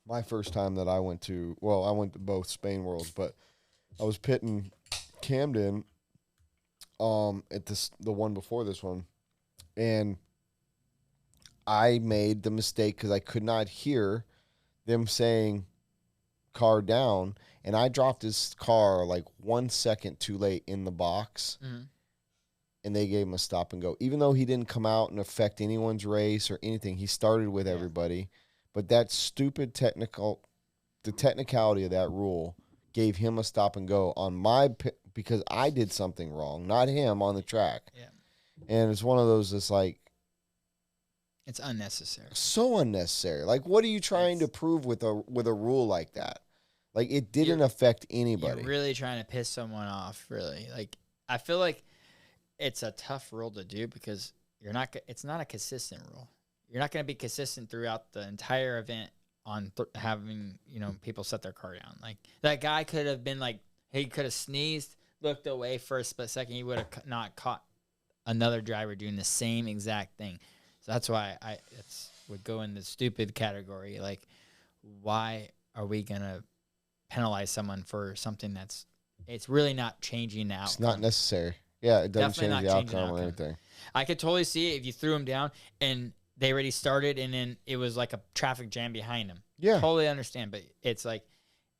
My first time that I went to both Spain Worlds, but I was pitting Camden at the one before this one, and I made the mistake because I could not hear them saying car down, and I dropped his car like 1 second too late in the box, and they gave him a stop and go. Even though he didn't come out and affect anyone's race or anything, he started with everybody. But that stupid technicality of that rule gave him a stop and go on because I did something wrong, not him on the track. Yeah. And it's one of those that's like, it's unnecessary. So unnecessary. Like, what are you trying to prove with a rule like that? Like, it didn't affect anybody. You're really trying to piss someone off, really. Like, I feel like it's a tough rule to do because it's not a consistent rule. You're not going to be consistent throughout the entire event on having, people set their car down. Like, that guy could have been like, he could have sneezed, looked away for a split second. He would have not caught another driver doing the same exact thing. So that's why it would go in the stupid category. Like, why are we going to penalize someone for something it's really not changing the outcome? It's not necessary. Yeah, it doesn't Definitely change not the outcome or anything. I could totally see it if you threw him down and they already started and then it was like a traffic jam behind him. Yeah. Totally understand. But it's like,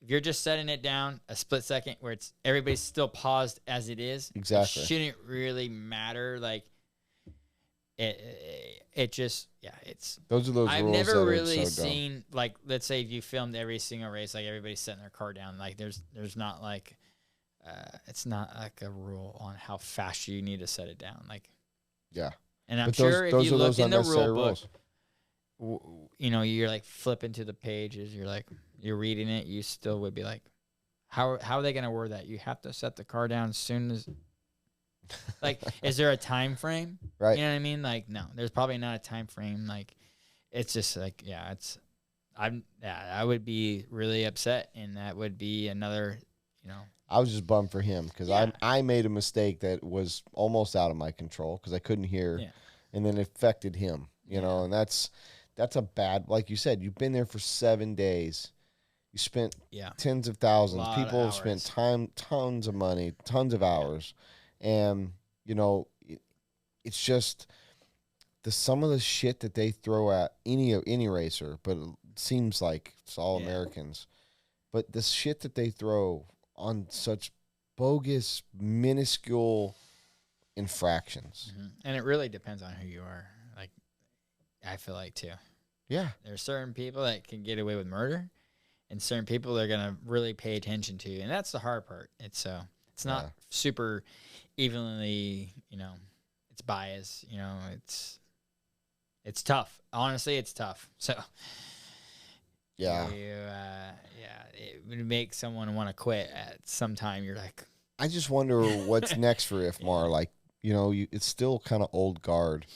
if you're just setting it down a split second where everybody's still paused as it is, exactly, it shouldn't really matter. Like, it just, it's. Those are those I've rules never that really are so seen, dumb. like, let's say if you filmed every single race, like everybody's setting their car down, like there's not like, it's not like a rule on how fast you need to set it down. Like, yeah. And I'm but sure those if you are looked those in the unnecessary rule book, rules. You're like flipping to the pages, you're reading it, you still would be like, how are they going to word that? You have to set the car down as soon as, like, is there a time frame? Right. You know what I mean? Like, no, there's probably not a time frame. Like, it's just like, I would be really upset, and that would be another, I was just bummed for him because I made a mistake that was almost out of my control because I couldn't hear, and then it affected him, and that's a bad, like you said, you've been there for 7 days. You spent tens of thousands. People have spent tons of money, tons of hours. And, it's just some of the shit that they throw at any racer, but it seems like it's all Americans. But the shit that they throw on such bogus, minuscule infractions. Mm-hmm. And it really depends on who you are. Like, I feel like, too. Yeah. There's certain people that can get away with murder, and certain people they're gonna really pay attention to, and that's the hard part. It's not super evenly, it's biased. It's tough. Honestly, it's tough. So it would make someone want to quit at some time. You're like, I just wonder what's next for IFMAR. Like, it's still kind of old guard.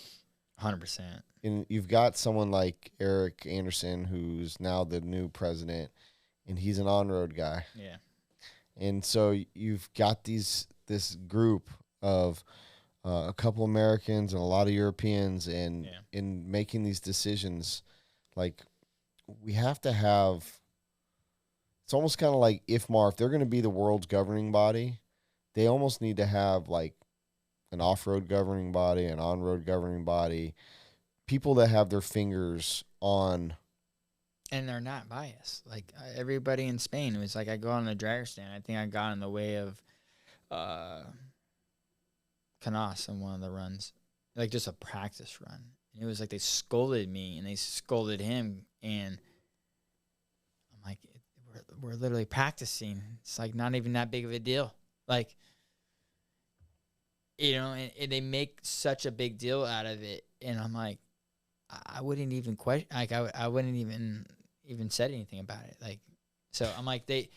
100%. And you've got someone like Eric Anderson, who's now the new president, and he's an on-road guy. Yeah. And so you've got this group of a couple Americans and a lot of Europeans, and in making these decisions, like, we have to have. It's almost kind of like IFMAR, if they're going to be the world's governing body, they almost need to have like an off-road governing body, an on-road governing body, people that have their fingers on. And they're not biased. Like, everybody in Spain was like, I go on the dragger stand. I think I got in the way of Canas on one of the runs, like just a practice run. And it was like they scolded me and they scolded him, and I'm like, we're literally practicing. It's like not even that big of a deal. Like, and they make such a big deal out of it, and I'm like, I wouldn't even question. Like, I wouldn't even even said anything about it. Like, so I'm like, they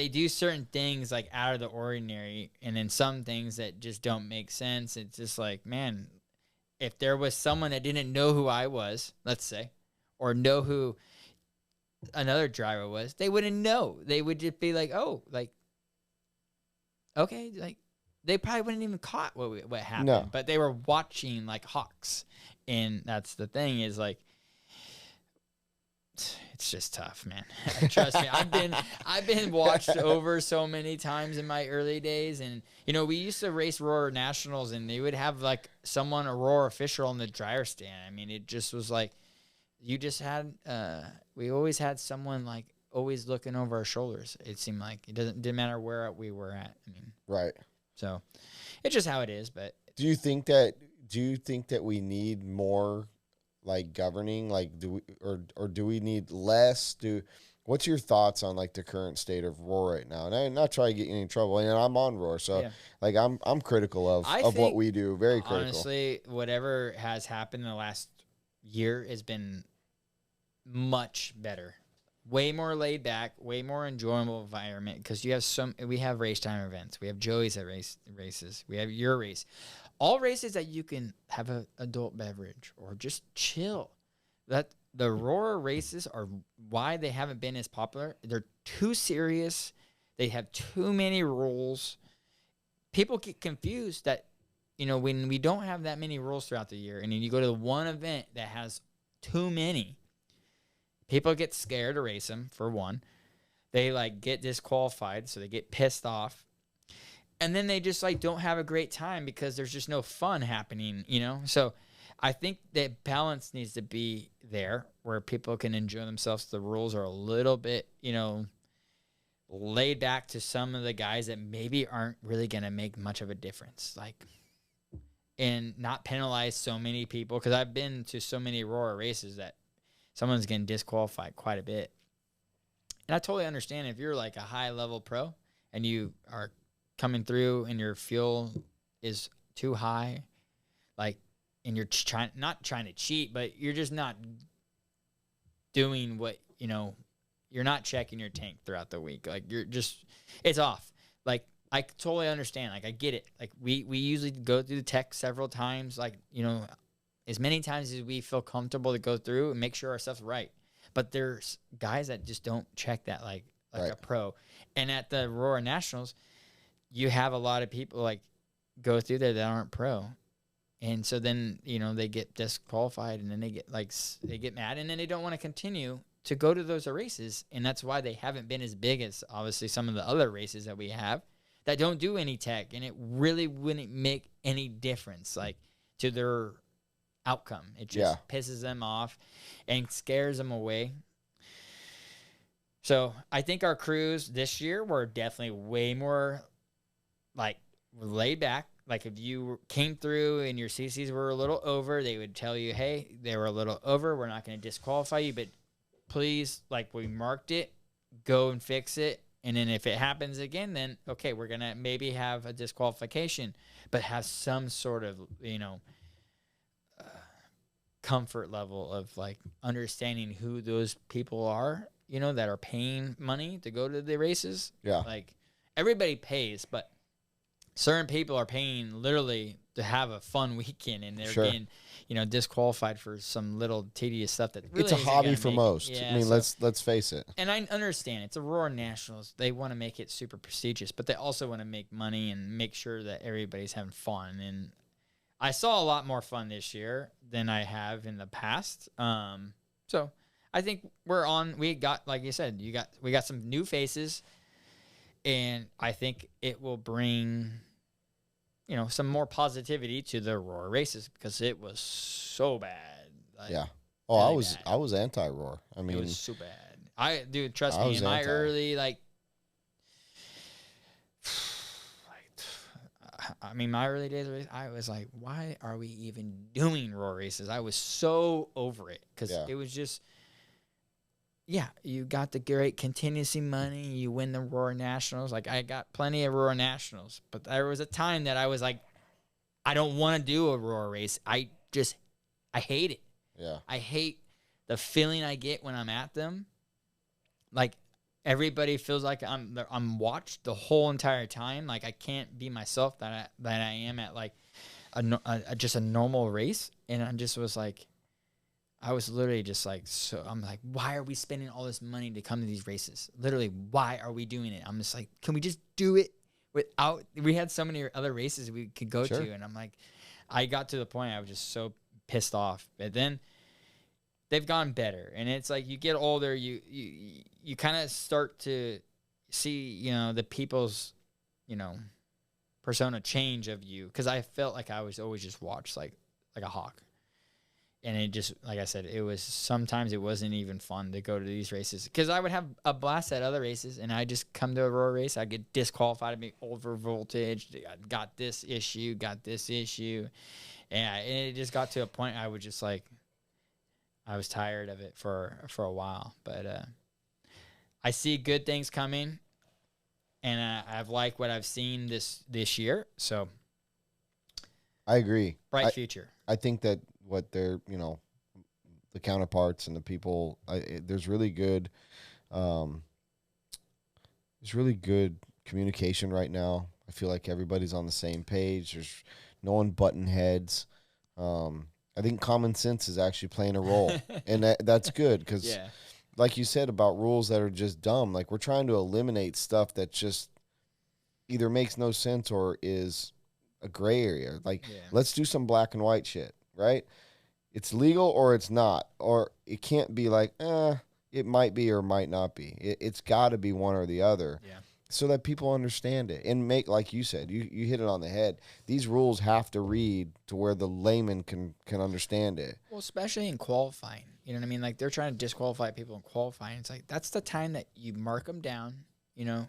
do certain things like out of the ordinary, and then some things that just don't make sense. It's just like, man, if there was someone that didn't know who I was, let's say, or know who another driver was, they wouldn't know. They would just be like, oh, like, okay, like, they probably wouldn't even caught what happened. No. But they were watching like hawks, and that's the thing is like, it's just tough, man. Trust me, I've been watched over so many times in my early days, and we used to race Roar Nationals, and they would have like a Roar official in the dryer stand. I mean, it just was like you just had we always had someone like always looking over our shoulders. It seemed like it didn't matter where we were at. I mean, right. So it's just how it is. But do you think that we need more like governing, like do we need less? What's your thoughts on like the current state of Roar right now? And I'm not trying to get you in trouble, and I'm on Roar, so like I'm critical of what we do, very critical. Honestly, whatever has happened in the last year has been much better, way more laid back, way more enjoyable environment, because we have race time events, we have Joey's at races, we have your race. All races that you can have an adult beverage or just chill. That the Roar races are why they haven't been as popular. They're too serious. They have too many rules. People get confused that, when we don't have that many rules throughout the year, and then you go to the one event that has too many, people get scared to race them, for one. They like get disqualified, so they get pissed off. And then they just like don't have a great time because there's just no fun happening, So I think that balance needs to be there where people can enjoy themselves. The rules are a little bit, laid back to some of the guys that maybe aren't really going to make much of a difference. Like, and not penalize so many people, because I've been to so many Roar races that someone's getting disqualified quite a bit. And I totally understand if you're like a high level pro and you are coming through and your fuel is too high, like, and you're not trying to cheat, but you're just not doing what, you're not checking your tank throughout the week. Like, it's off. Like, I totally understand. Like, I get it. Like, we usually go through the tech several times, like, as many times as we feel comfortable to go through and make sure our stuff's right. But there's guys that just don't check that like right. A pro. And at the Roar Nationals, you have a lot of people like go through there that aren't pro. And so then, they get disqualified, and then they get mad, and then they don't want to continue to go to those races. And that's why they haven't been as big as obviously some of the other races that we have that don't do any tech. And it really wouldn't make any difference, like, to their outcome. It just pisses them off and scares them away. So I think our crews this year were definitely way more like laid back. Like, if you came through and your CCs were a little over, they would tell you, hey, they were a little over. We're not going to disqualify you, but please, like, we marked it, go and fix it. And then if it happens again, then, okay, we're going to maybe have a disqualification, but have some sort of, comfort level of, like, understanding who those people are, that are paying money to go to the races. Yeah. Like, everybody pays, but certain people are paying literally to have a fun weekend, and they're getting, disqualified for some little tedious stuff that really it's a hobby for most. Yeah, I mean, let's face it. And I understand it's a Roar Nationals. They want to make it super prestigious, but they also want to make money and make sure that everybody's having fun. And I saw a lot more fun this year than I have in the past. So I think we got, like you said, we got some new faces. And I think it will bring, some more positivity to the Roar races, because it was so bad. Like, yeah. Oh, really I was anti-Roar. I mean, it was so bad. Dude, trust me, in my early, my early days of race, I was like, why are we even doing Roar races? I was so over it, because it was just, you got the great contingency money. You win the Roar Nationals. Like, I got plenty of Roar Nationals, but there was a time that I was like, I don't want to do a Roar race. I hate it. Yeah. I hate the feeling I get when I'm at them, like everybody feels like I'm watched the whole entire time. Like I can't be myself that I am at like just a normal race. And I just was like, I was literally just like, so I'm like, why are we spending all this money to come to these races? Literally, why are we doing it? I'm just like, can we just do it without, we had so many other races we could go Sure. to. And I'm like, I got to the point I was just so pissed off. But then they've gone better. And it's like, you get older, you kind of start to see, you know, the people's, you know, persona change of you. Cause I felt like I was always just watched like a hawk. And it just, like I said, it was, sometimes it wasn't even fun to go to these races. Because I would have a blast at other races, and I just come to a Aurora race, I'd get disqualified, I'd be over voltage, got this issue. And it just got to a point I was just like, I was tired of it for a while. But I see good things coming, and I've liked what I've seen this year. So I agree. Bright future. I think that what they're, you know, the counterparts and the people, there's really good communication right now. I feel like everybody's on the same page. There's no one button heads. I think common sense is actually playing a role, and that's good because, Yeah. like you said about rules that are just dumb, like we're trying to eliminate stuff that just either makes no sense or is a gray area. Like, let's do some black and white shit, right? It's legal or it's not, or it can't be like, it might be or might not be. It's got to be one or the other. Yeah. So that people understand it and make, like you said, you hit it on the head. These rules have to read to where the layman can understand it. Well, especially in qualifying. You know what I mean? Like, they're trying to disqualify people in qualifying. It's like, that's the time that you mark them down, you know,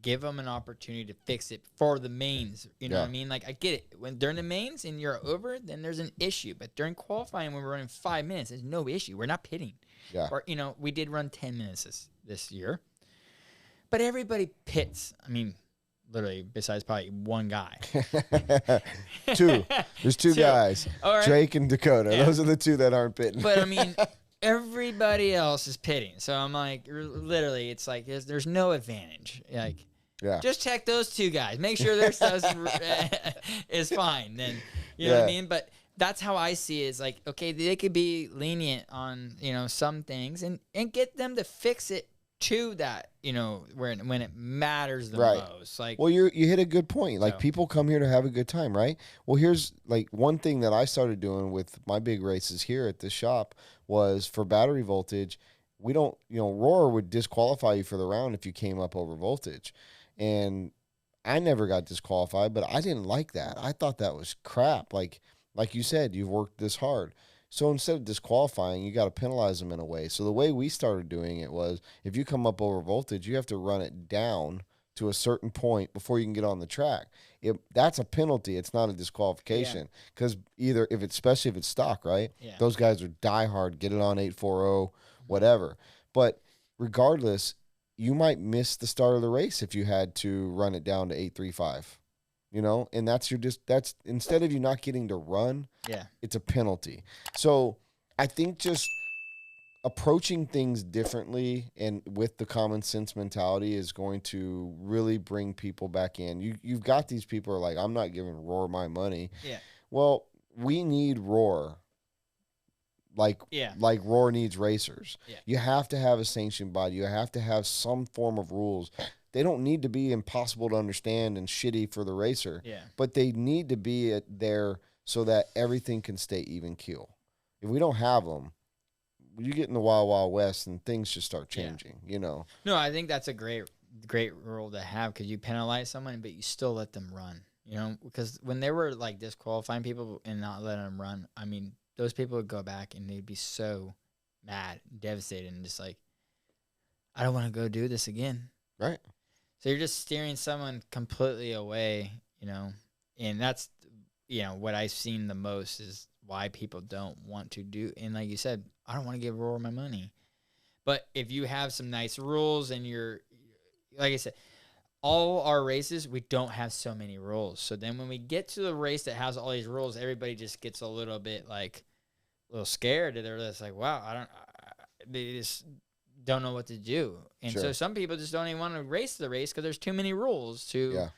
give them an opportunity to fix it for the mains. You know what I mean? Like, I get it. When during the mains and you're over, then there's an issue. But during qualifying, when we're running 5 minutes, there's no issue. We're not pitting. Yeah. Or, you know, we did run 10 minutes this year. But everybody pits. I mean, literally, besides probably one guy. Two. There's two guys. All right. Drake and Dakota. Yeah. Those are the two that aren't pitting. But, I mean, everybody else is pitting. So I'm like, literally, it's like there's no advantage. Like, just check those two guys. Make sure their stuff is fine. Then, you know what I mean? But that's how I see it. It's like, okay, they could be lenient on, you know, some things and get them to fix it to that, you know, when it matters the most. Like, well, you hit a good point. Like, people come here to have a good time, right? Well, here's like one thing that I started doing with my big races here at the shop was for battery voltage. We don't, you know, Roar would disqualify you for the round if you came up over voltage. And I never got disqualified, but I didn't like that. I thought that was crap. Like you said, you've worked this hard. So instead of disqualifying, you got to penalize them in a way. So the way we started doing it was, if you come up over voltage, you have to run it down to a certain point before you can get on the track. That's a penalty. It's not a disqualification. Because especially if it's stock, right? Yeah. Those guys are diehard, get it on 840, whatever. But regardless, you might miss the start of the race if you had to run it down to 835. You know, and that's instead of you not getting to run, it's a penalty. So I think just approaching things differently and with the common sense mentality is going to really bring people back in. You've got these people who are like, I'm not giving Roar my money. Yeah. Well, we need Roar. Like Roar needs racers. Yeah. You have to have a sanctioned body. You have to have some form of rules. They don't need to be impossible to understand and shitty for the racer. Yeah. But they need to be there so that everything can stay even keel. If we don't have them, you get in the wild, wild west and things just start changing, you know? No, I think that's a great rule to have because you penalize someone, but you still let them run, you know? Because when they were, like, disqualifying people and not letting them run, I mean, those people would go back and they'd be so mad, devastated, and just like, I don't want to go do this again. Right. So you're just steering someone completely away, you know, and that's, you know, what I've seen the most is why people don't want to do. And like you said, I don't want to give Roar my money. But if you have some nice rules and you're, like I said, all our races, we don't have so many rules. So then when we get to the race that has all these rules, everybody just gets a little bit like, a little scared. They're just like, wow, they just don't know what to do. And Sure. so some people just don't even want to race the race because there's too many rules Yeah.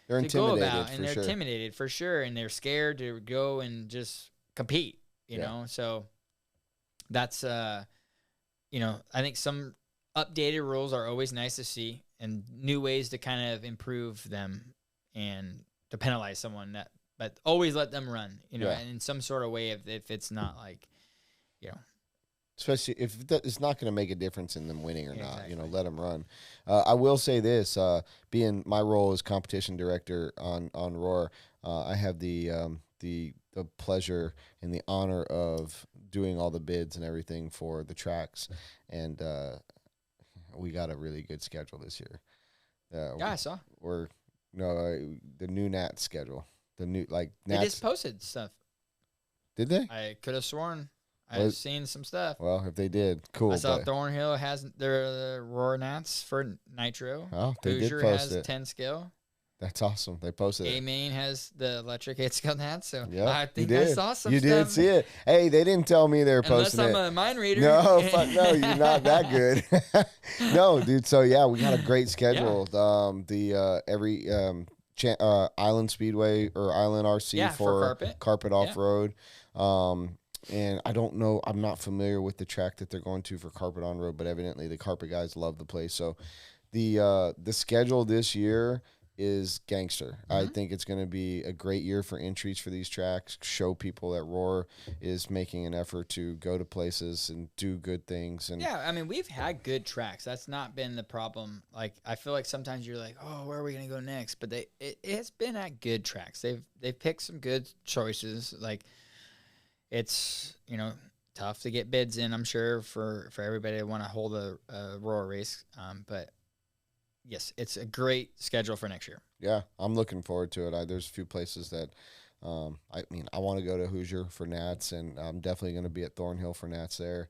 They're to go intimidated about, for and they're sure. intimidated for sure, and they're scared to go and just compete, you Yeah. know? So that's, you know, I think some updated rules are always nice to see and new ways to kind of improve them and to penalize someone but always let them run, you know, Yeah. and in some sort of way if it's not like, you know. Especially if it's not going to make a difference in them winning or not, you know, Exactly. let them run. I will say this, being my role as competition director on Roar, I have the pleasure and the honor of doing all the bids and everything for the tracks, and we got a really good schedule this year. Yeah, I saw. We're the new Nats schedule, the new like They Nats. just posted stuff. Did they? I could have sworn Well, I've seen some stuff. Well, if they did, cool. I saw but- Thornhill has their Roar Nats for Nitro. Oh, they did Hoosier post has it. 10 skill. That's awesome. They posted it. A-Main has the electric 8 skill Nats. So Yeah, I think you I did. saw some You stuff. did see it. Hey, they didn't tell me they were Unless posting I'm it. a mind reader. No, fuck no, you're not that good. No, dude. So yeah, we got a great schedule. Every Island Speedway or Island RC Yeah, for carpet Yeah. off road. And I don't know. I'm not familiar with the track that they're going to for carpet on road, but evidently the carpet guys love the place. So the schedule this year is gangster. I think it's going to be a great year for entries for these tracks. Show people that Roar is making an effort to go to places and do good things. And Yeah, I mean, we've had good tracks. That's not been the problem. Like, I feel like sometimes you're like, oh, where are we gonna go next? But it's been at good tracks. They've picked some good choices. Like, it's, you know, tough to get bids in, I'm sure, for everybody to want to hold a Roar race. But yes, it's a great schedule for next year. yeah, I'm looking forward to it. There's a few places that, I want to go to Hoosier for Nats, and I'm definitely going to be at Thornhill for Nats there.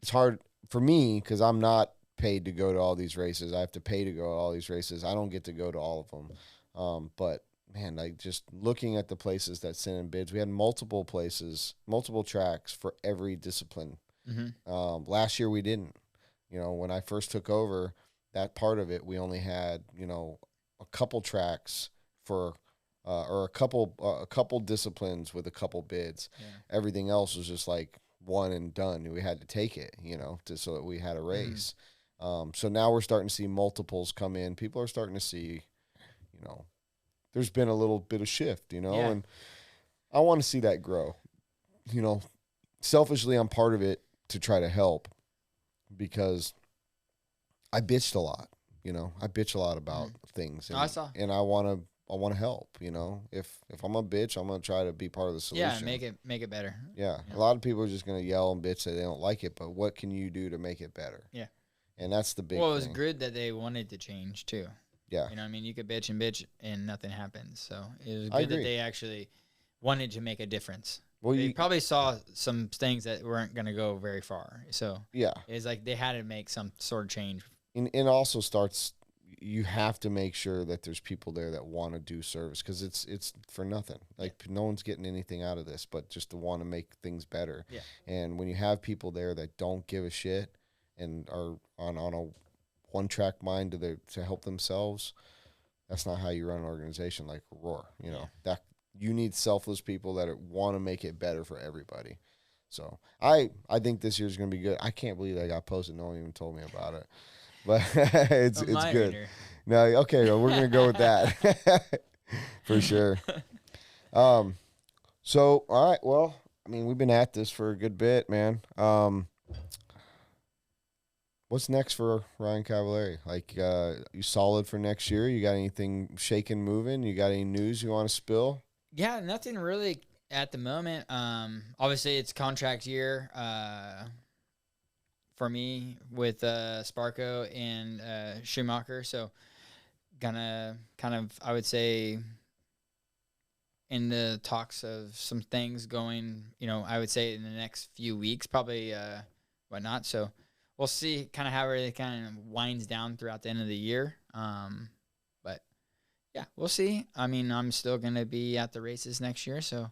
It's hard for me because I'm not paid to go to all these races. I have to pay to go to all these races. I don't get to go to all of them. But man, like just looking at the places that sent in bids, we had multiple tracks for every discipline. Last year we didn't. You know, when I first took over that part of it, we only had, you know, a couple tracks for or a couple disciplines with a couple bids. Yeah. Everything else was just like one and done. We had to take it, you know, so that we had a race. So now we're starting to see multiples come in. People are starting to see, you know, there's been a little bit of shift, you know, Yeah. and I want to see that grow. You know, selfishly, I'm part of it to try to help because I bitched a lot. You know, I bitch a lot about things, and, I saw. and I want to help. You know, if I'm a bitch, I'm gonna try to be part of the solution. Yeah, make it better. Yeah, Yeah. a lot of people are just gonna yell and bitch say they don't like it, but what can you do to make it better? Yeah. And that's the big. Well, it was thing. good that they wanted to change too. Yeah. You know what I mean? You could bitch and nothing happens. So it was I good that agree. they actually wanted to make a difference. Well, They you probably saw some things that weren't going to go very far. So yeah. it's like they had to make some sort of change. And also starts. You have to make sure that there's people there that want to do service because it's for nothing. Like no one's getting anything out of this, but just to want to make things better. Yeah. And when you have people there that don't give a shit and are on a one track mind to help themselves, that's not how you run an organization like Roar. You know that you need selfless people that want to make it better for everybody. So I think this year's gonna be good. I can't believe I got posted. No one even told me about it. But it's My good. reader. No, okay, well, we're gonna go with that for sure. So all right, well, I mean, we've been at this for a good bit, man. What's next for Ryan Cavalieri? Like, you solid for next year? You got anything shaking, moving? You got any news you want to spill? Yeah, nothing really at the moment. Obviously, it's contract year for me with Sparko and Schumacher. So, gonna kind of, I would say, in the talks of some things going, you know, I would say in the next few weeks, probably whatnot. So, we'll see kind of how it kind of winds down throughout the end of the year. But yeah, we'll see. I mean, I'm still going to be at the races next year. So